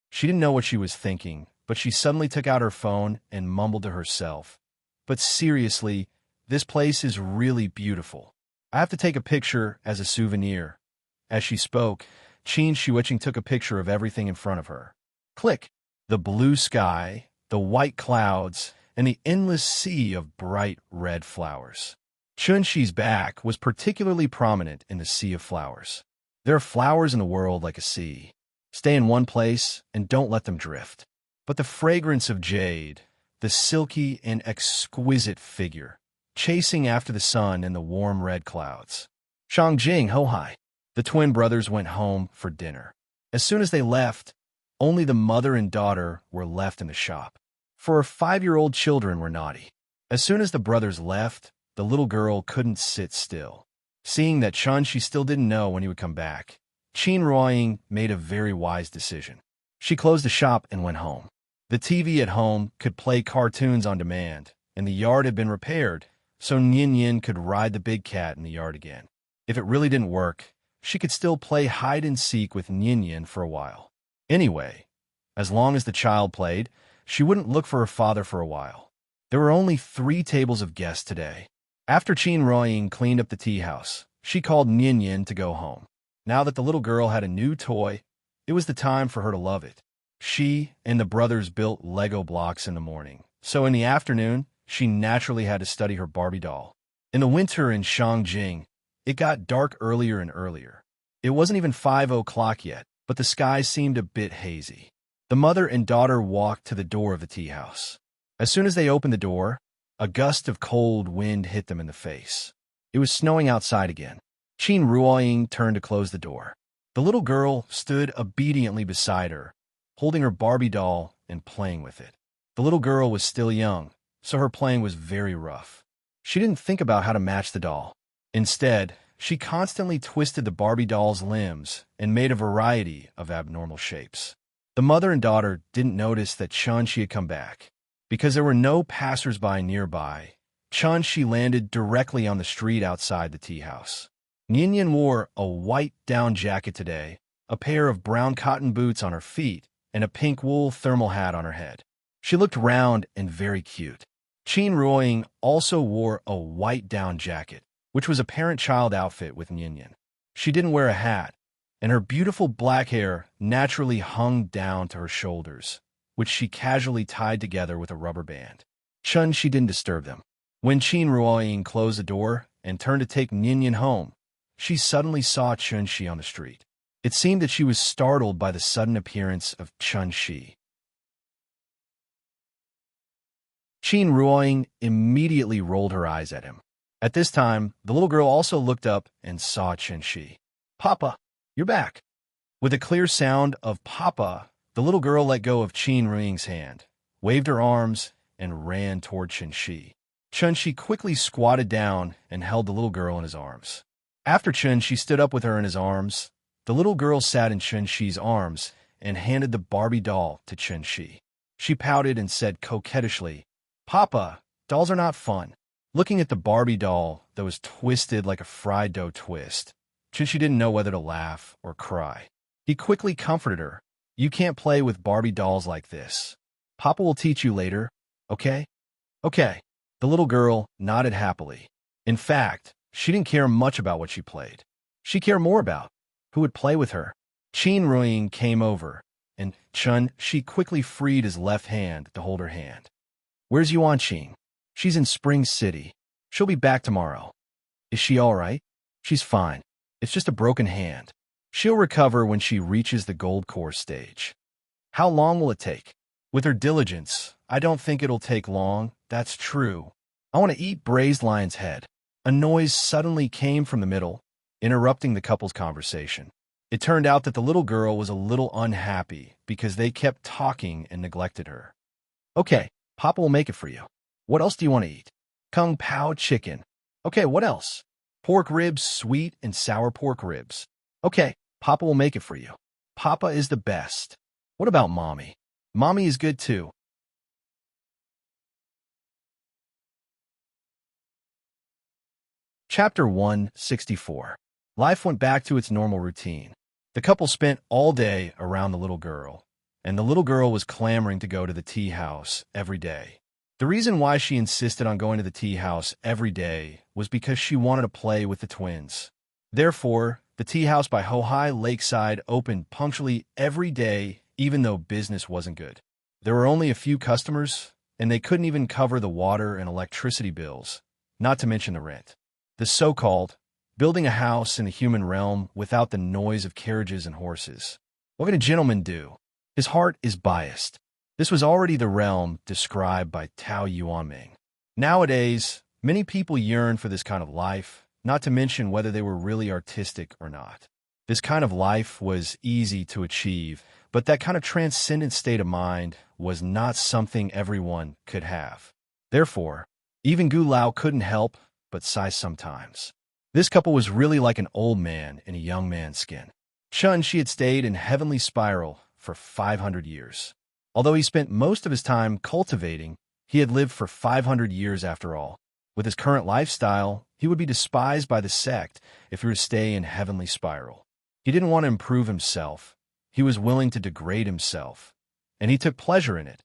She didn't know what she was thinking, but she suddenly took out her phone and mumbled to herself, "But seriously, this place is really beautiful. I have to take a picture as a souvenir." As she spoke, Qin Shiueqing took a picture of everything in front of her. Click! The blue sky, the white clouds, and the endless sea of bright red flowers. Chunxi's back was particularly prominent in the sea of flowers. There are flowers in the world like a sea. Stay in one place and don't let them drift. But the fragrance of jade, the silky and exquisite figure, chasing after the sun in the warm red clouds. Shangjing Hohai. The twin brothers went home for dinner. As soon as they left, only the mother and daughter were left in the shop. For her 5-year-old children were naughty. As soon as the brothers left, the little girl couldn't sit still. Seeing that Chunxi still didn't know when he would come back, Qin Ruoying made a very wise decision. She closed the shop and went home. The TV at home could play cartoons on demand, and the yard had been repaired, so Nian Yin could ride the big cat in the yard again. If it really didn't work, she could still play hide-and-seek with Nian Yin for a while. Anyway, as long as the child played, she wouldn't look for her father for a while. There were only 3 tables of guests today. After Qin Ruoying cleaned up the tea house, she called Nian Yin to go home. Now that the little girl had a new toy, it was the time for her to love it. She and the brothers built Lego blocks in the morning, so in the afternoon, she naturally had to study her Barbie doll. In the winter in Shangjing, it got dark earlier and earlier. It wasn't even 5 o'clock yet, but the sky seemed a bit hazy. The mother and daughter walked to the door of the tea house. As soon as they opened the door, a gust of cold wind hit them in the face. It was snowing outside again. Qin Ruoying turned to close the door. The little girl stood obediently beside her, holding her Barbie doll and playing with it. The little girl was still young, so her playing was very rough. She didn't think about how to match the doll. Instead, she constantly twisted the Barbie doll's limbs and made a variety of abnormal shapes. The mother and daughter didn't notice that Chunxi had come back. Because there were no passers-by nearby, Chunxi landed directly on the street outside the tea house. Nian Yin wore a white down jacket today, a pair of brown cotton boots on her feet, and a pink wool thermal hat on her head. She looked round and very cute. Qin Ruoying also wore a white down jacket, which was a parent-child outfit with Nian Yin. She didn't wear a hat, and her beautiful black hair naturally hung down to her shoulders, which she casually tied together with a rubber band. Chunxi didn't disturb them. When Qin Ruoying closed the door and turned to take Nian Yin home, she suddenly saw Chunxi on the street. It seemed that she was startled by the sudden appearance of Chunxi. Qin Ruoying immediately rolled her eyes at him. At this time, the little girl also looked up and saw Chunxi. "Papa, you're back." With a clear sound of "Papa," the little girl let go of Qin Ruoying's hand, waved her arms, and ran toward Chunxi. Chunxi quickly squatted down and held the little girl in his arms. After Chunxi stood up with her in his arms, the little girl sat in Chunxi's arms and handed the Barbie doll to Chunxi. She pouted and said coquettishly, "Papa, dolls are not fun." Looking at the Barbie doll that was twisted like a fried dough twist, Chunxi didn't know whether to laugh or cry. He quickly comforted her. "You can't play with Barbie dolls like this. Papa will teach you later, okay?" "Okay." The little girl nodded happily. In fact, she didn't care much about what she played. She cared more about who would play with her. Qin Ruoying came over, and Chunxi quickly freed his left hand to hold her hand. "Where's Yuan Qing?" "She's in Spring City. She'll be back tomorrow." "Is she all right?" "She's fine. It's just a broken hand. She'll recover when she reaches the gold course stage." "How long will it take?" "With her diligence, I don't think it'll take long, that's true. I want to eat braised lion's head." A noise suddenly came from the middle, interrupting the couple's conversation. It turned out that the little girl was a little unhappy because they kept talking and neglected her. "Okay, Papa will make it for you. What else do you want to eat?" "Kung Pao chicken." "Okay, what else?" "Pork ribs, sweet and sour pork ribs." "Okay, Papa will make it for you. Papa is the best." "What about Mommy?" "Mommy is good too." Chapter 164. Life went back to its normal routine. The couple spent all day around the little girl, and the little girl was clamoring to go to the tea house every day. The reason why she insisted on going to the tea house every day was because she wanted to play with the twins. Therefore, the tea house by Hohai Lakeside opened punctually every day, even though business wasn't good. There were only a few customers, and they couldn't even cover the water and electricity bills, not to mention the rent. The so-called building a house in the human realm without the noise of carriages and horses. What can a gentleman do? His heart is biased. This was already the realm described by Tao Yuanming. Nowadays, many people yearn for this kind of life, not to mention whether they were really artistic or not. This kind of life was easy to achieve, but that kind of transcendent state of mind was not something everyone could have. Therefore, even Gu Lao couldn't help but sigh sometimes. This couple was really like an old man in a young man's skin. Chun Shi had stayed in heavenly spiral for 500 years. Although he spent most of his time cultivating, he had lived for 500 years after all. With his current lifestyle, he would be despised by the sect if he were to stay in heavenly spiral. He didn't want to improve himself. He was willing to degrade himself, and he took pleasure in it.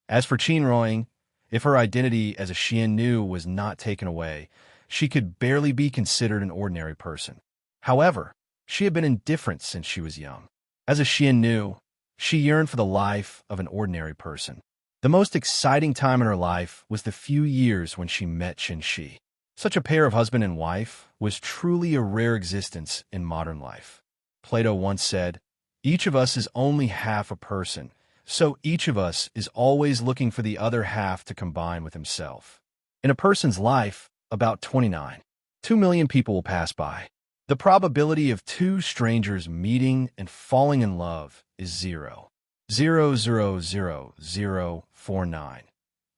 As for Qin Ruoying, if her identity as a Xiannu was not taken away, she could barely be considered an ordinary person. However, she had been indifferent since she was young. As a Xiannu, she yearned for the life of an ordinary person. The most exciting time in her life was the few years when she met Qin Shi. Such a pair of husband and wife was truly a rare existence in modern life. Plato once said, "Each of us is only half a person, so each of us is always looking for the other half to combine with himself." In a person's life, about 2 million people will pass by. The probability of two strangers meeting and falling in love is 0.0000049.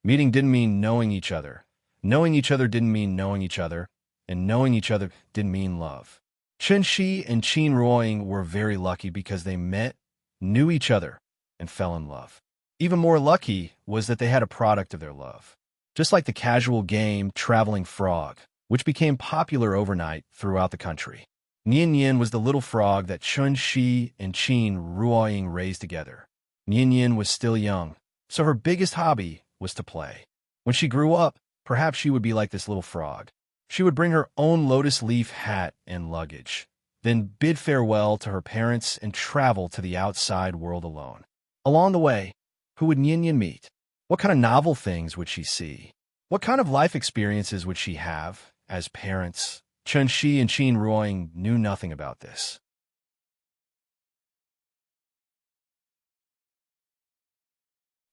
Meeting didn't mean knowing each other. Knowing each other didn't mean knowing each other. And knowing each other didn't mean love. Qin Shi and Qin Ruoying were very lucky because they met, knew each other, and fell in love. Even more lucky was that they had a product of their love. Just like the casual game Traveling Frog, which became popular overnight throughout the country. Nian Yin was the little frog that Qin Shi and Qin Ruoying raised together. Nian Yin was still young, so her biggest hobby was to play. When she grew up, perhaps she would be like this little frog. She would bring her own lotus leaf hat and luggage, then bid farewell to her parents and travel to the outside world alone. Along the way, who would Nian Yin meet? What kind of novel things would she see? What kind of life experiences would she have as parents? Qin Shi and Qin Ruoying knew nothing about this.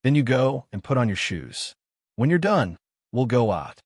Then you go and put on your shoes. When you're done, we'll go out.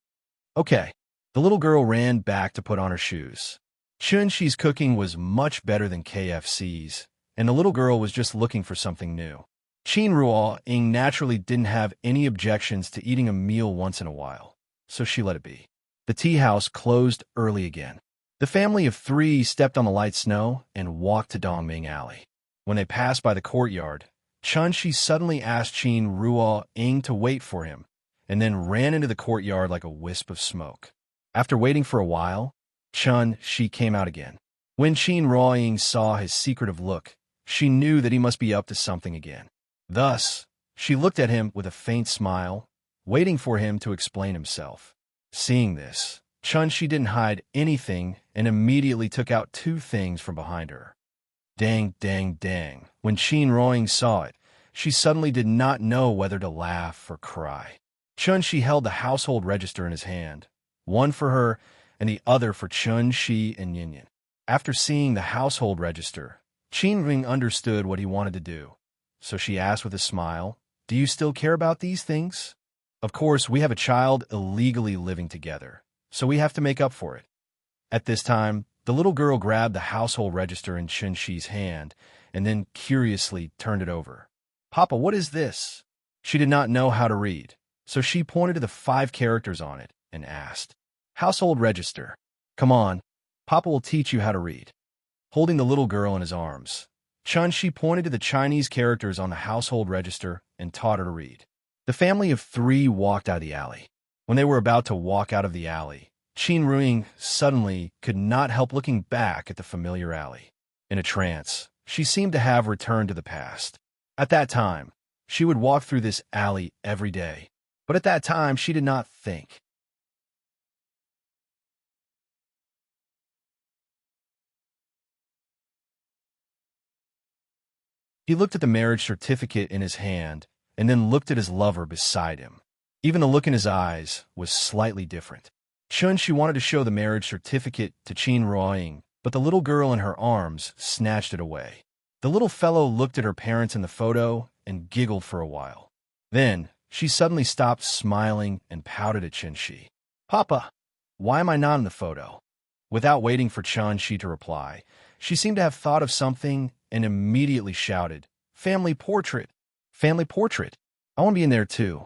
Okay. The little girl ran back to put on her shoes. Qin Shi's cooking was much better than KFC's, and the little girl was just looking for something new. Qin Ruoying naturally didn't have any objections to eating a meal once in a while, so she let it be. The tea house closed early again. The family of three stepped on the light snow and walked to Dongming Alley. When they passed by the courtyard, Qin Shi suddenly asked Qin Ruoying to wait for him, and then ran into the courtyard like a wisp of smoke. After waiting for a while, Qin Shi came out again. When Qin Ruoying saw his secretive look, she knew that he must be up to something again. Thus, she looked at him with a faint smile, waiting for him to explain himself. Seeing this, Qin Shi didn't hide anything and immediately took out two things from behind her. Dang, dang, dang. When Qin Ruoying saw it, she suddenly did not know whether to laugh or cry. Qin Shi held the household register in his hand, one for her and the other for Qin Shi and Yin Yin. After seeing the household register, Qin Ruoying understood what he wanted to do. So she asked with a smile, "Do you still care about these things?" Of course, we have a child illegally living together, so we have to make up for it. At this time, the little girl grabbed the household register in Qin Shi's hand and then curiously turned it over. "Papa, what is this?" She did not know how to read, so she pointed to the 5 characters on it and asked, "Household register. Come on, Papa will teach you how to read." Holding the little girl in his arms, Qin Shi pointed to the Chinese characters on the household register and taught her to read. The family of 3 walked out of the alley. When they were about to walk out of the alley, Qin Ruiying suddenly could not help looking back at the familiar alley. In a trance, she seemed to have returned to the past. At that time, she would walk through this alley every day. But at that time, she did not think. He looked at the marriage certificate in his hand and then looked at his lover beside him. Even the look in his eyes was slightly different. She wanted to show the marriage certificate to Qin Ruiying, but the little girl in her arms snatched it away. The little fellow looked at her parents in the photo and giggled for a while. Then, she suddenly stopped smiling and pouted at Qin. "Papa, why am I not in the photo?" Without waiting for Qin to reply, she seemed to have thought of something and immediately shouted, "Family portrait! Family portrait! I want to be in there too."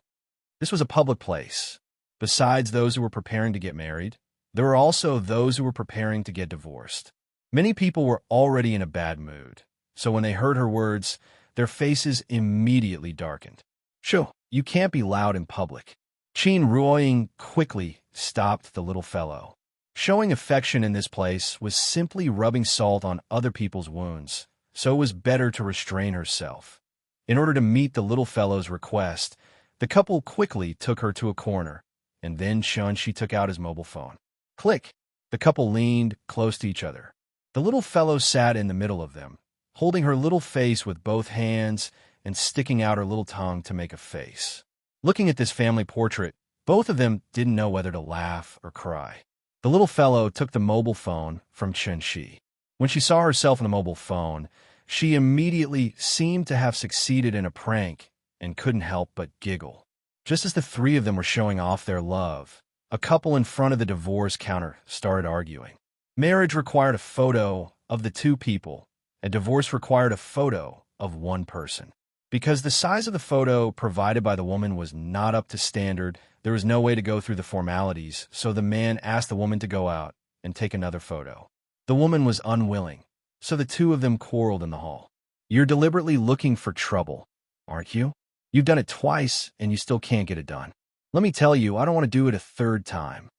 This was a public place. Besides those who were preparing to get married, there were also those who were preparing to get divorced. Many people were already in a bad mood, so when they heard her words, their faces immediately darkened. "Shoo, you can't be loud in public." Qin Ruiying quickly stopped the little fellow. Showing affection in this place was simply rubbing salt on other people's wounds, so it was better to restrain herself. In order to meet the little fellow's request, the couple quickly took her to a corner, and then she took out his mobile phone. Click! The couple leaned close to each other. The little fellow sat in the middle of them, holding her little face with both hands and sticking out her little tongue to make a face. Looking at this family portrait, both of them didn't know whether to laugh or cry. The little fellow took the mobile phone from Qin. When she saw herself in the mobile phone, she immediately seemed to have succeeded in a prank and couldn't help but giggle. Just as the three of them were showing off their love, a couple in front of the divorce counter started arguing. Marriage required a photo of the two people, and divorce required a photo of one person. Because the size of the photo provided by the woman was not up to standard, there was no way to go through the formalities, so the man asked the woman to go out and take another photo. The woman was unwilling, so the two of them quarreled in the hall. "You're deliberately looking for trouble, aren't you? You've done it twice, and you still can't get it done. Let me tell you, I don't want to do it a third time.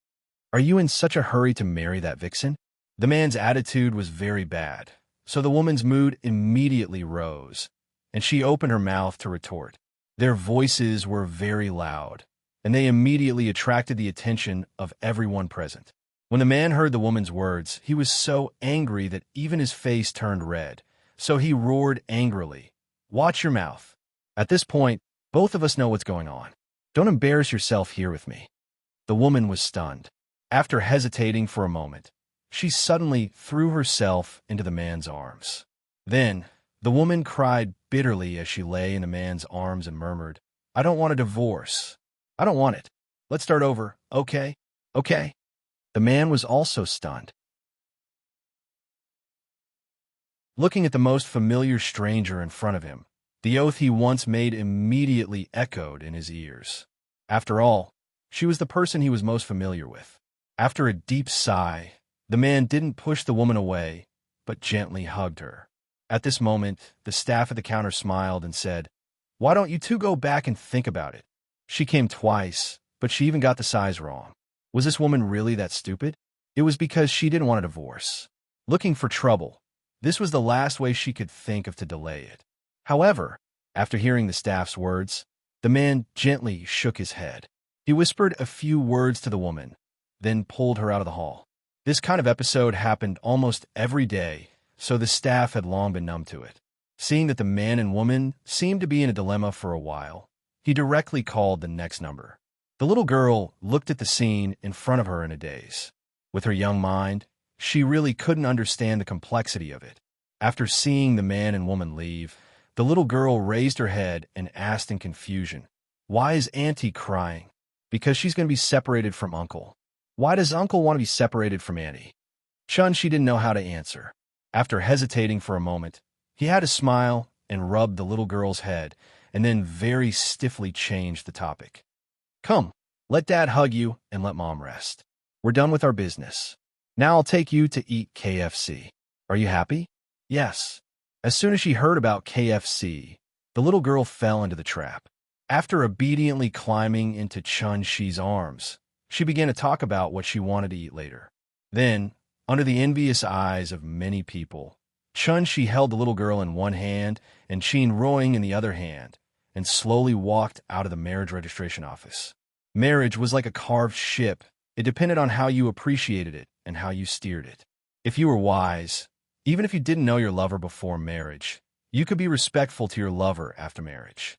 Are you in such a hurry to marry that vixen?" The man's attitude was very bad, so the woman's mood immediately rose, and she opened her mouth to retort. Their voices were very loud, and they immediately attracted the attention of everyone present. When the man heard the woman's words, he was so angry that even his face turned red, so he roared angrily, "Watch your mouth. At this point, both of us know what's going on. Don't embarrass yourself here with me." The woman was stunned. After hesitating for a moment, she suddenly threw herself into the man's arms. Then, the woman cried bitterly as she lay in the man's arms and murmured, "I don't want a divorce. I don't want it. Let's start over, okay? Okay?" The man was also stunned. Looking at the most familiar stranger in front of him, the oath he once made immediately echoed in his ears. After all, she was the person he was most familiar with. After a deep sigh, the man didn't push the woman away, but gently hugged her. At this moment, the staff at the counter smiled and said, "Why don't you two go back and think about it?" She came twice, but she even got the size wrong. Was this woman really that stupid? It was because she didn't want a divorce. Looking for trouble, this was the last way she could think of to delay it. However, after hearing the staff's words, the man gently shook his head. He whispered a few words to the woman, then pulled her out of the hall. This kind of episode happened almost every day, so the staff had long been numb to it. Seeing that the man and woman seemed to be in a dilemma for a while, he directly called the next number. The little girl looked at the scene in front of her in a daze. With her young mind, she really couldn't understand the complexity of it. After seeing the man and woman leave, the little girl raised her head and asked in confusion, "Why is Auntie crying?" "Because she's going to be separated from Uncle." "Why does Uncle want to be separated from Auntie?" She didn't know how to answer. After hesitating for a moment, he had a smile and rubbed the little girl's head, and then very stiffly changed the topic. "Come, let Dad hug you and let Mom rest. We're done with our business. Now I'll take you to eat KFC. Are you happy?" "Yes." As soon as she heard about KFC, the little girl fell into the trap. After obediently climbing into Chun-Shi's arms, She began to talk about what she wanted to eat later. Then, under the envious eyes of many people, Chun-Shi held the little girl in one hand and Qin Ruoying in the other hand, and slowly walked out of the marriage registration office. Marriage was like a carved ship. It depended on how you appreciated it and how you steered it. If you were wise, even if you didn't know your lover before marriage, you could be respectful to your lover after marriage.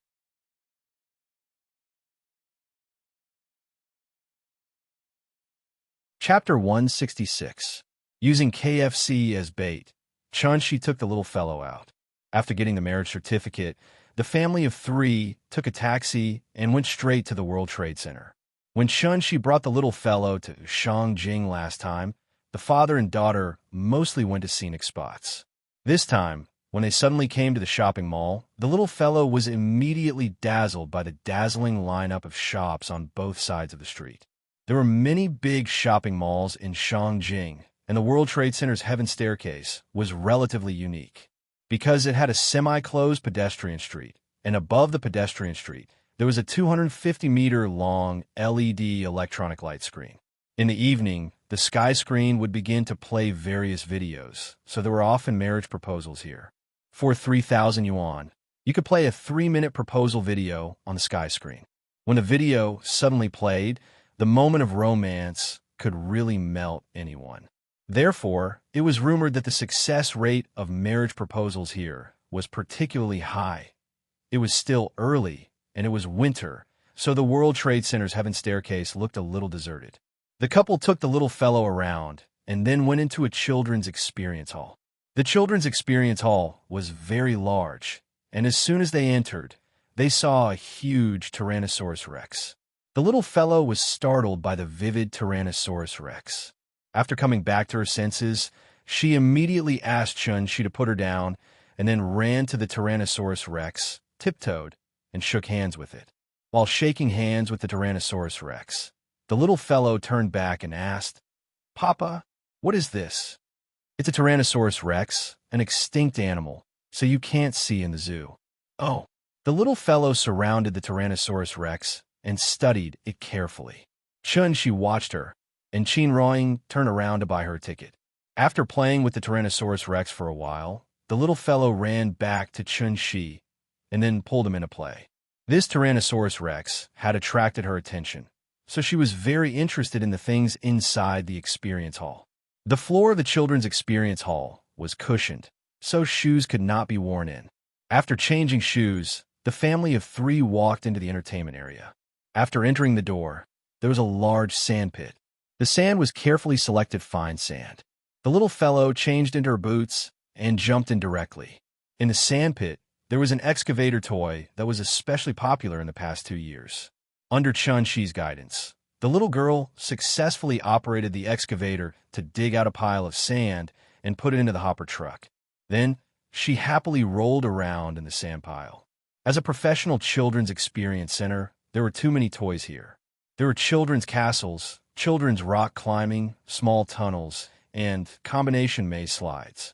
Chapter 166. Using KFC as bait, Chun-Shi took the little fellow out. After getting the marriage certificate, the family of three took a taxi and went straight to the World Trade Center. When Chun-Shi brought the little fellow to Shangjing last time, the father and daughter mostly went to scenic spots. This time, when they suddenly came to the shopping mall, the little fellow was immediately dazzled by the dazzling lineup of shops on both sides of the street. There were many big shopping malls in Shangjing, and the World Trade Center's Heaven Staircase was relatively unique because it had a semi-closed pedestrian street, and above the pedestrian street, there was a 250-meter-long LED electronic light screen. In the evening, the sky screen would begin to play various videos, so there were often marriage proposals here. For 3,000 yuan, you could play a 3-minute proposal video on the sky screen. When the video suddenly played, the moment of romance could really melt anyone. Therefore, it was rumored that the success rate of marriage proposals here was particularly high. It was still early, and it was winter, so the World Trade Center's Heaven Staircase looked a little deserted. The couple took the little fellow around and then went into a children's experience hall. The children's experience hall was very large, and as soon as they entered, they saw a huge Tyrannosaurus Rex. The little fellow was startled by the vivid Tyrannosaurus Rex. After coming back to her senses, she immediately asked Chun-Shi to put her down and then ran to the Tyrannosaurus Rex, tiptoed, and shook hands with it. While shaking hands with the Tyrannosaurus Rex, the little fellow turned back and asked, "Papa, what is this?" "It's a Tyrannosaurus Rex, an extinct animal, so you can't see in the zoo." "Oh." The little fellow surrounded the Tyrannosaurus Rex and studied it carefully. Chun-Shi watched her, and Qin Ruoying turned around to buy her a ticket. After playing with the Tyrannosaurus Rex for a while, the little fellow ran back to Chun-Shi and then pulled him into play. This Tyrannosaurus Rex had attracted her attention, so she was very interested in the things inside the experience hall. The floor of the children's experience hall was cushioned, so shoes could not be worn in. After changing shoes, the family of three walked into the entertainment area. After entering the door, there was a large sand pit. The sand was carefully selected fine sand. The little fellow changed into her boots and jumped in directly. In the sand pit, there was an excavator toy that was especially popular in the past 2 years. Under Chun-Shi's guidance, the little girl successfully operated the excavator to dig out a pile of sand and put it into the hopper truck. Then, she happily rolled around in the sand pile. As a professional children's experience center, there were too many toys here. There were children's castles, children's rock climbing, small tunnels, and combination maze slides.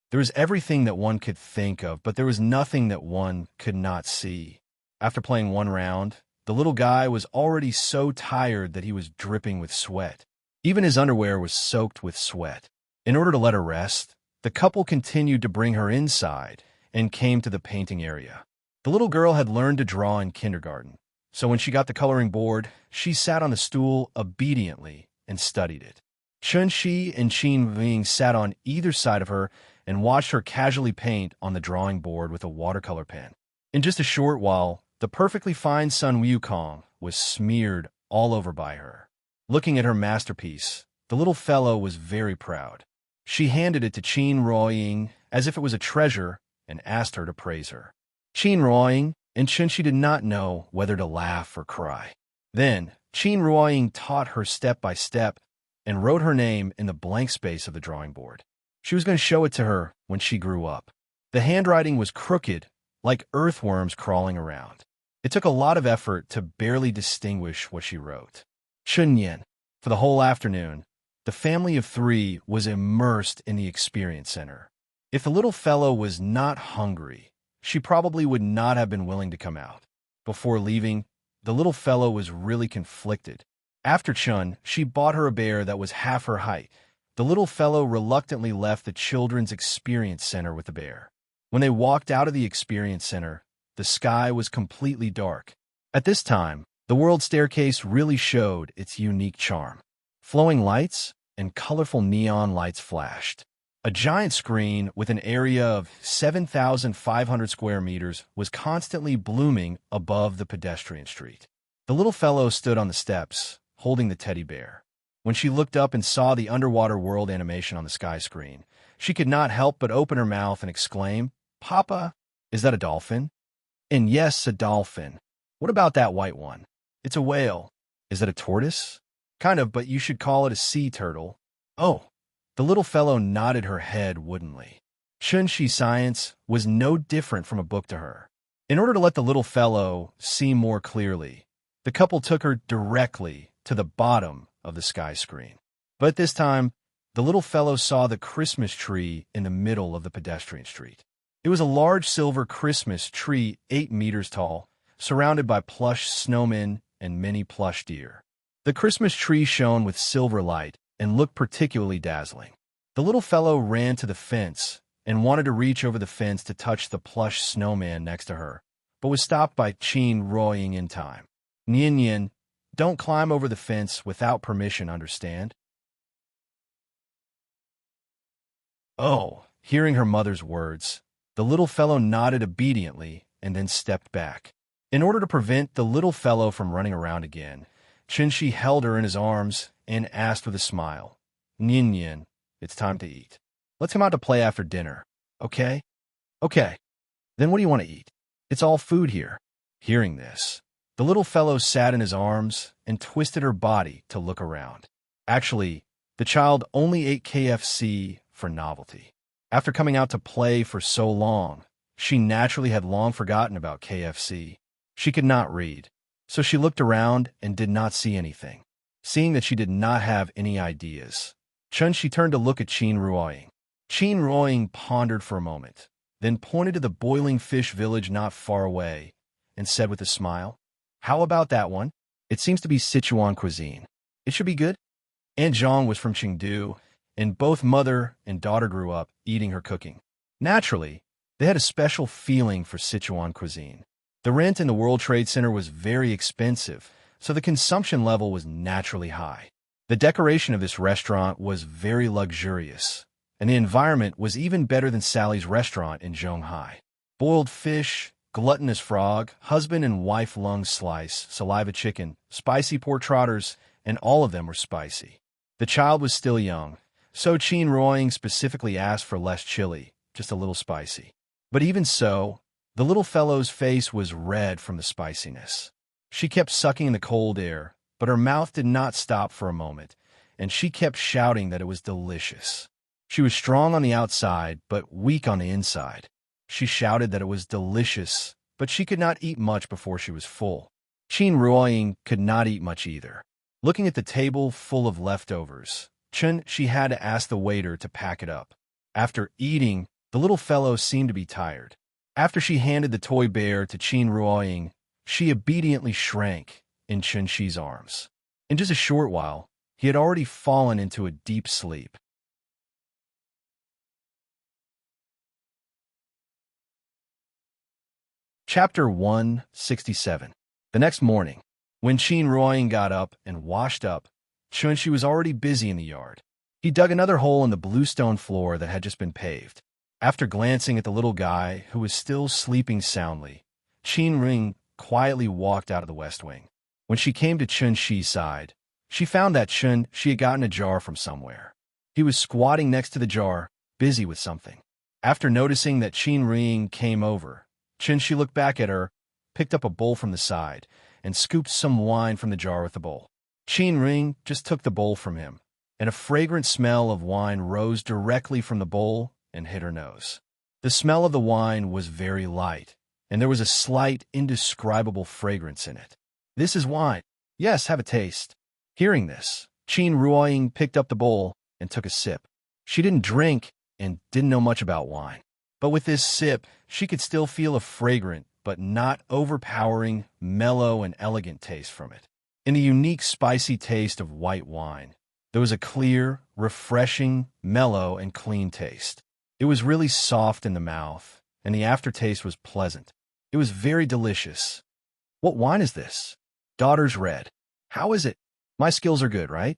There was everything that one could think of, but there was nothing that one could not see. After playing one round, the little guy was already so tired that he was dripping with sweat. Even his underwear was soaked with sweat. In order to let her rest, the couple continued to bring her inside and came to the painting area. The little girl had learned to draw in kindergarten, so when she got the coloring board, she sat on the stool obediently and studied it. Chun-Shi and Qin Ruoying sat on either side of her and watched her casually paint on the drawing board with a watercolor pen. In just a short while, the perfectly fine Sun Wukong was smeared all over by her. Looking at her masterpiece, the little fellow was very proud. She handed it to Qin Ruoying as if it was a treasure and asked her to praise her. Qin Ruoying and Chun-Shi did not know whether to laugh or cry. Then, Qin Ruoying taught her step by step and wrote her name in the blank space of the drawing board. She was going to show it to her when she grew up. The handwriting was crooked, like earthworms crawling around. It took a lot of effort to barely distinguish what she wrote. Chunyan. For the whole afternoon, the family of three was immersed in the experience center. If the little fellow was not hungry, she probably would not have been willing to come out. Before leaving, the little fellow was really conflicted. After Chun, she bought her a bear that was half her height. The little fellow reluctantly left the Children's Experience Center with the bear. When they walked out of the Experience Center, the sky was completely dark. At this time, the world staircase really showed its unique charm. Flowing lights and colorful neon lights flashed. A giant screen with an area of 7,500 square meters was constantly blooming above the pedestrian street. The little fellow stood on the steps, holding the teddy bear. When she looked up and saw the underwater world animation on the sky screen, she could not help but open her mouth and exclaim, "Papa, is that a dolphin?" "And yes, a dolphin. What about that white one?" "It's a whale." "Is that a tortoise?" "Kind of, but you should call it a sea turtle." "Oh." The little fellow nodded her head woodenly. Chun-Shi science was no different from a book to her. In order to let the little fellow see more clearly, the couple took her directly to the bottom of the sky screen. But at this time, the little fellow saw the Christmas tree in the middle of the pedestrian street. It was a large silver Christmas tree 8 meters tall, surrounded by plush snowmen and many plush deer. The Christmas tree shone with silver light and looked particularly dazzling. The little fellow ran to the fence and wanted to reach over the fence to touch the plush snowman next to her, but was stopped by Qin roaring in time. "Nian Nian, don't climb over the fence without permission, understand?" Oh, hearing her mother's words, the little fellow nodded obediently and then stepped back. In order to prevent the little fellow from running around again, Chun-Shi held her in his arms and asked with a smile, "Nian Nian, it's time to eat. Let's come out to play after dinner, okay?" "Okay. Then what do you want to eat? It's all food here." Hearing this, the little fellow sat in his arms and twisted her body to look around. Actually, the child only ate KFC for novelty. After coming out to play for so long, she naturally had long forgotten about KFC. She could not read, so she looked around and did not see anything. Seeing that she did not have any ideas, Chun-Shi turned to look at Qin Ruoying. Qin Ruoying pondered for a moment, then pointed to the boiling fish village not far away and said with a smile, "How about that one? It seems to be Sichuan cuisine. It should be good." Aunt Zhang was from Chengdu, and both mother and daughter grew up eating her cooking. Naturally, they had a special feeling for Sichuan cuisine. The rent in the World Trade Center was very expensive, so the consumption level was naturally high. The decoration of this restaurant was very luxurious, and the environment was even better than Sally's restaurant in Zhonghai. Boiled fish, gluttonous frog, husband and wife lung slice, saliva chicken, spicy pork trotters, and all of them were spicy. The child was still young, so Qin Ruoying specifically asked for less chili, just a little spicy. But even so, the little fellow's face was red from the spiciness. She kept sucking in the cold air, but her mouth did not stop for a moment, and she kept shouting that it was delicious. She was strong on the outside, but weak on the inside. She shouted that it was delicious, but she could not eat much before she was full. Qin Ruoying could not eat much either. Looking at the table full of leftovers, she had to ask the waiter to pack it up. After eating, the little fellow seemed to be tired. After she handed the toy bear to Qin Ruoying, she obediently shrank in Chun-Shi's arms. In just a short while, he had already fallen into a deep sleep. Chapter 167. The next morning, when Qin Ruoying got up and washed up, Chun-Shi was already busy in the yard. He dug another hole in the bluestone floor that had just been paved. After glancing at the little guy, who was still sleeping soundly, Qin Ring quietly walked out of the west wing. When she came to Chun-Shi's side, she found that Chun-Shi had gotten a jar from somewhere. He was squatting next to the jar, busy with something. After noticing that Qin Ring came over, Chun-Shi looked back at her, picked up a bowl from the side, and scooped some wine from the jar with the bowl. Qin Ring just took the bowl from him, and a fragrant smell of wine rose directly from the bowl and hit her nose. The smell of the wine was very light, and there was a slight, indescribable fragrance in it. "This is wine. Yes, have a taste." Hearing this, Qin Ruoying picked up the bowl and took a sip. She didn't drink and didn't know much about wine. But with this sip, she could still feel a fragrant, but not overpowering, mellow, and elegant taste from it. In the unique spicy taste of white wine, there was a clear, refreshing, mellow, and clean taste. It was really soft in the mouth, and the aftertaste was pleasant. It was very delicious. What wine is this? Daughter's red. How is it? My skills are good, right?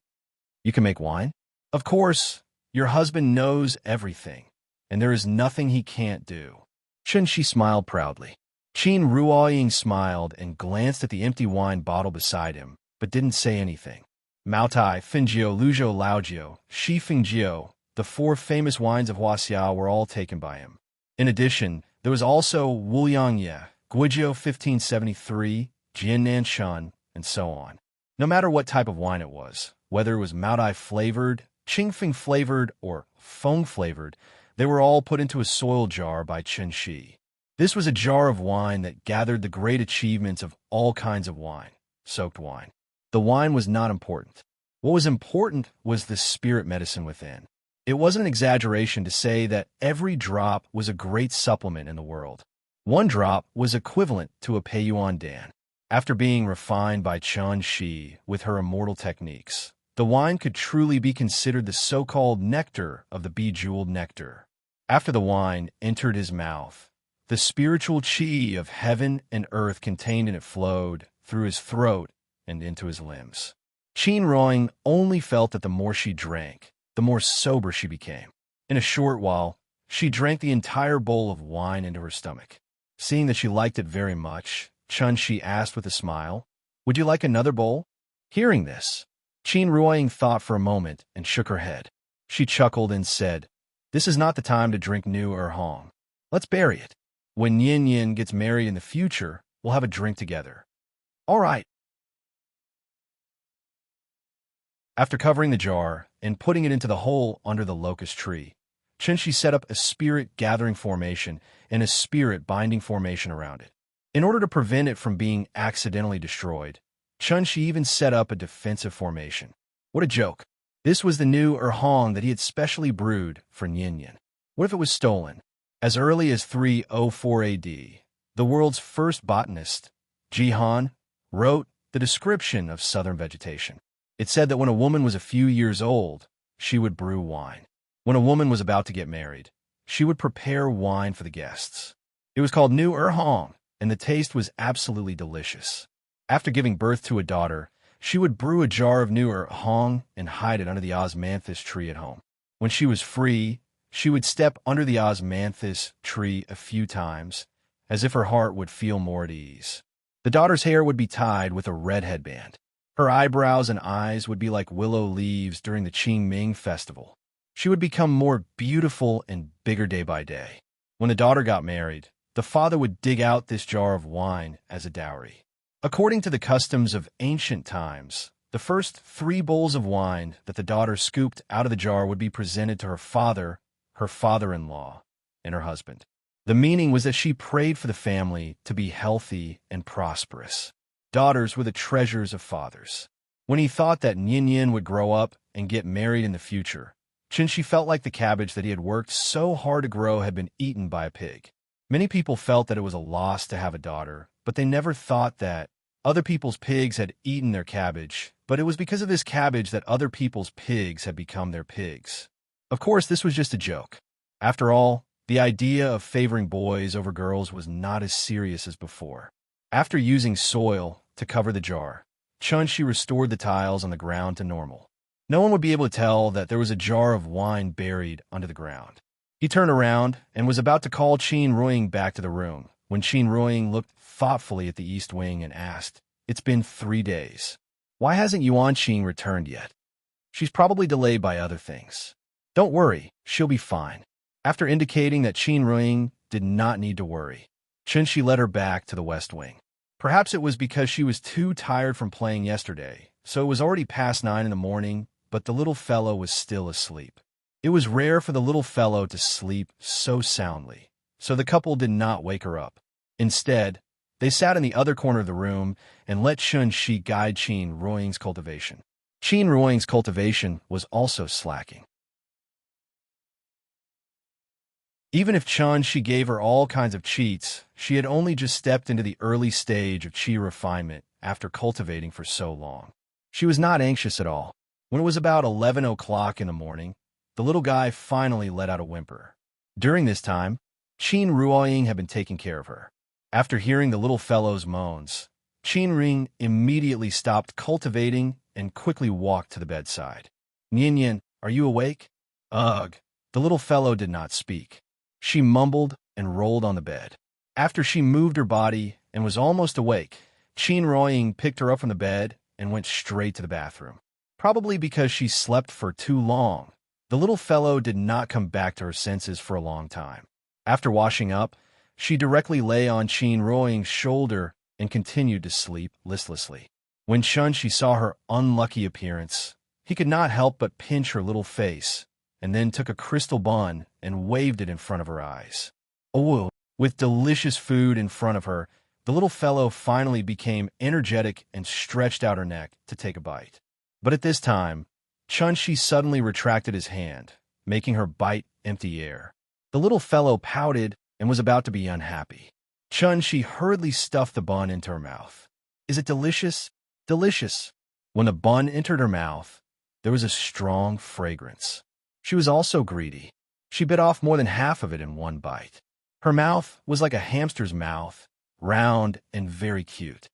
You can make wine? Of course, your husband knows everything, and there is nothing he can't do. Chunshi smiled proudly. Qin Ruoying smiled and glanced at the empty wine bottle beside him, but didn't say anything. Maotai, Fingjiu, Luzhou, Laojiu, Shi Fingjiu, the four famous wines of Huaxia were all taken by him. In addition, there was also Wuliangye, Guizhou 1573, Jiannan Shan, and so on. No matter what type of wine it was, whether it was Maotai flavored, Qingfeng flavored, or Feng flavored, they were all put into a soil jar by Chen Shi. This was a jar of wine that gathered the great achievements of all kinds of wine, soaked wine. The wine was not important. What was important was the spirit medicine within. It wasn't an exaggeration to say that every drop was a great supplement in the world. One drop was equivalent to a Peiyuan Dan. After being refined by Chen Shi with her immortal techniques, the wine could truly be considered the so-called nectar of the bejeweled nectar. After the wine entered his mouth, the spiritual qi of heaven and earth contained in it flowed through his throat and into his limbs. Qin Ruoying only felt that the more she drank, the more sober she became. In a short while, she drank the entire bowl of wine into her stomach. Seeing that she liked it very much, Chun Shi asked with a smile, "Would you like another bowl?" Hearing this, Qin Ruoying thought for a moment and shook her head. She chuckled and said, "This is not the time to drink new Hong. Let's bury it. When Yin Yin gets married in the future, we'll have a drink together." "All right." After covering the jar and putting it into the hole under the locust tree, Chenshi set up a spirit-gathering formation and a spirit-binding formation around it. In order to prevent it from being accidentally destroyed, Chunshi even set up a defensive formation. What a joke. This was the new Hong that he had specially brewed for Yin Yin. What if it was stolen? As early as 304 AD, the world's first botanist, Jihan, wrote the description of southern vegetation. It said that when a woman was a few years old, she would brew wine. When a woman was about to get married, she would prepare wine for the guests. It was called New Hong, and the taste was absolutely delicious. After giving birth to a daughter, she would brew a jar of New Hong and hide it under the osmanthus tree at home. When she was free, she would step under the osmanthus tree a few times, as if her heart would feel more at ease. The daughter's hair would be tied with a red headband. Her eyebrows and eyes would be like willow leaves during the Qingming festival. She would become more beautiful and bigger day by day. When the daughter got married, the father would dig out this jar of wine as a dowry. According to the customs of ancient times, the first 3 bowls of wine that the daughter scooped out of the jar would be presented to her father-in-law, and her husband. The meaning was that she prayed for the family to be healthy and prosperous. Daughters were the treasures of fathers. When he thought that Yin Yin would grow up and get married in the future, Chinshi felt like the cabbage that he had worked so hard to grow had been eaten by a pig. Many people felt that it was a loss to have a daughter, but they never thought that other people's pigs had eaten their cabbage, but it was because of this cabbage that other people's pigs had become their pigs. Of course, this was just a joke. After all, the idea of favoring boys over girls was not as serious as before. After using soil to cover the jar, Chunshi restored the tiles on the ground to normal. No one would be able to tell that there was a jar of wine buried under the ground. He turned around and was about to call Qin Ruoying back to the room when Qin Ruoying looked thoughtfully at the east wing and asked, "It's been 3 days. Why hasn't Yuan Qing returned yet?" "She's probably delayed by other things." "Don't worry, she'll be fine." After indicating that Qin Ruoying did not need to worry, Chunshi led her back to the west wing. Perhaps it was because she was too tired from playing yesterday, so it was already past 9 in the morning, but the little fellow was still asleep. It was rare for the little fellow to sleep so soundly, so the couple did not wake her up. Instead, they sat in the other corner of the room and let Chun Shi guide Qin Ruoying's cultivation. Qin Ruoying's cultivation was also slacking. Even if she gave her all kinds of cheats, she had only just stepped into the early stage of chi refinement after cultivating for so long. She was not anxious at all. When it was about 11 o'clock in the morning, the little guy finally let out a whimper. During this time, Qin Ruoying had been taking care of her. After hearing the little fellow's moans, Qin Ring immediately stopped cultivating and quickly walked to the bedside. Nian, are you awake? Ugh. The little fellow did not speak. She mumbled and rolled on the bed. After she moved her body and was almost awake, Qin Ruoying picked her up from the bed and went straight to the bathroom. Probably because she slept for too long, the little fellow did not come back to her senses for a long time. After washing up, she directly lay on Qin Ruoying's shoulder and continued to sleep listlessly. When she saw her unlucky appearance, he could not help but pinch her little face, and then took a crystal bun and waved it in front of her eyes. Oh, with delicious food in front of her, the little fellow finally became energetic and stretched out her neck to take a bite. But at this time, Chun-Shi suddenly retracted his hand, making her bite empty air. The little fellow pouted and was about to be unhappy. Chun-Shi hurriedly stuffed the bun into her mouth. Is it delicious? Delicious. When the bun entered her mouth, there was a strong fragrance. She was also greedy. She bit off more than half of it in one bite. Her mouth was like a hamster's mouth, round and very cute.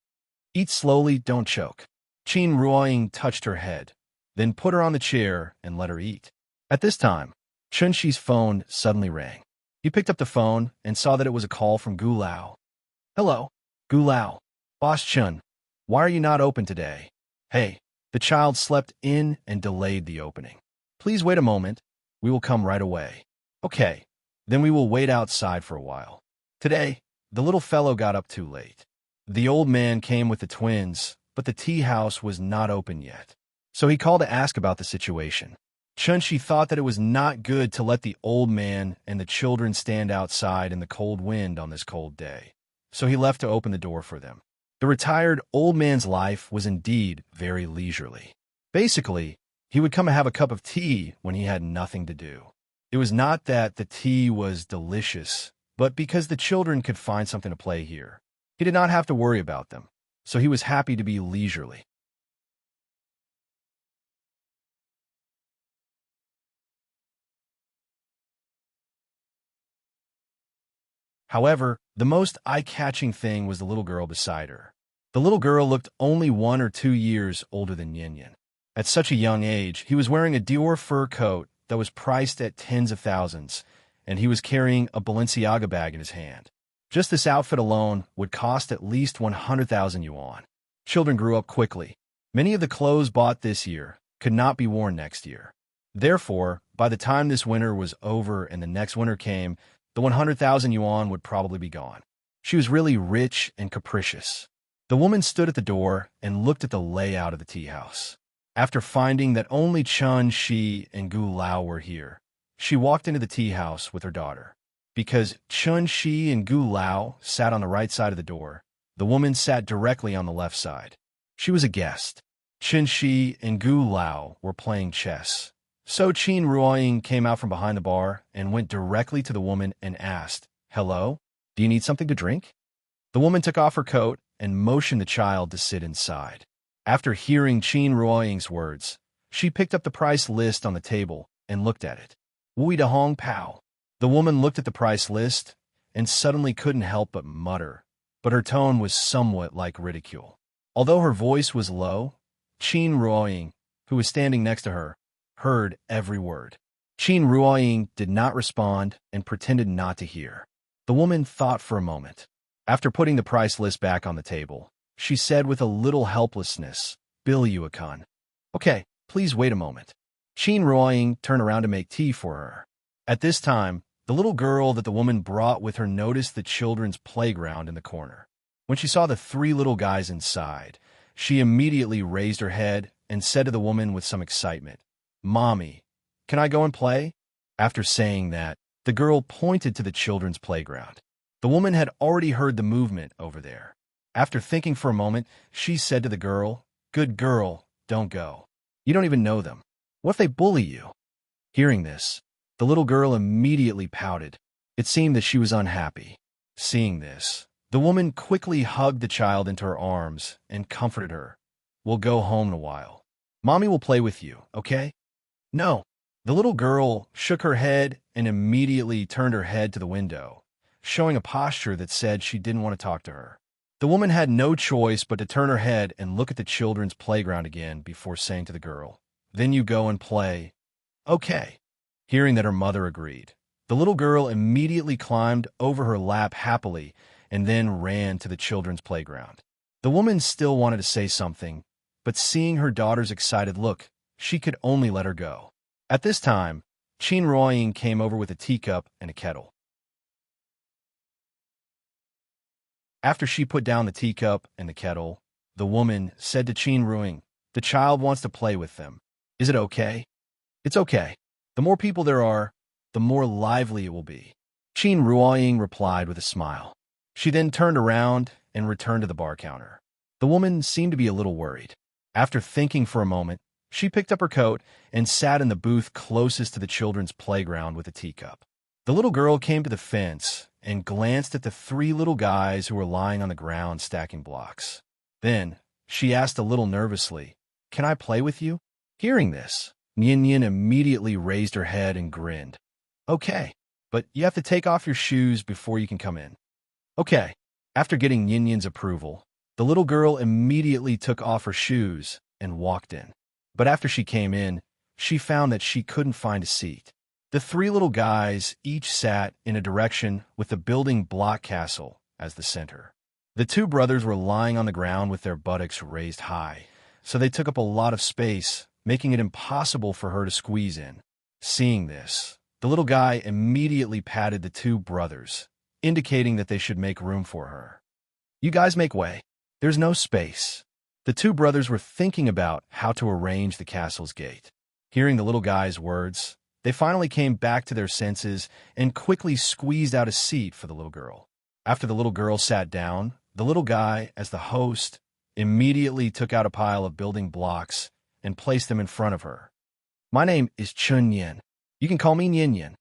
Eat slowly, don't choke. Qin Ruoying touched her head, then put her on the chair and let her eat. At this time, Chun-Shi's phone suddenly rang. He picked up the phone and saw that it was a call from Gu Lao. Hello, Gu Lao. Boss Chun, why are you not open today? Hey, the child slept in and delayed the opening. Please wait a moment. We will come right away. Okay, then we will wait outside for a while. Today, the little fellow got up too late. The old man came with the twins, but the tea house was not open yet. So he called to ask about the situation. Chun-Shi thought that it was not good to let the old man and the children stand outside in the cold wind on this cold day. So he left to open the door for them. The retired old man's life was indeed very leisurely. Basically, he would come and have a cup of tea when he had nothing to do. It was not that the tea was delicious, but because the children could find something to play here. He did not have to worry about them, so he was happy to be leisurely. However, the most eye-catching thing was the little girl beside her. The little girl looked only 1 or 2 years older than Yin. At such a young age, he was wearing a Dior fur coat that was priced at tens of thousands, and he was carrying a Balenciaga bag in his hand. Just this outfit alone would cost at least 100,000 yuan. Children grew up quickly. Many of the clothes bought this year could not be worn next year. Therefore, by the time this winter was over and the next winter came, the 100,000 yuan would probably be gone. She was really rich and capricious. The woman stood at the door and looked at the layout of the tea house. After finding that only Chun-Shi and Gu Lao were here, she walked into the tea house with her daughter. Because Chun-Shi and Gu Lao sat on the right side of the door, the woman sat directly on the left side. She was a guest. Chun-Shi and Gu Lao were playing chess. So Qin Ruoying came out from behind the bar and went directly to the woman and asked, "Hello? Do you need something to drink?" The woman took off her coat and motioned the child to sit inside. After hearing Qin Ruoying's words, she picked up the price list on the table and looked at it. Wui de Hong Pao. The woman looked at the price list and suddenly couldn't help but mutter, but her tone was somewhat like ridicule. Although her voice was low, Qin Ruoying, who was standing next to her, heard every word. Qin Ruoying did not respond and pretended not to hear. The woman thought for a moment. After putting the price list back on the table, she said with a little helplessness, "Bill Yuakan." "Okay, please wait a moment." Qin Ruoying turned around to make tea for her. At this time, the little girl that the woman brought with her noticed the children's playground in the corner. When she saw the 3 little guys inside, she immediately raised her head and said to the woman with some excitement, "Mommy, can I go and play?" After saying that, the girl pointed to the children's playground. The woman had already heard the movement over there. After thinking for a moment, she said to the girl, "Good girl, don't go. You don't even know them. What if they bully you?" Hearing this, the little girl immediately pouted. It seemed that she was unhappy. Seeing this, the woman quickly hugged the child into her arms and comforted her. "We'll go home in a while. Mommy will play with you, okay?" "No." The little girl shook her head and immediately turned her head to the window, showing a posture that said she didn't want to talk to her. The woman had no choice but to turn her head and look at the children's playground again before saying to the girl, "Then you go and play." "Okay." Hearing that her mother agreed, the little girl immediately climbed over her lap happily and then ran to the children's playground. The woman still wanted to say something, but seeing her daughter's excited look, she could only let her go. At this time, Chin Roying came over with a teacup and a kettle. After she put down the teacup and the kettle, the woman said to Chin Roying, "The child wants to play with them. Is it okay?" "It's okay. The more people there are, the more lively it will be." Chin Roying replied with a smile. She then turned around and returned to the bar counter. The woman seemed to be a little worried. After thinking for a moment, she picked up her coat and sat in the booth closest to the children's playground with a teacup. The little girl came to the fence and glanced at the three little guys who were lying on the ground stacking blocks. Then, she asked a little nervously, "Can I play with you?" Hearing this, Yin Yin immediately raised her head and grinned. "Okay, but you have to take off your shoes before you can come in." "Okay." After getting Yin Yin's approval, the little girl immediately took off her shoes and walked in. But after she came in, she found that she couldn't find a seat. The three little guys each sat in a direction with the building block castle as the center. The two brothers were lying on the ground with their buttocks raised high, so they took up a lot of space, making it impossible for her to squeeze in. Seeing this, the little guy immediately patted the two brothers, indicating that they should make room for her. "You guys make way. There's no space." The two brothers were thinking about how to arrange the castle's gate. Hearing the little guy's words, they finally came back to their senses and quickly squeezed out a seat for the little girl. After the little girl sat down, the little guy, as the host, immediately took out a pile of building blocks and placed them in front of her. "My name is Chun Yin. You can call me Yin Yin."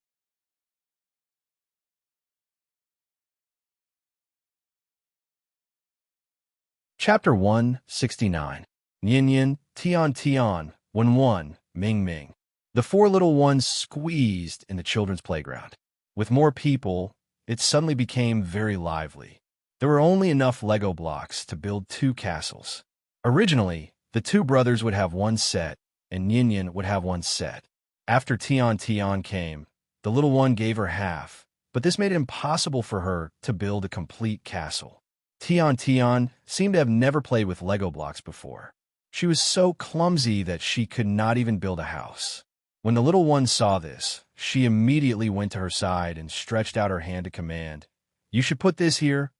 Chapter 169. Yin Yin, Tian Tian, Wen Wen, Ming Ming. The four little ones squeezed in the children's playground. With more people, it suddenly became very lively. There were only enough Lego blocks to build two castles. Originally, the two brothers would have one set, and Yin Yin would have one set. After Tian Tian came, the little one gave her half, but this made it impossible for her to build a complete castle. Tian Tian seemed to have never played with Lego blocks before. She was so clumsy that she could not even build a house. When the little one saw this, she immediately went to her side and stretched out her hand to command, "You should put this here,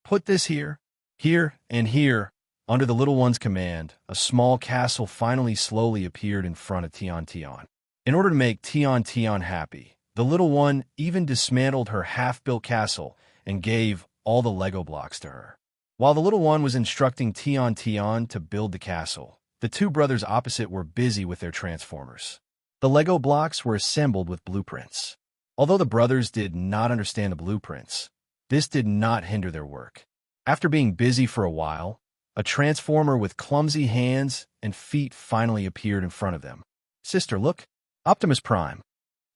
put this here, here, and here." Under the little one's command, a small castle finally slowly appeared in front of Tian Tian. In order to make Tian Tian happy, the little one even dismantled her half-built castle and gave all the Lego blocks to her. While the little one was instructing Tian Tian to build the castle, the two brothers opposite were busy with their transformers. The Lego blocks were assembled with blueprints. Although the brothers did not understand the blueprints, this did not hinder their work. After being busy for a while, a transformer with clumsy hands and feet finally appeared in front of them. "Sister, look! Optimus Prime!"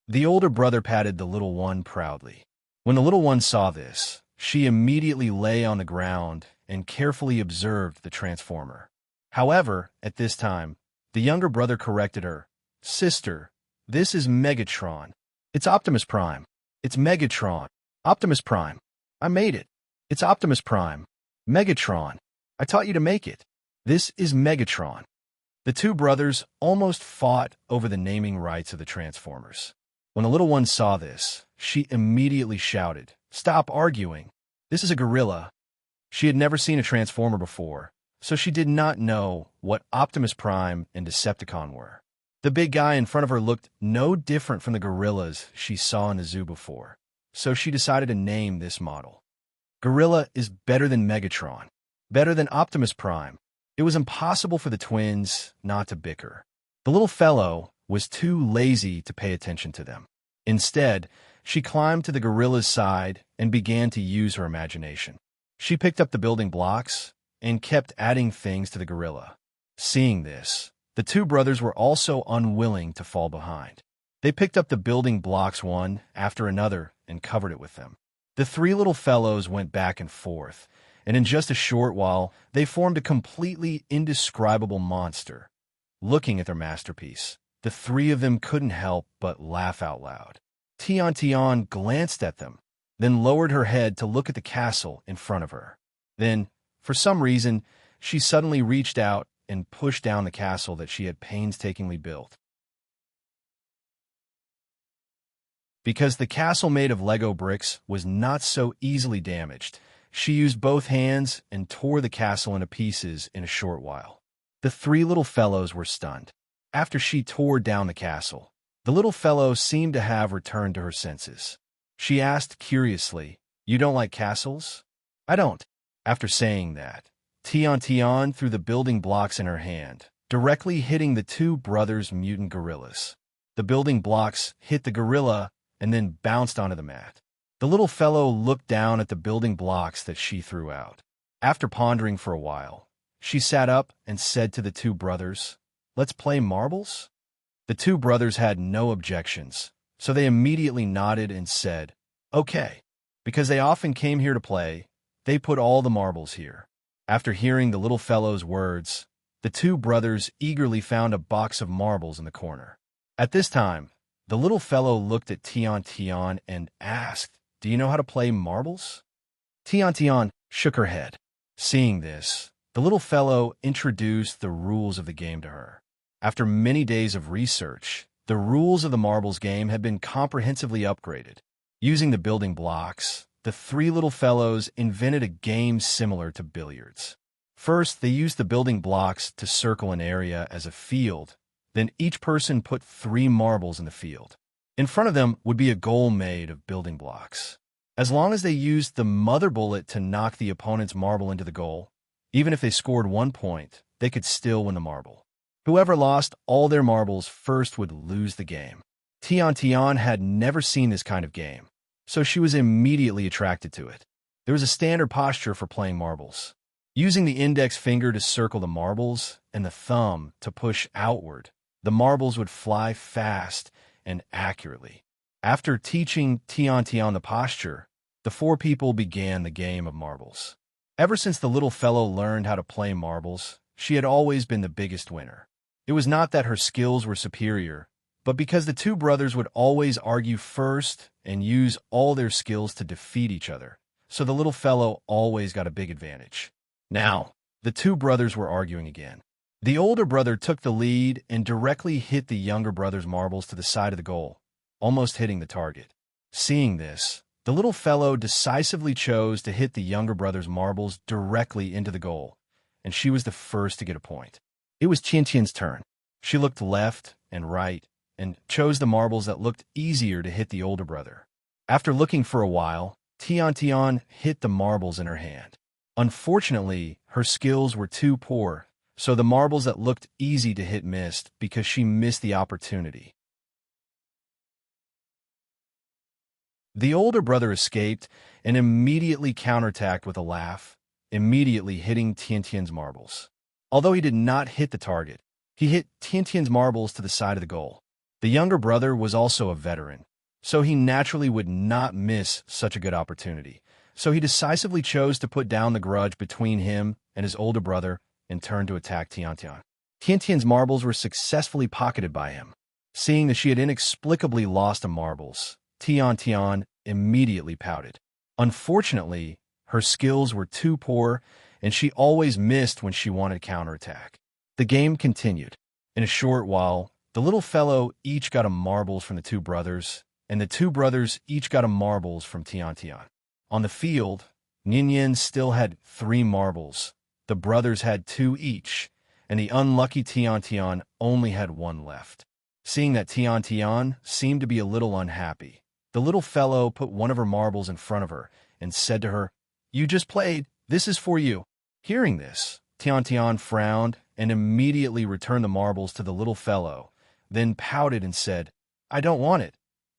The older brother patted the little one proudly. When the little one saw this, she immediately lay on the ground and carefully observed the transformer. However, at this time, the younger brother corrected her. "Sister, this is Megatron. It's Optimus Prime. It's Megatron. Optimus Prime. I made it. It's Optimus Prime. Megatron. I taught you to make it. This is Megatron." The two brothers almost fought over the naming rights of the Transformers. When the little one saw this, she immediately shouted, "Stop arguing. This is a gorilla." She had never seen a Transformer before, so she did not know what Optimus Prime and Decepticon were. The big guy in front of her looked no different from the gorillas she saw in the zoo before, so she decided to name this model. Gorilla is better than Megatron, better than Optimus Prime. It was impossible for the twins not to bicker. The little fellow was too lazy to pay attention to them. Instead, She climbed to the gorilla's side and began to use her imagination. She picked up the building blocks and kept adding things to the gorilla. Seeing this, the two brothers were also unwilling to fall behind. They picked up the building blocks one after another and covered it with them. The three little fellows went back and forth, and in just a short while, they formed a completely indescribable monster. Looking at their masterpiece, the three of them couldn't help but laugh out loud. Tian glanced at them, then lowered her head to look at the castle in front of her. Then, for some reason, she suddenly reached out and pushed down the castle that she had painstakingly built. Because the castle made of Lego bricks was not so easily damaged, she used both hands and tore the castle into pieces in a short while. The three little fellows were stunned. After she tore down the castle, the little fellow seemed to have returned to her senses. She asked curiously, "You don't like castles?" "I don't." After saying that, Tian threw the building blocks in her hand, directly hitting the two brothers' mutant gorillas. The building blocks hit the gorilla and then bounced onto the mat. The little fellow looked down at the building blocks that she threw out. After pondering for a while, she sat up and said to the two brothers, "Let's play marbles?" The two brothers had no objections, so they immediately nodded and said, "Okay." Because they often came here to play, they put all the marbles here. After hearing the little fellow's words, the two brothers eagerly found a box of marbles in the corner. At this time, the little fellow looked at Tian and asked, "Do you know how to play marbles?" Tian shook her head. Seeing this, the little fellow introduced the rules of the game to her. After many days of research, the rules of the marbles game had been comprehensively upgraded. Using the building blocks, the three little fellows invented a game similar to billiards. First, they used the building blocks to circle an area as a field. Then each person put 3 marbles in the field. In front of them would be a goal made of building blocks. As long as they used the mother bullet to knock the opponent's marble into the goal, even if they scored 1 point, they could still win the marble. Whoever lost all their marbles first would lose the game. Tian had never seen this kind of game, so she was immediately attracted to it. There was a standard posture for playing marbles. Using the index finger to circle the marbles and the thumb to push outward, the marbles would fly fast and accurately. After teaching Tian the posture, the 4 people began the game of marbles. Ever since the little fellow learned how to play marbles, she had always been the biggest winner. It was not that her skills were superior, but because the 2 brothers would always argue first and use all their skills to defeat each other, so the little fellow always got a big advantage. Now, the 2 brothers were arguing again. The older brother took the lead and directly hit the younger brother's marbles to the side of the goal, almost hitting the target. Seeing this, the little fellow decisively chose to hit the younger brother's marbles directly into the goal, and she was the first to get a point. It was Tian's turn. She looked left and right and chose the marbles that looked easier to hit the older brother. After looking for a while, Tian hit the marbles in her hand. Unfortunately, her skills were too poor, so the marbles that looked easy to hit missed because she missed the opportunity. The older brother escaped and immediately counterattacked with a laugh, immediately hitting Tian's marbles. Although he did not hit the target, he hit Tian's marbles to the side of the goal. The younger brother was also a veteran, so he naturally would not miss such a good opportunity. So he decisively chose to put down the grudge between him and his older brother and turned to attack Tian. Tian's marbles were successfully pocketed by him. Seeing that she had inexplicably lost the marbles, Tian immediately pouted. Unfortunately, her skills were too poor, and she always missed when she wanted to counterattack. The game continued. In a short while, the little fellow each got a marbles from the 2 brothers, and the 2 brothers each got a marbles from Tian. On the field, Ninian still had 3 marbles. The brothers had 2 each, and the unlucky Tian only had 1 left. Seeing that Tian seemed to be a little unhappy, the little fellow put one of her marbles in front of her and said to her, "You just played. This is for you." Hearing this, Tian frowned and immediately returned the marbles to the little fellow, then pouted and said, "I don't want it.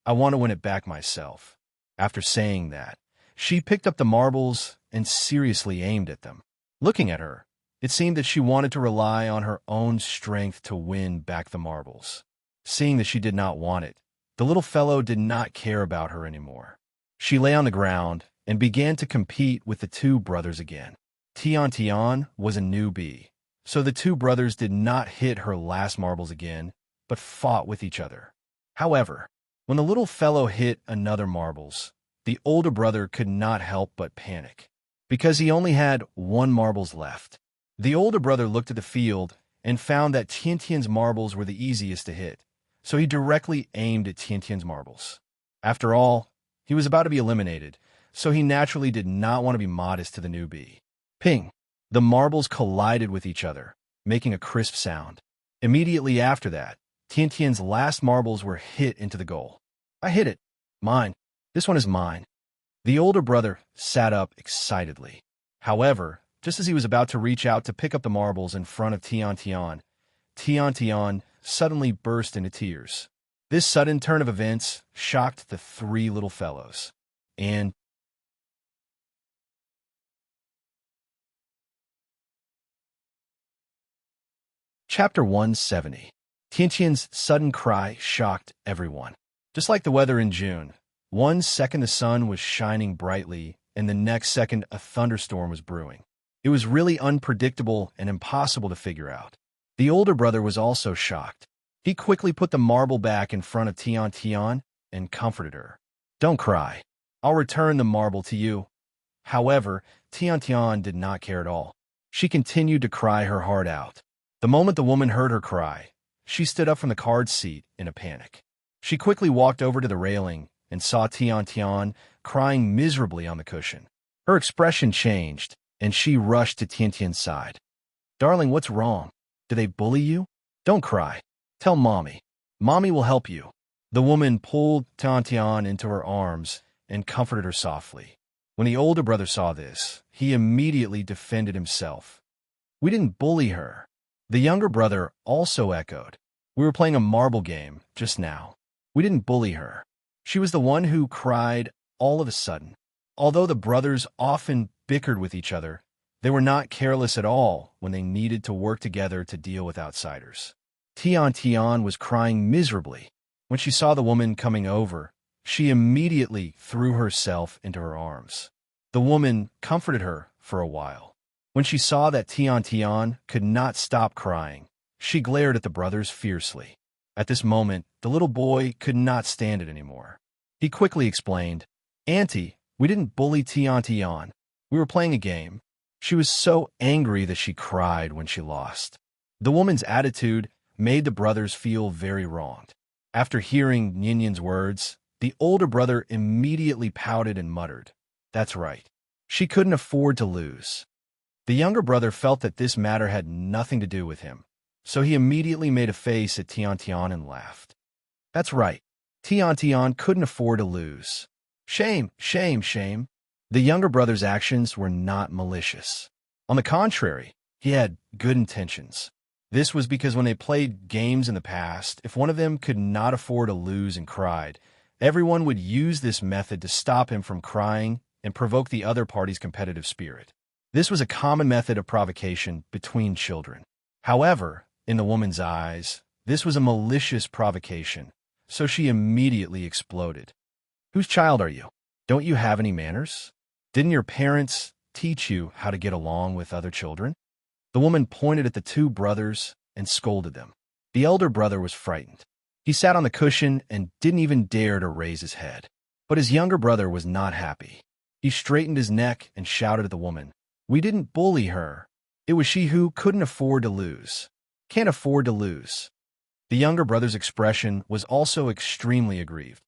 I want to win it back myself." After saying that, she picked up the marbles and seriously aimed at them. Looking at her, it seemed that she wanted to rely on her own strength to win back the marbles. Seeing that she did not want it, the little fellow did not care about her anymore. She lay on the ground and began to compete with the two brothers again. Tian was a newbie, so the two brothers did not hit her last marbles again, but fought with each other. However, when the little fellow hit another marbles, the older brother could not help but panic, because he only had one marbles left. The older brother looked at the field and found that Tian's marbles were the easiest to hit, so he directly aimed at Tian's marbles. After all, he was about to be eliminated, so he naturally did not want to be modest to the newbie. Ping! The marbles collided with each other, making a crisp sound. Immediately after that, Tian's last marbles were hit into the goal. "I hit it. Mine. This one is mine." The older brother sat up excitedly. However, just as he was about to reach out to pick up the marbles in front of Tian suddenly burst into tears. This sudden turn of events shocked the three little fellows. And Chapter 170. Tian's sudden cry shocked everyone. Just like the weather in June, one second the sun was shining brightly, and the next second a thunderstorm was brewing. It was really unpredictable and impossible to figure out. The older brother was also shocked. He quickly put the marble back in front of Tian and comforted her. "Don't cry. I'll return the marble to you." However, Tian did not care at all. She continued to cry her heart out. The moment the woman heard her cry, she stood up from the card seat in a panic. She quickly walked over to the railing and saw Tian crying miserably on the cushion. Her expression changed, and she rushed to Tian's side. "Darling, what's wrong? Do they bully you? Don't cry. Tell Mommy. Mommy will help you." The woman pulled Tian into her arms and comforted her softly. When the older brother saw this, he immediately defended himself. "We didn't bully her." The younger brother also echoed. "We were playing a marble game just now. We didn't bully her. She was the one who cried all of a sudden." Although the brothers often bickered with each other, they were not careless at all when they needed to work together to deal with outsiders. Tian was crying miserably. When she saw the woman coming over, she immediately threw herself into her arms. The woman comforted her for a while. When she saw that Tian could not stop crying, she glared at the brothers fiercely. At this moment, the little boy could not stand it anymore. He quickly explained, "Auntie, we didn't bully Tian. We were playing a game." She was so angry that she cried when she lost. The woman's attitude made the brothers feel very wronged. After hearing Nyan's words, the older brother immediately pouted and muttered, "That's right. She couldn't afford to lose." The younger brother felt that this matter had nothing to do with him, so he immediately made a face at Tian and laughed. "That's right. Tian couldn't afford to lose. Shame, shame, shame." The younger brother's actions were not malicious. On the contrary, he had good intentions. This was because when they played games in the past, if one of them could not afford to lose and cried, everyone would use this method to stop him from crying and provoke the other party's competitive spirit. This was a common method of provocation between children. However, in the woman's eyes, this was a malicious provocation, so she immediately exploded. "Whose child are you? Don't you have any manners? Didn't your parents teach you how to get along with other children?" The woman pointed at the two brothers and scolded them. The elder brother was frightened. He sat on the cushion and didn't even dare to raise his head. But his younger brother was not happy. He straightened his neck and shouted at the woman, "We didn't bully her. It was she who couldn't afford to lose. Can't afford to lose." The younger brother's expression was also extremely aggrieved.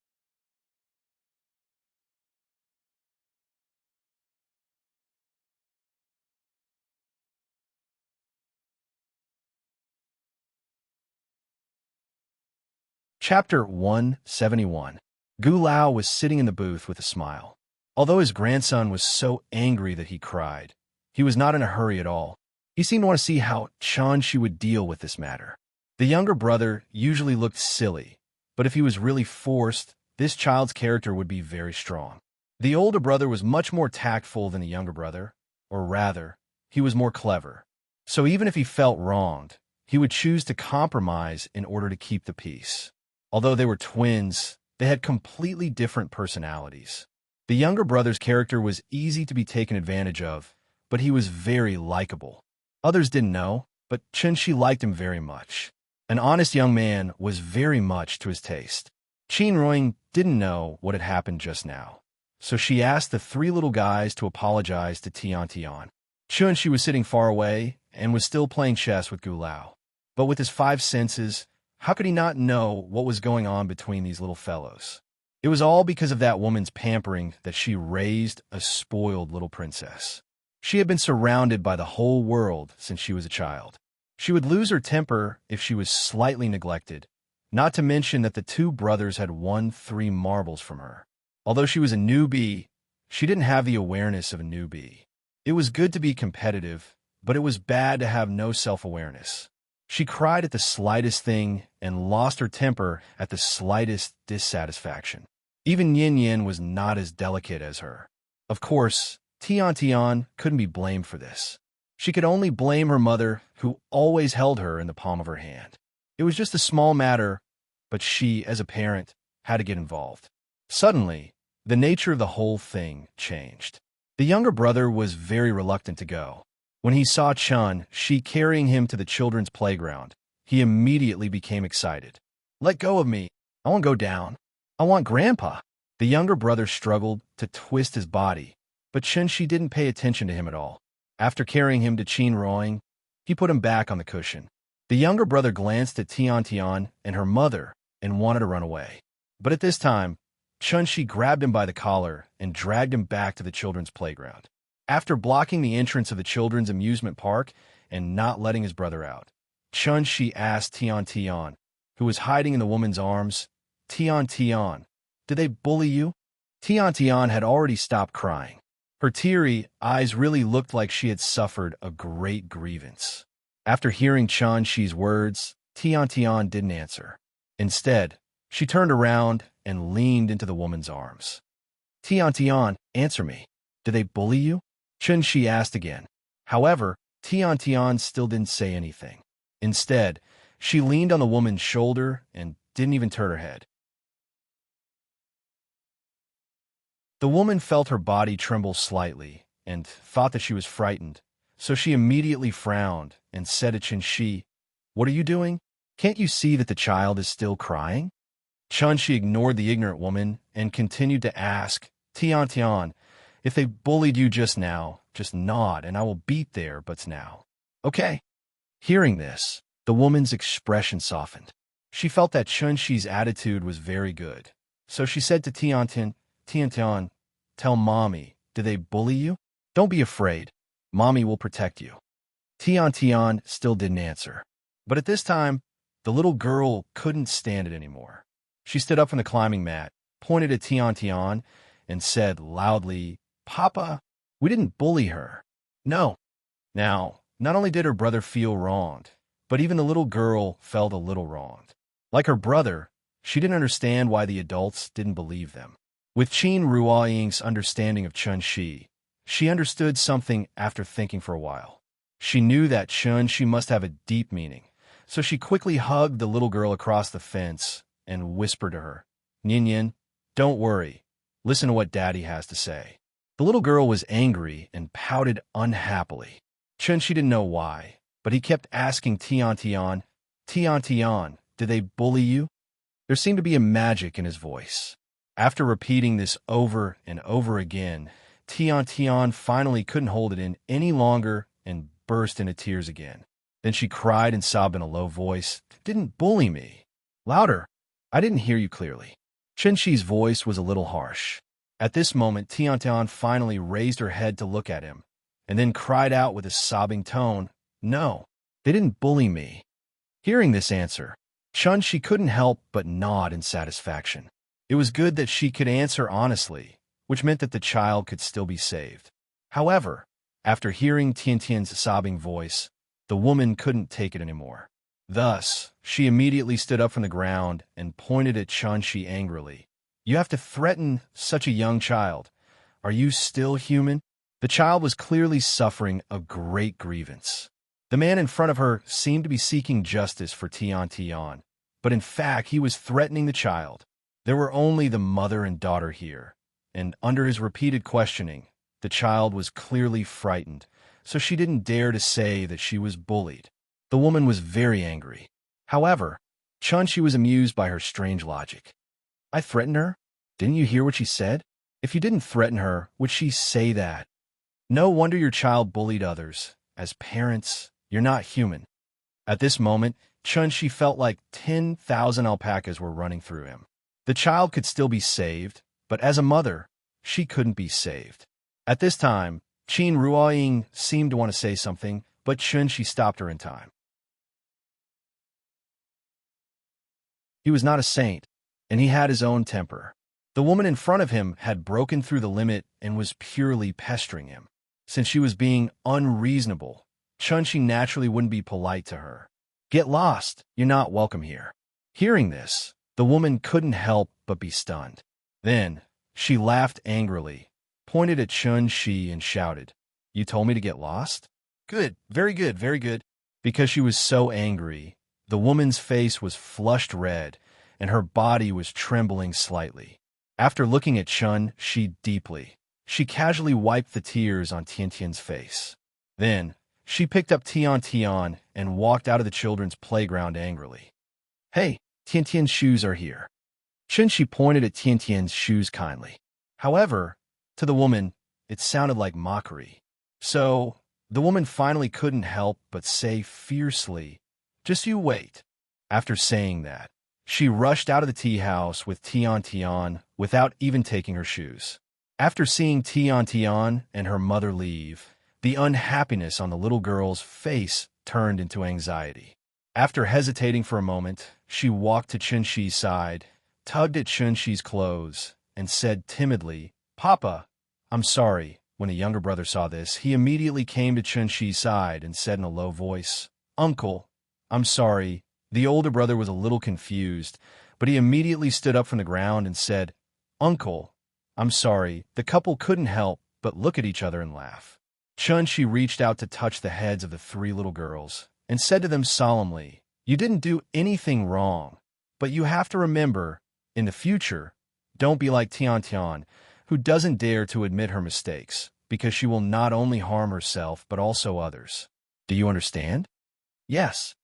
Chapter 171. Gu Lao was sitting in the booth with a smile. Although his grandson was so angry that he cried, he was not in a hurry at all. He seemed to want to see how Chanshi would deal with this matter. The younger brother usually looked silly, but if he was really forced, this child's character would be very strong. The older brother was much more tactful than the younger brother, or rather, he was more clever. So even if he felt wronged, he would choose to compromise in order to keep the peace. Although they were twins, they had completely different personalities. The younger brother's character was easy to be taken advantage of, but he was very likable. Others didn't know, but Chunshi liked him very much. An honest young man was very much to his taste. Qin Ruoying didn't know what had happened just now, so she asked the three little guys to apologize to Tian Tian. Chunshi was sitting far away and was still playing chess with Gu Lao. But with his five senses, how could he not know what was going on between these little fellows? It was all because of that woman's pampering that she raised a spoiled little princess. She had been surrounded by the whole world since she was a child. She would lose her temper if she was slightly neglected, not to mention that the two brothers had won 3 marbles from her. Although she was a newbie, she didn't have the awareness of a newbie. It was good to be competitive, but it was bad to have no self-awareness. She cried at the slightest thing and lost her temper at the slightest dissatisfaction. Even Yin Yin was not as delicate as her. Of course, Tian Tian couldn't be blamed for this. She could only blame her mother, who always held her in the palm of her hand. It was just a small matter, but she, as a parent, had to get involved. Suddenly, the nature of the whole thing changed. The younger brother was very reluctant to go. When he saw Chun-Shi carrying him to the children's playground, he immediately became excited. "Let go of me. I won't go down. I want Grandpa." The younger brother struggled to twist his body, but Chun-Shi didn't pay attention to him at all. After carrying him to Qin Ruoying, he put him back on the cushion. The younger brother glanced at Tian Tian and her mother and wanted to run away. But at this time, Chun-Shi grabbed him by the collar and dragged him back to the children's playground. After blocking the entrance of the children's amusement park and not letting his brother out, Chun-Shi asked Tian Tian, who was hiding in the woman's arms, "Tian Tian, did they bully you?" Tian Tian had already stopped crying. Her teary eyes really looked like she had suffered a great grievance. After hearing Chun-Shi's words, Tian Tian didn't answer. Instead, she turned around and leaned into the woman's arms. "Tian Tian, answer me. Did they bully you?" Chun-Shi asked again. However, Tian Tian still didn't say anything. Instead, she leaned on the woman's shoulder and didn't even turn her head. The woman felt her body tremble slightly and thought that she was frightened, so she immediately frowned and said to Chun-Shi, "What are you doing? Can't you see that the child is still crying?" Chun-Shi ignored the ignorant woman and continued to ask, "Tian Tian, if they bullied you just now, just nod and I will beat their butts now. Okay." Hearing this, the woman's expression softened. She felt that Chun-Shi's attitude was very good, so she said to Tian Tian, "Tian Tian, tell Mommy, did they bully you? Don't be afraid. Mommy will protect you." Tian Tian still didn't answer. But at this time, the little girl couldn't stand it anymore. She stood up from the climbing mat, pointed at Tian Tian, and said loudly, "Papa, we didn't bully her. No." Now, not only did her brother feel wronged, but even the little girl felt a little wronged. Like her brother, she didn't understand why the adults didn't believe them. With Qin Ruoying's understanding of Chun-Shi, she understood something after thinking for a while. She knew that Chun-Shi must have a deep meaning, so she quickly hugged the little girl across the fence and whispered to her, "Yin Yin, don't worry. Listen to what Daddy has to say." The little girl was angry and pouted unhappily. Chun-Shi didn't know why, but he kept asking Tian Tian, "Tian Tian, did they bully you?" There seemed to be a magic in his voice. After repeating this over and over again, Tian Tian finally couldn't hold it in any longer and burst into tears again. Then she cried and sobbed in a low voice, "Didn't bully me." "Louder. I didn't hear you clearly." Chun-Shi's voice was a little harsh. At this moment, Tian Tian finally raised her head to look at him, and then cried out with a sobbing tone, "No, they didn't bully me." Hearing this answer, Chun-Shi couldn't help but nod in satisfaction. It was good that she could answer honestly, which meant that the child could still be saved. However, after hearing Tian Tian's sobbing voice, the woman couldn't take it anymore. Thus, she immediately stood up from the ground and pointed at Chun-Shi angrily, You have to threaten such a young child. Are you still human? The child was clearly suffering a great grievance. The man in front of her seemed to be seeking justice for Tian Tian, but in fact he was threatening the child. There were only the mother and daughter here, and under his repeated questioning, the child was clearly frightened, so she didn't dare to say that she was bullied. The woman was very angry. However, Chunshi was amused by her strange logic. I threatened her? Didn't you hear what she said? If you didn't threaten her, would she say that? No wonder your child bullied others. As parents, you're not human. At this moment, Chunshi felt like 10,000 alpacas were running through him. The child could still be saved, but as a mother, she couldn't be saved. At this time, Qin Ruoying seemed to want to say something, but Chunshi stopped her in time. He was not a saint, and he had his own temper. The woman in front of him had broken through the limit and was purely pestering him. Since she was being unreasonable, Chunshi naturally wouldn't be polite to her. Get lost, you're not welcome here. Hearing this, the woman couldn't help but be stunned. Then, she laughed angrily, pointed at Chunshi and shouted, You told me to get lost? Good, very good, very good. Because she was so angry, the woman's face was flushed red, and her body was trembling slightly. After looking at Chunshi deeply, she casually wiped the tears on Tiantian's face. Then, she picked up Tian and walked out of the children's playground angrily. Hey, Tiantian's shoes are here. Chunshi pointed at Tiantian's shoes kindly. However, to the woman, it sounded like mockery. So, the woman finally couldn't help but say fiercely, Just you wait. After saying that, she rushed out of the tea house with Tian without even taking her shoes. After seeing Tian and her mother leave, the unhappiness on the little girl's face turned into anxiety. After hesitating for a moment, she walked to Chunshi's side, tugged at Chunshi's clothes, and said timidly, Papa, I'm sorry. When the younger brother saw this, he immediately came to Chunshi's side and said in a low voice, Uncle, I'm sorry. The older brother was a little confused, but he immediately stood up from the ground and said, Uncle, I'm sorry. The couple couldn't help but look at each other and laugh. Chunshi reached out to touch the heads of the three little girls and said to them solemnly, You didn't do anything wrong, but you have to remember, in the future, don't be like Tian, who doesn't dare to admit her mistakes, because she will not only harm herself but also others. Do you understand? Yes.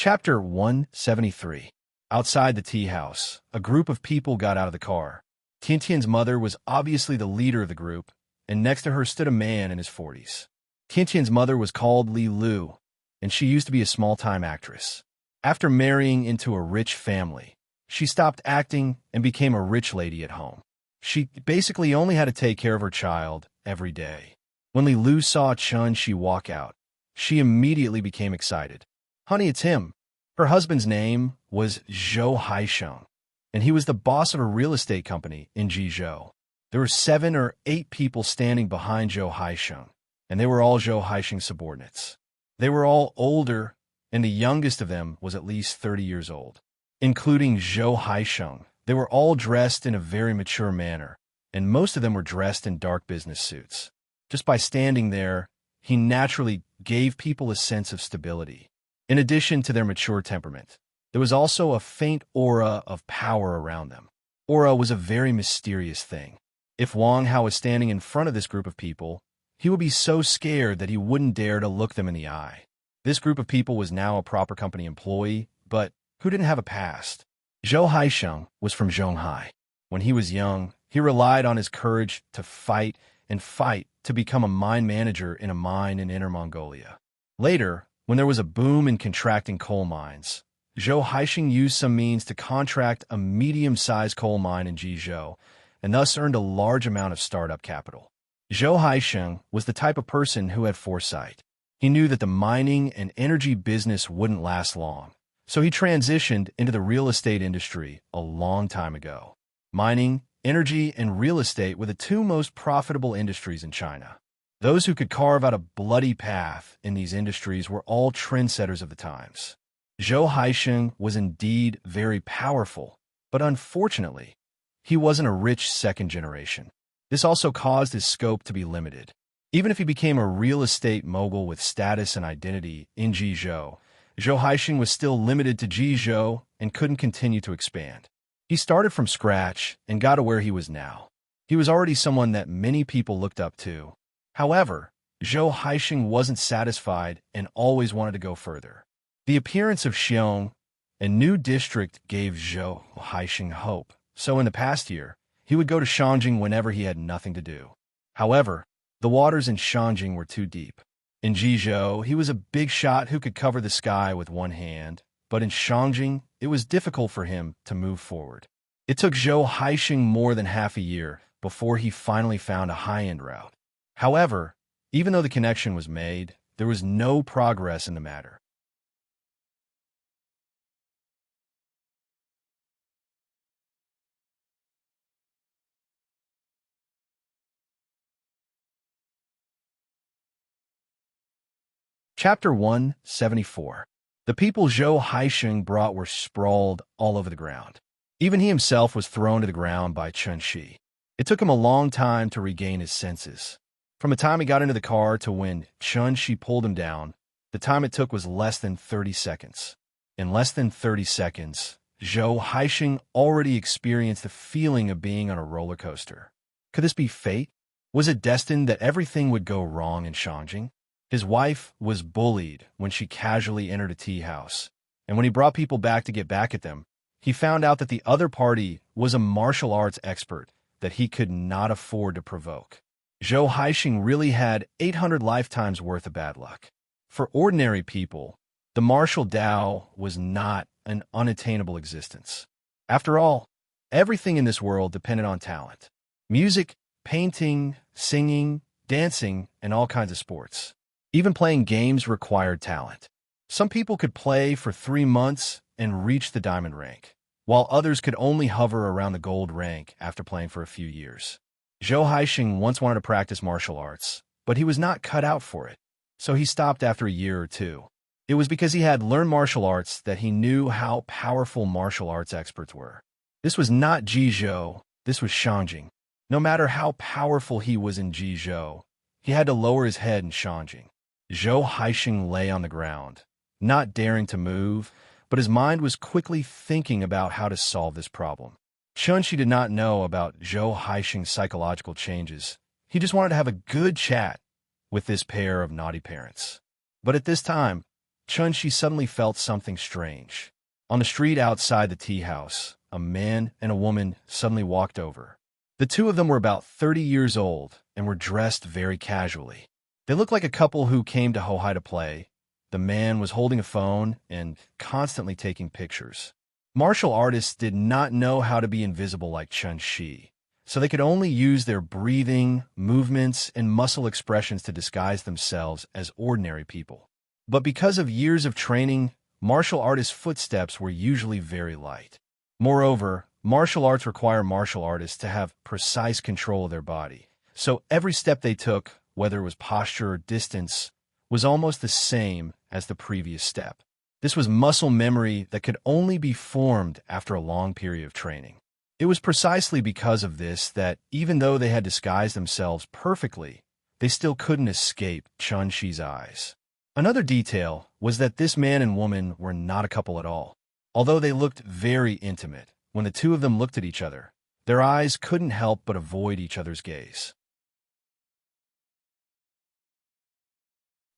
Chapter 173. Outside the tea house, a group of people got out of the car. Tiantian's mother was obviously the leader of the group, and next to her stood a man in his 40s. Tiantian's mother was called Li Lu, and she used to be a small-time actress. After marrying into a rich family, she stopped acting and became a rich lady at home. She basically only had to take care of her child every day. When Li Lu saw Chunshi walk out, she immediately became excited. Honey, it's him. Her husband's name was Zhou Haisheng, and he was the boss of a real estate company in Jizhou. There were 7 or 8 people standing behind Zhou Haisheng, and they were all Zhou Haisheng's subordinates. They were all older, and the youngest of them was at least 30 years old. Including Zhou Haisheng, they were all dressed in a very mature manner, and most of them were dressed in dark business suits. Just by standing there, he naturally gave people a sense of stability. In addition to their mature temperament, there was also a faint aura of power around them. Aura was a very mysterious thing. If Wang Hao was standing in front of this group of people, he would be so scared that he wouldn't dare to look them in the eye. This group of people was now a proper company employee, but who didn't have a past. Zhou Haisheng was from Zhonghai. When he was young, he relied on his courage to fight to become a mine manager in a mine in Inner Mongolia. Later, when there was a boom in contracting coal mines, Zhou Haisheng used some means to contract a medium-sized coal mine in Jizhou, and thus earned a large amount of startup capital. Zhou Haisheng was the type of person who had foresight. He knew that the mining and energy business wouldn't last long, So he transitioned into the real estate industry a long time ago. Mining, energy, and real estate were the two most profitable industries in China. Those who could carve out a bloody path in these industries were all trendsetters of the times. Zhou Haisheng was indeed very powerful, but unfortunately, he wasn't a rich second generation. This also caused his scope to be limited. Even if he became a real estate mogul with status and identity in Jizhou, Zhou Haisheng was still limited to Jizhou and couldn't continue to expand. He started from scratch and got to where he was now. He was already someone that many people looked up to. However, Zhou Haisheng wasn't satisfied and always wanted to go further. The appearance of Xiong, a new district, gave Zhou Haisheng hope, so in the past year, he would go to Shanjing whenever he had nothing to do. However, the waters in Shanjing were too deep. In Jizhou, he was a big shot who could cover the sky with one hand, but in Shanjing, it was difficult for him to move forward. It took Zhou Haisheng more than half a year before he finally found a high-end route. However, even though the connection was made, there was no progress in the matter. Chapter 174. The people Zhou Haisheng brought were sprawled all over the ground. Even he himself was thrown to the ground by Chen Shi. It took him a long time to regain his senses. From the time he got into the car to when Chen Shi pulled him down, the time it took was less than 30 seconds. In less than 30 seconds, Zhou Haisheng already experienced the feeling of being on a roller coaster. Could this be fate? Was it destined that everything would go wrong in Shanjing? His wife was bullied when she casually entered a tea house, and when he brought people back to get back at them, he found out that the other party was a martial arts expert that he could not afford to provoke. Zhou Haisheng really had 800 lifetimes worth of bad luck. For ordinary people, the martial Tao was not an unattainable existence. After all, everything in this world depended on talent. Music, painting, singing, dancing, and all kinds of sports. Even playing games required talent. Some people could play for 3 months and reach the diamond rank, while others could only hover around the gold rank after playing for a few years. Zhou Haisheng once wanted to practice martial arts, but he was not cut out for it, so he stopped after a year or two. It was because he had learned martial arts that he knew how powerful martial arts experts were. This was not Jizhou, this was Shanjing. No matter how powerful he was in Jizhou, he had to lower his head in Shanjing. Zhou Haisheng lay on the ground, not daring to move, but his mind was quickly thinking about how to solve this problem. Chen Shi did not know about Zhou Haisheng's psychological changes. He just wanted to have a good chat with this pair of naughty parents. But at this time, Chen Shi suddenly felt something strange. On the street outside the tea house, a man and a woman suddenly walked over. The two of them were about 30 years old and were dressed very casually. They looked like a couple who came to Hohai to play. The man was holding a phone and constantly taking pictures. Martial artists did not know how to be invisible like Chen Shi, so they could only use their breathing, movements, and muscle expressions to disguise themselves as ordinary people. But because of years of training, martial artists' footsteps were usually very light. Moreover, martial arts require martial artists to have precise control of their body, so every step they took, whether it was posture or distance, was almost the same as the previous step. This was muscle memory that could only be formed after a long period of training. It was precisely because of this that, even though they had disguised themselves perfectly, they still couldn't escape Chen Shi's eyes. Another detail was that this man and woman were not a couple at all. Although they looked very intimate, when the two of them looked at each other, their eyes couldn't help but avoid each other's gaze.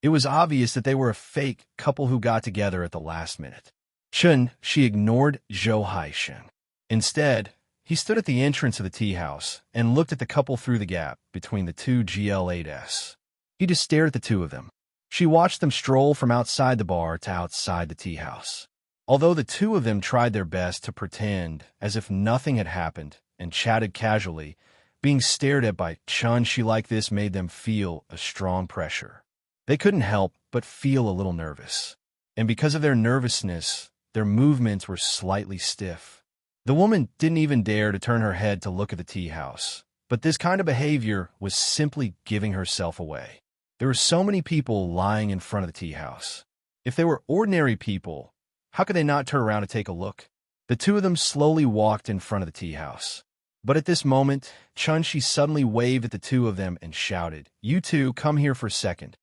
It was obvious that they were a fake couple who got together at the last minute. Chen Shi ignored Zhou Haisheng. Instead, he stood at the entrance of the tea house and looked at the couple through the gap between the two GL8s. He just stared at the two of them. She watched them stroll from outside the bar to outside the tea house. Although the two of them tried their best to pretend as if nothing had happened and chatted casually, being stared at by Chen Shi like this made them feel a strong pressure. They couldn't help but feel a little nervous. And because of their nervousness, their movements were slightly stiff. The woman didn't even dare to turn her head to look at the tea house, but this kind of behavior was simply giving herself away. There were so many people lying in front of the tea house. If they were ordinary people, how could they not turn around to take a look? The two of them slowly walked in front of the tea house. But at this moment, Chun-Shi suddenly waved at the two of them and shouted, "You two, come here for a second."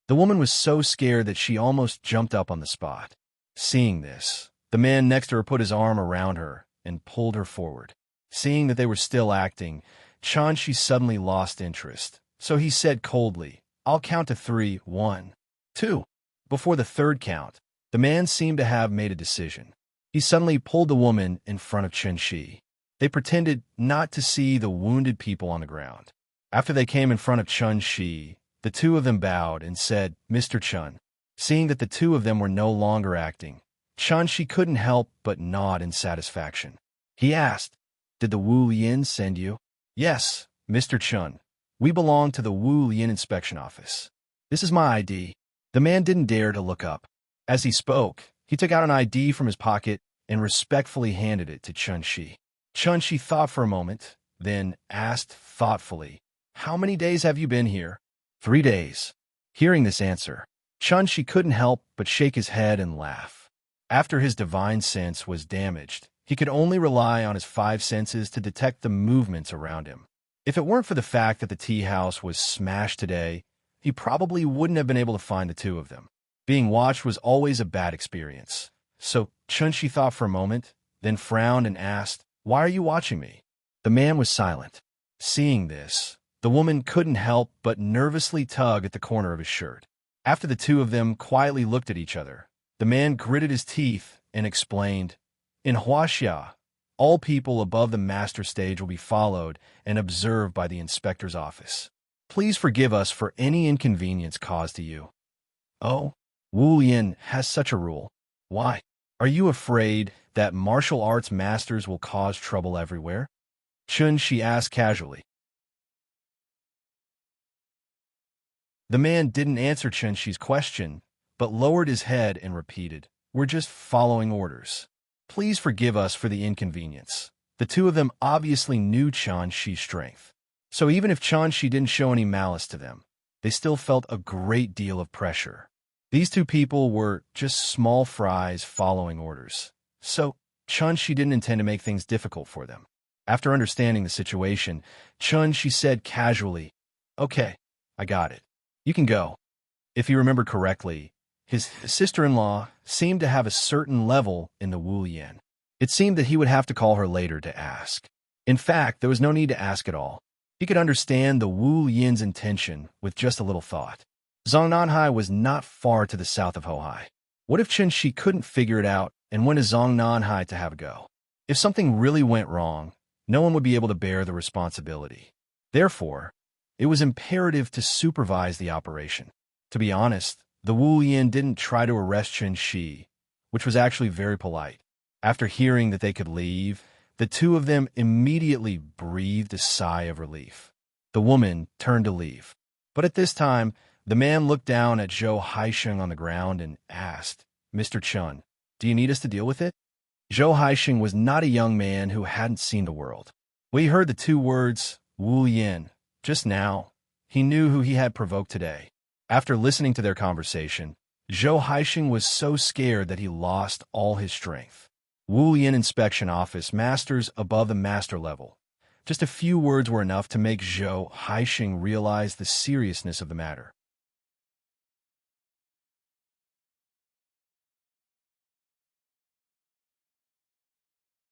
The woman was so scared that she almost jumped up on the spot. Seeing this, the man next to her put his arm around her and pulled her forward. Seeing that they were still acting, Chun-Shi suddenly lost interest. So he said coldly, "I'll count to 3, 1, 2. Before the third count, the man seemed to have made a decision. He suddenly pulled the woman in front of Chun-Shi. They pretended not to see the wounded people on the ground. After they came in front of Chun-Shi, the two of them bowed and said, "Mr. Chun." Seeing that the two of them were no longer acting, Chun-Shi couldn't help but nod in satisfaction. He asked, "Did the Wu Yin send you?" "Yes, Mr. Chun. We belong to the Wu Yin inspection office. This is my ID." The man didn't dare to look up. As he spoke, he took out an ID from his pocket and respectfully handed it to Chun-Shi. Chun-Shi thought for a moment, then asked thoughtfully, "How many days have you been here?" 3 days. Hearing this answer, Chun-Shi couldn't help but shake his head and laugh. After his divine sense was damaged, he could only rely on his 5 senses to detect the movements around him. If it weren't for the fact that the tea house was smashed today, he probably wouldn't have been able to find the two of them. Being watched was always a bad experience. So Chun-Shi thought for a moment, then frowned and asked, "Why are you watching me?" The man was silent. Seeing this, the woman couldn't help but nervously tug at the corner of his shirt. After the two of them quietly looked at each other, the man gritted his teeth and explained, "In Huaxia, all people above the master stage will be followed and observed by the inspector's office. Please forgive us for any inconvenience caused to you." "Oh, Wu Yin has such a rule. Why? Are you afraid that martial arts masters will cause trouble everywhere?" Chun-Shi asked casually. The man didn't answer Chun-Shi's question, but lowered his head and repeated, "We're just following orders. Please forgive us for the inconvenience." The two of them obviously knew Chun-Shi's strength. So even if Chun-Shi didn't show any malice to them, they still felt a great deal of pressure. These two people were just small fries following orders. So Chun-Shi didn't intend to make things difficult for them. After understanding the situation, Chun-Shi said casually, "Okay, I got it. You can go." If he remembered correctly, his sister-in-law seemed to have a certain level in the Wu Yin. It seemed that he would have to call her later to ask. In fact, there was no need to ask at all. He could understand the Wu Yin's intention with just a little thought. Zongnanhai was not far to the south of Hohai. What if Chun-Shi couldn't figure it out and went to Zongnanhai to have a go? If something really went wrong, no one would be able to bear the responsibility. Therefore, it was imperative to supervise the operation. To be honest, the Wu Yin didn't try to arrest Chun-Shi, which was actually very polite. After hearing that they could leave, the two of them immediately breathed a sigh of relief. The woman turned to leave. But at this time, the man looked down at Zhou Haisheng on the ground and asked, "Mr. Chun, do you need us to deal with it?" Zhou Haisheng was not a young man who hadn't seen the world. When he heard the two words, Wu Yin, just now, he knew who he had provoked today. After listening to their conversation, Zhou Haisheng was so scared that he lost all his strength. Wu Yin inspection office, masters above the master level. Just a few words were enough to make Zhou Haisheng realize the seriousness of the matter.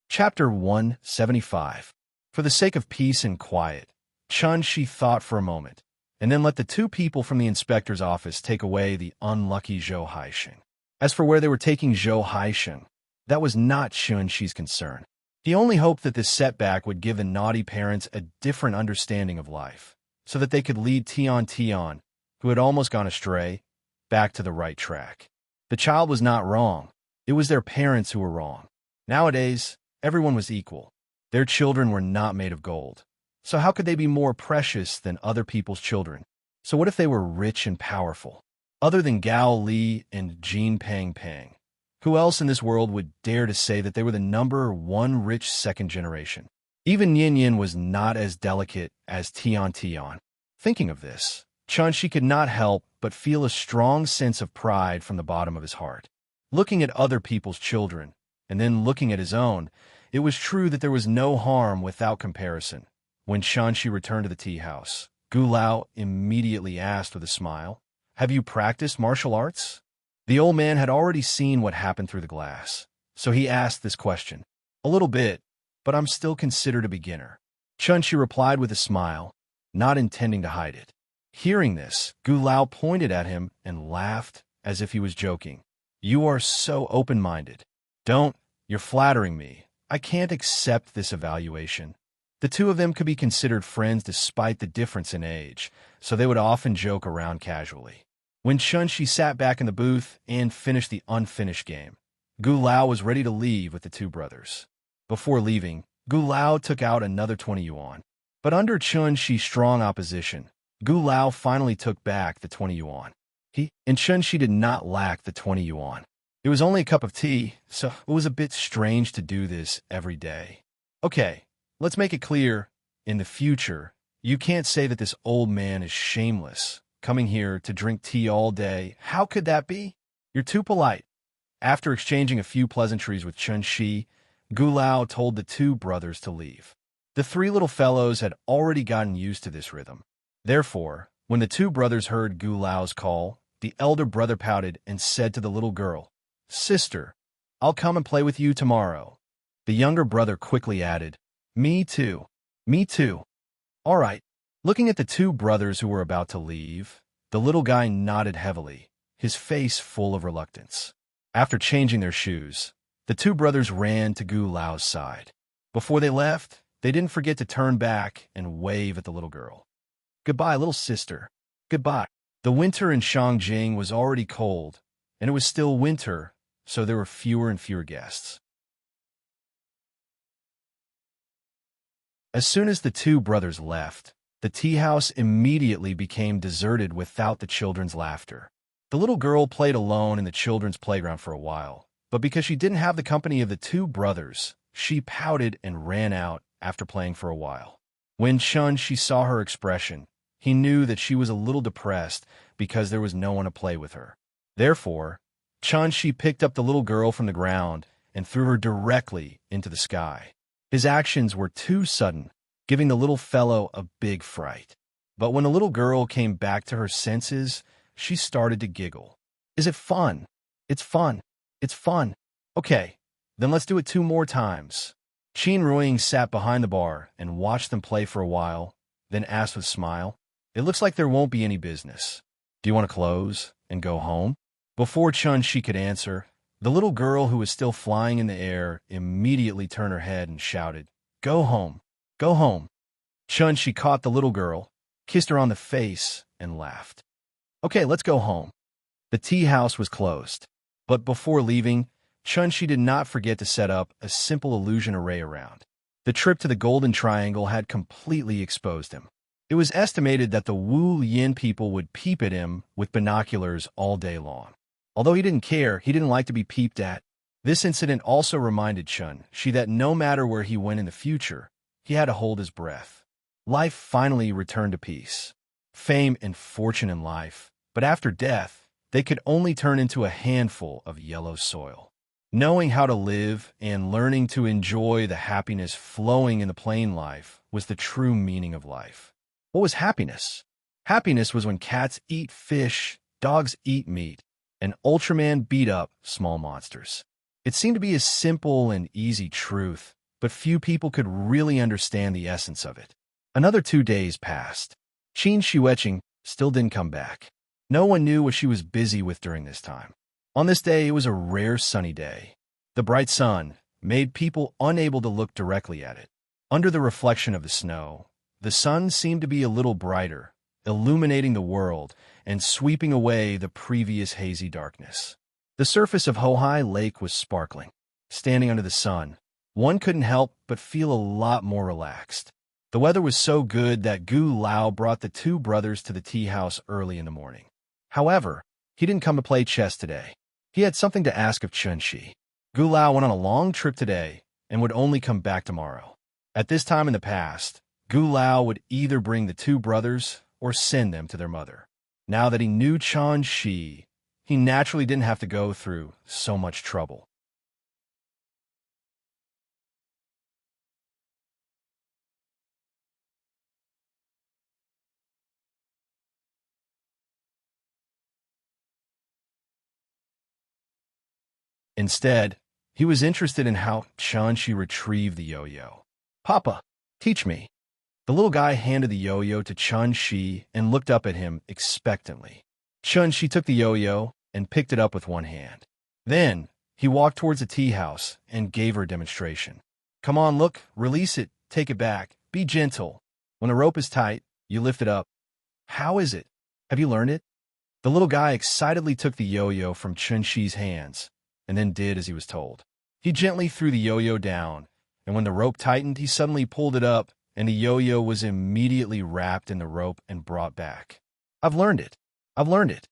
Chapter 175. For the sake of peace and quiet, Chun-Shi thought for a moment, and then let the two people from the inspector's office take away the unlucky Zhou Haisheng. As for where they were taking Zhou Haisheng, that was not Chun-Shi's concern. He only hoped that this setback would give the naughty parents a different understanding of life, so that they could lead Tian, who had almost gone astray, back to the right track. The child was not wrong. It was their parents who were wrong. Nowadays, everyone was equal. Their children were not made of gold. So how could they be more precious than other people's children? So what if they were rich and powerful? Other than Gao Li and Jin Pang Pang, Who else in this world would dare to say that they were the #1 rich second generation? Even Yin Yin was not as delicate as Tian Tian. Thinking of this, Chunshi could not help but feel a strong sense of pride from the bottom of his heart. Looking at other people's children, and then looking at his own, it was true that there was no harm without comparison. When Chunshi returned to the tea house, Gu Lao immediately asked with a smile, "Have you practiced martial arts?" The old man had already seen what happened through the glass, so he asked this question. "A little bit, but I'm still considered a beginner." Chunshi replied with a smile, not intending to hide it. Hearing this, Gu Lao pointed at him and laughed as if he was joking. "You are so open-minded. Don't, you're flattering me. I can't accept this evaluation." The two of them could be considered friends despite the difference in age, so they would often joke around casually. When Chunshi sat back in the booth and finished the unfinished game, Gu Lao was ready to leave with the two brothers. Before leaving, Gu Lao took out another 20 yuan. But under Chunshi's strong opposition, Gu Lao finally took back the 20 yuan. He and Chunshi did not lack the 20 yuan. It was only a cup of tea, so it was a bit strange to do this every day. Okay, let's make it clear, in the future, you can't say that this old man is shameless, coming here to drink tea all day. How could that be? You're too polite. After exchanging a few pleasantries with Chunshi, Gu Lao told the two brothers to leave. The three little fellows had already gotten used to this rhythm. Therefore, when the two brothers heard Gu Lao's call, the elder brother pouted and said to the little girl, "Sister, I'll come and play with you tomorrow." The younger brother quickly added, "Me too. Me too." All right. Looking at the two brothers who were about to leave, the little guy nodded heavily, his face full of reluctance. After changing their shoes, the two brothers ran to Gu Lao's side. Before they left, they didn't forget to turn back and wave at the little girl. "Goodbye, little sister. Goodbye." The winter in Shangjing was already cold, and it was still winter, so there were fewer and fewer guests. As soon as the two brothers left, the tea house immediately became deserted without the children's laughter. The little girl played alone in the children's playground for a while, but because she didn't have the company of the two brothers, she pouted and ran out after playing for a while. When Chunshi saw her expression, he knew that she was a little depressed because there was no one to play with her. Therefore, Chunshi picked up the little girl from the ground and threw her directly into the sky. His actions were too sudden, giving the little fellow a big fright. But when the little girl came back to her senses, she started to giggle. "Is it fun? It's fun. It's fun. Okay, then let's do it 2 more times." Qin Ruiying sat behind the bar and watched them play for a while, then asked with a smile, "It looks like there won't be any business. Do you want to close and go home?" Before Chunshi could answer, the little girl who was still flying in the air immediately turned her head and shouted, "Go home. Go home." Chunshi caught the little girl, kissed her on the face, and laughed. "Okay, let's go home." The tea house was closed. But before leaving, Chunshi did not forget to set up a simple illusion array around. The trip to the Golden Triangle had completely exposed him. It was estimated that the Wu Yin people would peep at him with binoculars all day long. Although he didn't care, he didn't like to be peeped at. This incident also reminded Chunshi that no matter where he went in the future, he had to hold his breath. Life finally returned to peace. Fame and fortune in life, but after death, they could only turn into a handful of yellow soil. Knowing how to live and learning to enjoy the happiness flowing in the plain life was the true meaning of life. What was happiness? Happiness was when cats eat fish, dogs eat meat, and Ultraman beat up small monsters. It seemed to be a simple and easy truth, but few people could really understand the essence of it. Another 2 days passed. Qin Xueqing still didn't come back. No one knew what she was busy with during this time. On this day, it was a rare sunny day. The bright sun made people unable to look directly at it. Under the reflection of the snow, the sun seemed to be a little brighter, illuminating the world and sweeping away the previous hazy darkness. The surface of Hohai Lake was sparkling. Standing under the sun, one couldn't help but feel a lot more relaxed. The weather was so good that Gu Lao brought the two brothers to the tea house early in the morning. However, he didn't come to play chess today. He had something to ask of Chunshi. Gu Lao went on a long trip today and would only come back tomorrow. At this time in the past, Gu Lao would either bring the two brothers or send them to their mother. Now that he knew Chunshi, he naturally didn't have to go through so much trouble. Instead, he was interested in how Chunshi retrieved the yo-yo. "Papa, teach me." The little guy handed the yo-yo to Chunshi and looked up at him expectantly. Chunshi took the yo-yo and picked it up with one hand. Then, he walked towards the tea house and gave her a demonstration. "Come on, look, release it, take it back, be gentle. When the rope is tight, you lift it up." "How is it? Have you learned it?" The little guy excitedly took the yo-yo from Chunshi's hands and then did as he was told. He gently threw the yo-yo down, and when the rope tightened, he suddenly pulled it up, and the yo-yo was immediately wrapped in the rope and brought back. "I've learned it. I've learned it."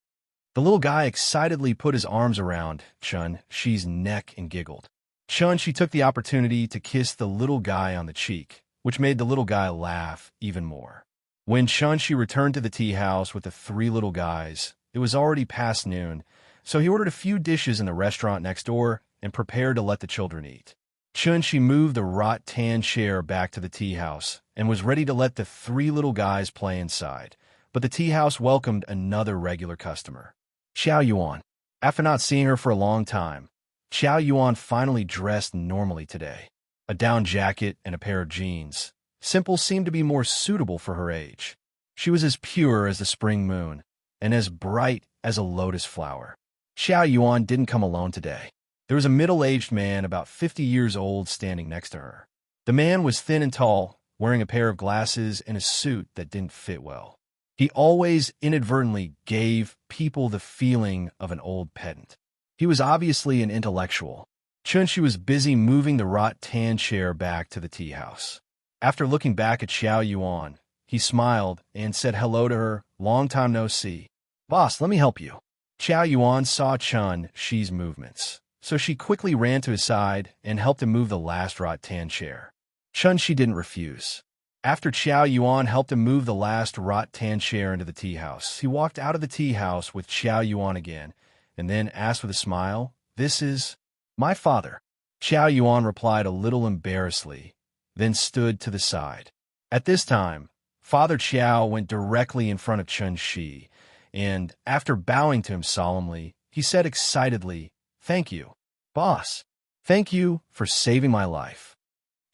The little guy excitedly put his arms around Chun-Shi's neck and giggled. Chun-Shi took the opportunity to kiss the little guy on the cheek, which made the little guy laugh even more. When Chun-Shi returned to the tea house with the three little guys, it was already past noon, so he ordered a few dishes in the restaurant next door and prepared to let the children eat. Chun-Shi moved the rattan chair back to the tea house and was ready to let the three little guys play inside, but the tea house welcomed another regular customer. Xiao Yuan. After not seeing her for a long time, Xiao Yuan finally dressed normally today. A down jacket and a pair of jeans. Simple seemed to be more suitable for her age. She was as pure as the spring moon and as bright as a lotus flower. Xiao Yuan didn't come alone today. There was a middle-aged man about 50 years old standing next to her. The man was thin and tall, wearing a pair of glasses and a suit that didn't fit well. He always inadvertently gave people the feeling of an old pedant. He was obviously an intellectual. Chun-Shi was busy moving the rattan chair back to the tea house. After looking back at Xiao Yuan, he smiled and said hello to her. "Long time no see. Boss, let me help you." Xiao Yuan saw Chun-Shi's movements, so she quickly ran to his side and helped him move the last rattan chair. Chun-Shi didn't refuse. After Xiao Yuan helped him move the last rattan chair into the tea house, he walked out of the tea house with Xiao Yuan again, and then asked with a smile, "This is my father." Xiao Yuan replied a little embarrassedly, then stood to the side. At this time, Father Qiao went directly in front of Chun-Shi, and, after bowing to him solemnly, he said excitedly, "Thank you, boss. Thank you for saving my life."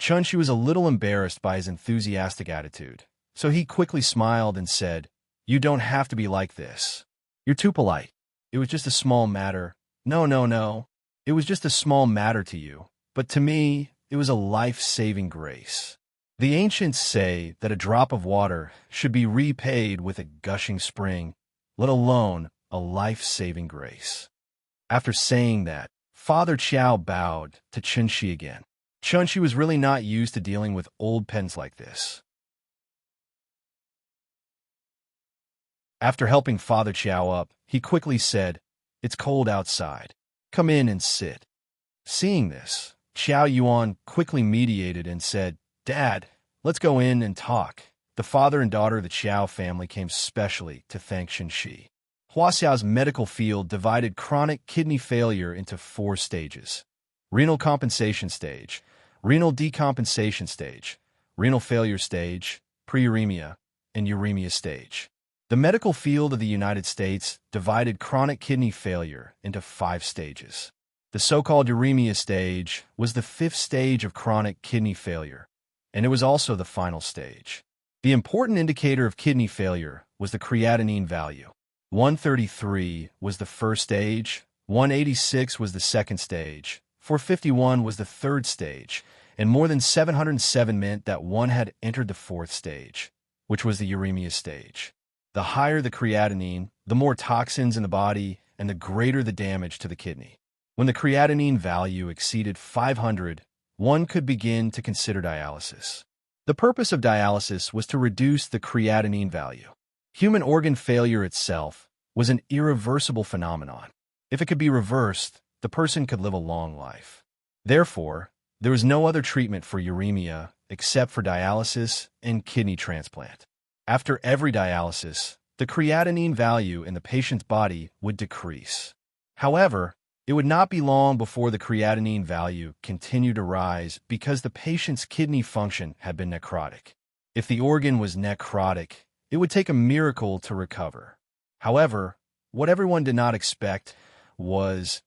Chun-Shi was a little embarrassed by his enthusiastic attitude, so he quickly smiled and said, "You don't have to be like this. You're too polite. It was just a small matter." No. It was just a small matter to you, but to me, it was a life-saving grace. The ancients say that a drop of water should be repaid with a gushing spring, let alone a life-saving grace. After saying that, Father Qiao bowed to Chun-Shi again. Chun-Shi was really not used to dealing with old pedants like this. After helping Father Qiao up, he quickly said, "It's cold outside. Come in and sit." Seeing this, Xiao Yuan quickly mediated and said, "Dad, let's go in and talk." The father and daughter of the Qiao family came specially to thank Chun-Shi. Huaxiao's medical field divided chronic kidney failure into 4 stages: renal compensation stage, renal decompensation stage, renal failure stage, preuremia, and uremia stage. The medical field of the United States divided chronic kidney failure into 5 stages. The so-called uremia stage was the 5th stage of chronic kidney failure, and it was also the final stage. The important indicator of kidney failure was the creatinine value. 133 was the first stage, 186 was the second stage, 451 was the third stage, and more than 707 meant that one had entered the 4th stage, which was the uremia stage. The higher the creatinine, the more toxins in the body, and the greater the damage to the kidney. When the creatinine value exceeded 500, one could begin to consider dialysis. The purpose of dialysis was to reduce the creatinine value. Human organ failure itself was an irreversible phenomenon. If it could be reversed, the person could live a long life. Therefore, there was no other treatment for uremia except for dialysis and kidney transplant. After every dialysis, the creatinine value in the patient's body would decrease. However, it would not be long before the creatinine value continued to rise because the patient's kidney function had been necrotic. If the organ was necrotic, it would take a miracle to recover. However, what everyone did not expect was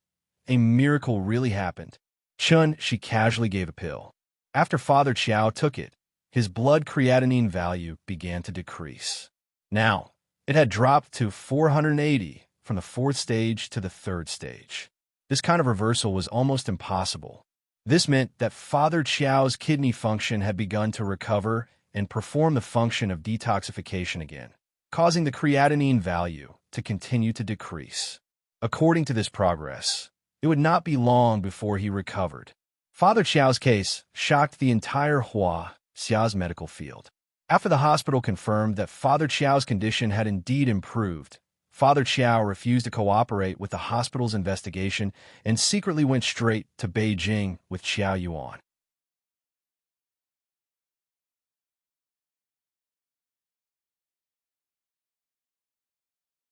a miracle really happened. She casually gave a pill. After Father Chow took it, his blood creatinine value began to decrease. Now, it had dropped to 480 from the 4th stage to the 3rd stage. This kind of reversal was almost impossible. This meant that Father Chow's kidney function had begun to recover and perform the function of detoxification again, causing the creatinine value to continue to decrease. According to this progress, it would not be long before he recovered. Father Chow's case shocked the entire Xia's medical field. After the hospital confirmed that Father Chow's condition had indeed improved, Father Chow refused to cooperate with the hospital's investigation and secretly went straight to Beijing with Xiao Yuan.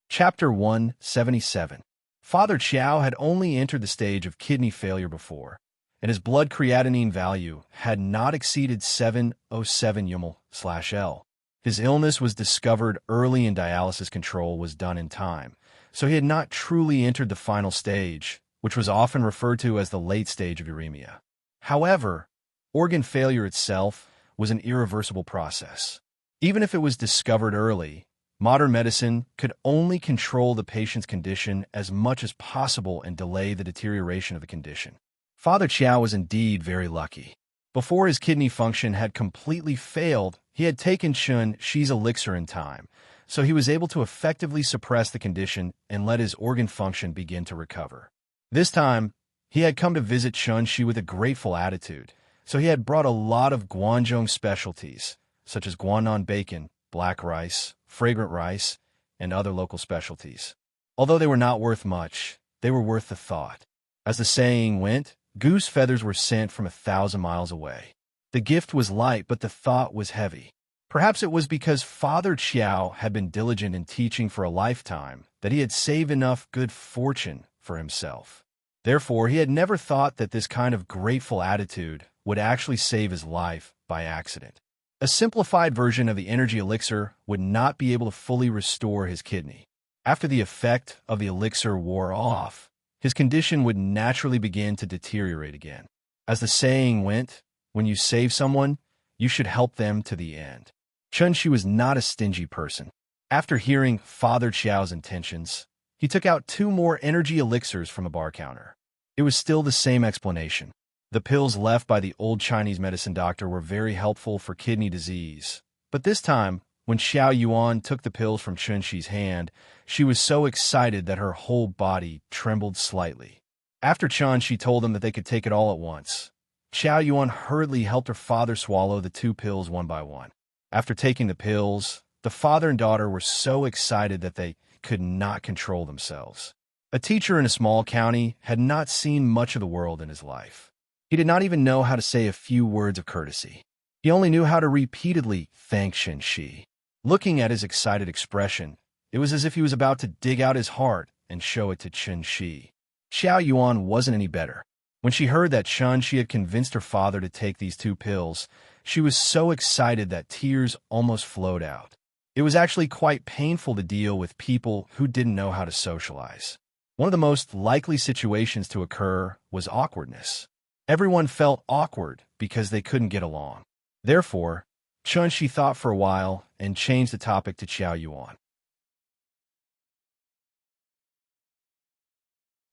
Chapter 177. Father Chow had only entered the stage of kidney failure before, and his blood creatinine value had not exceeded 707 UML/L. His illness was discovered early and dialysis control was done in time, so he had not truly entered the final stage, which was often referred to as the late stage of uremia. However, organ failure itself was an irreversible process. Even if it was discovered early, modern medicine could only control the patient's condition as much as possible and delay the deterioration of the condition. Father Chow was indeed very lucky. Before his kidney function had completely failed, he had taken Shi's elixir in time, so he was able to effectively suppress the condition and let his organ function begin to recover. This time, he had come to visit Shi with a grateful attitude, so he had brought a lot of Guangzhou specialties, such as Guangnan bacon, black rice, fragrant rice, and other local specialties. Although they were not worth much, they were worth the thought. As the saying went, goose feathers were sent from 1,000 miles away. The gift was light, but the thought was heavy. Perhaps it was because Father Chow had been diligent in teaching for a lifetime that he had saved enough good fortune for himself. Therefore, he had never thought that this kind of grateful attitude would actually save his life by accident. A simplified version of the energy elixir would not be able to fully restore his kidney. After the effect of the elixir wore off, his condition would naturally begin to deteriorate again. As the saying went, when you save someone, you should help them to the end. Shi was not a stingy person. After hearing Father Chow's intentions, he took out 2 more energy elixirs from a bar counter. It was still the same explanation. The pills left by the old Chinese medicine doctor were very helpful for kidney disease. But this time, when Xiao Yuan took the pills from Shi's hand, she was so excited that her whole body trembled slightly. After Shi told them that they could take it all at once, Xiao Yuan hurriedly helped her father swallow the 2 pills one by one. After taking the pills, the father and daughter were so excited that they could not control themselves. A teacher in a small county had not seen much of the world in his life. He did not even know how to say a few words of courtesy. He only knew how to repeatedly thank Shi. Looking at his excited expression, it was as if he was about to dig out his heart and show it to Shi. Xiao Yuan wasn't any better. When she heard that Shi had convinced her father to take these 2 pills, she was so excited that tears almost flowed out. It was actually quite painful to deal with people who didn't know how to socialize. One of the most likely situations to occur was awkwardness. Everyone felt awkward because they couldn't get along. Therefore, Shi thought for a while and changed the topic to Xiao Yuan.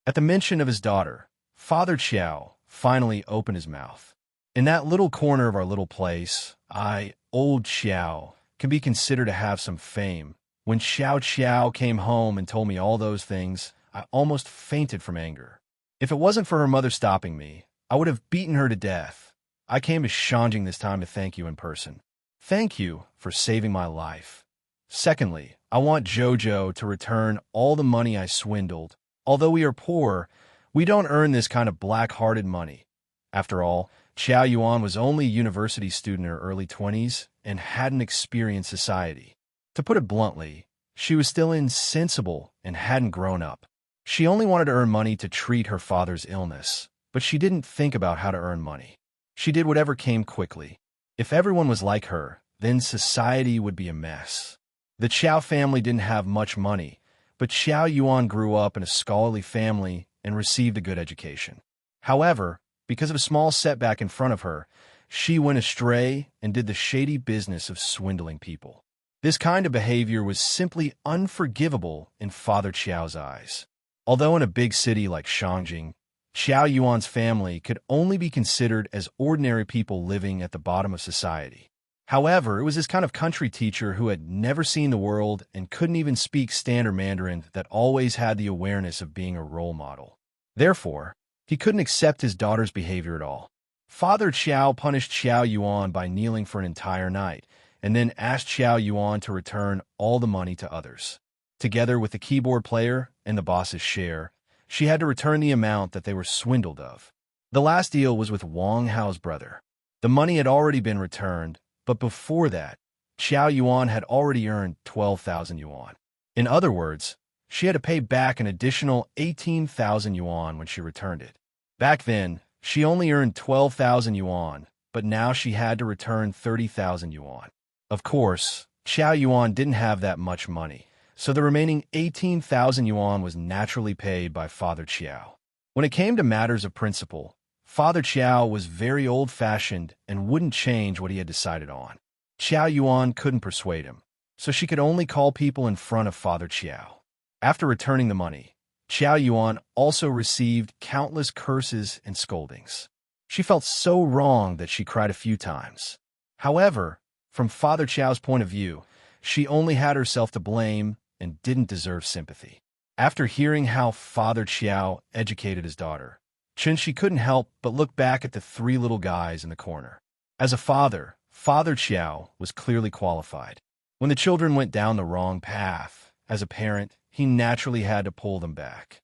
At the mention of his daughter, Father Chow finally opened his mouth. In that little corner of our little place, old Xiao, can be considered to have some fame. When Xiao came home and told me all those things, I almost fainted from anger. If it wasn't for her mother stopping me, I would have beaten her to death. I came to Shanjing this time to thank you in person. Thank you for saving my life. Secondly, I want Jojo to return all the money I swindled, Although we are poor, we don't earn this kind of black-hearted money. After all, Qiao Yuan was only a university student in her early 20s and hadn't experienced society. To put it bluntly, she was still insensible and hadn't grown up. She only wanted to earn money to treat her father's illness, but she didn't think about how to earn money. She did whatever came quickly. If everyone was like her, then society would be a mess. The Qiao family didn't have much money, but Qiao Yuan grew up in a scholarly family and received a good education. However, because of a small setback in front of her, she went astray and did the shady business of swindling people. This kind of behavior was simply unforgivable in Father Qiao's eyes. Although in a big city like Shangjing, Qiao Yuan's family could only be considered as ordinary people living at the bottom of society. However, it was this kind of country teacher who had never seen the world and couldn't even speak standard Mandarin that always had the awareness of being a role model. Therefore, he couldn't accept his daughter's behavior at all. Father Qiao punished Qiao Yuan by kneeling for an entire night, and then asked Qiao Yuan to return all the money to others. Together with the keyboard player and the boss's share, she had to return the amount that they were swindled of. The last deal was with Wang Hao's brother. The money had already been returned, but before that, Qiao Yuan had already earned 12,000 yuan. In other words, she had to pay back an additional 18,000 yuan when she returned it. Back then, she only earned 12,000 yuan, but now she had to return 30,000 yuan. Of course, Qiao Yuan didn't have that much money, so the remaining 18,000 yuan was naturally paid by Father Qiao. When it came to matters of principle, Father Qiao was very old-fashioned and wouldn't change what he had decided on. Qiao Yuan couldn't persuade him, so she could only call people in front of Father Qiao. After returning the money, Qiao Yuan also received countless curses and scoldings. She felt so wrong that she cried a few times. However, from Father Qiao's point of view, she only had herself to blame and didn't deserve sympathy. After hearing how Father Qiao educated his daughter, she couldn't help but look back at the three little guys in the corner. As a father, Father Qiao was clearly qualified. When the children went down the wrong path, as a parent, he naturally had to pull them back.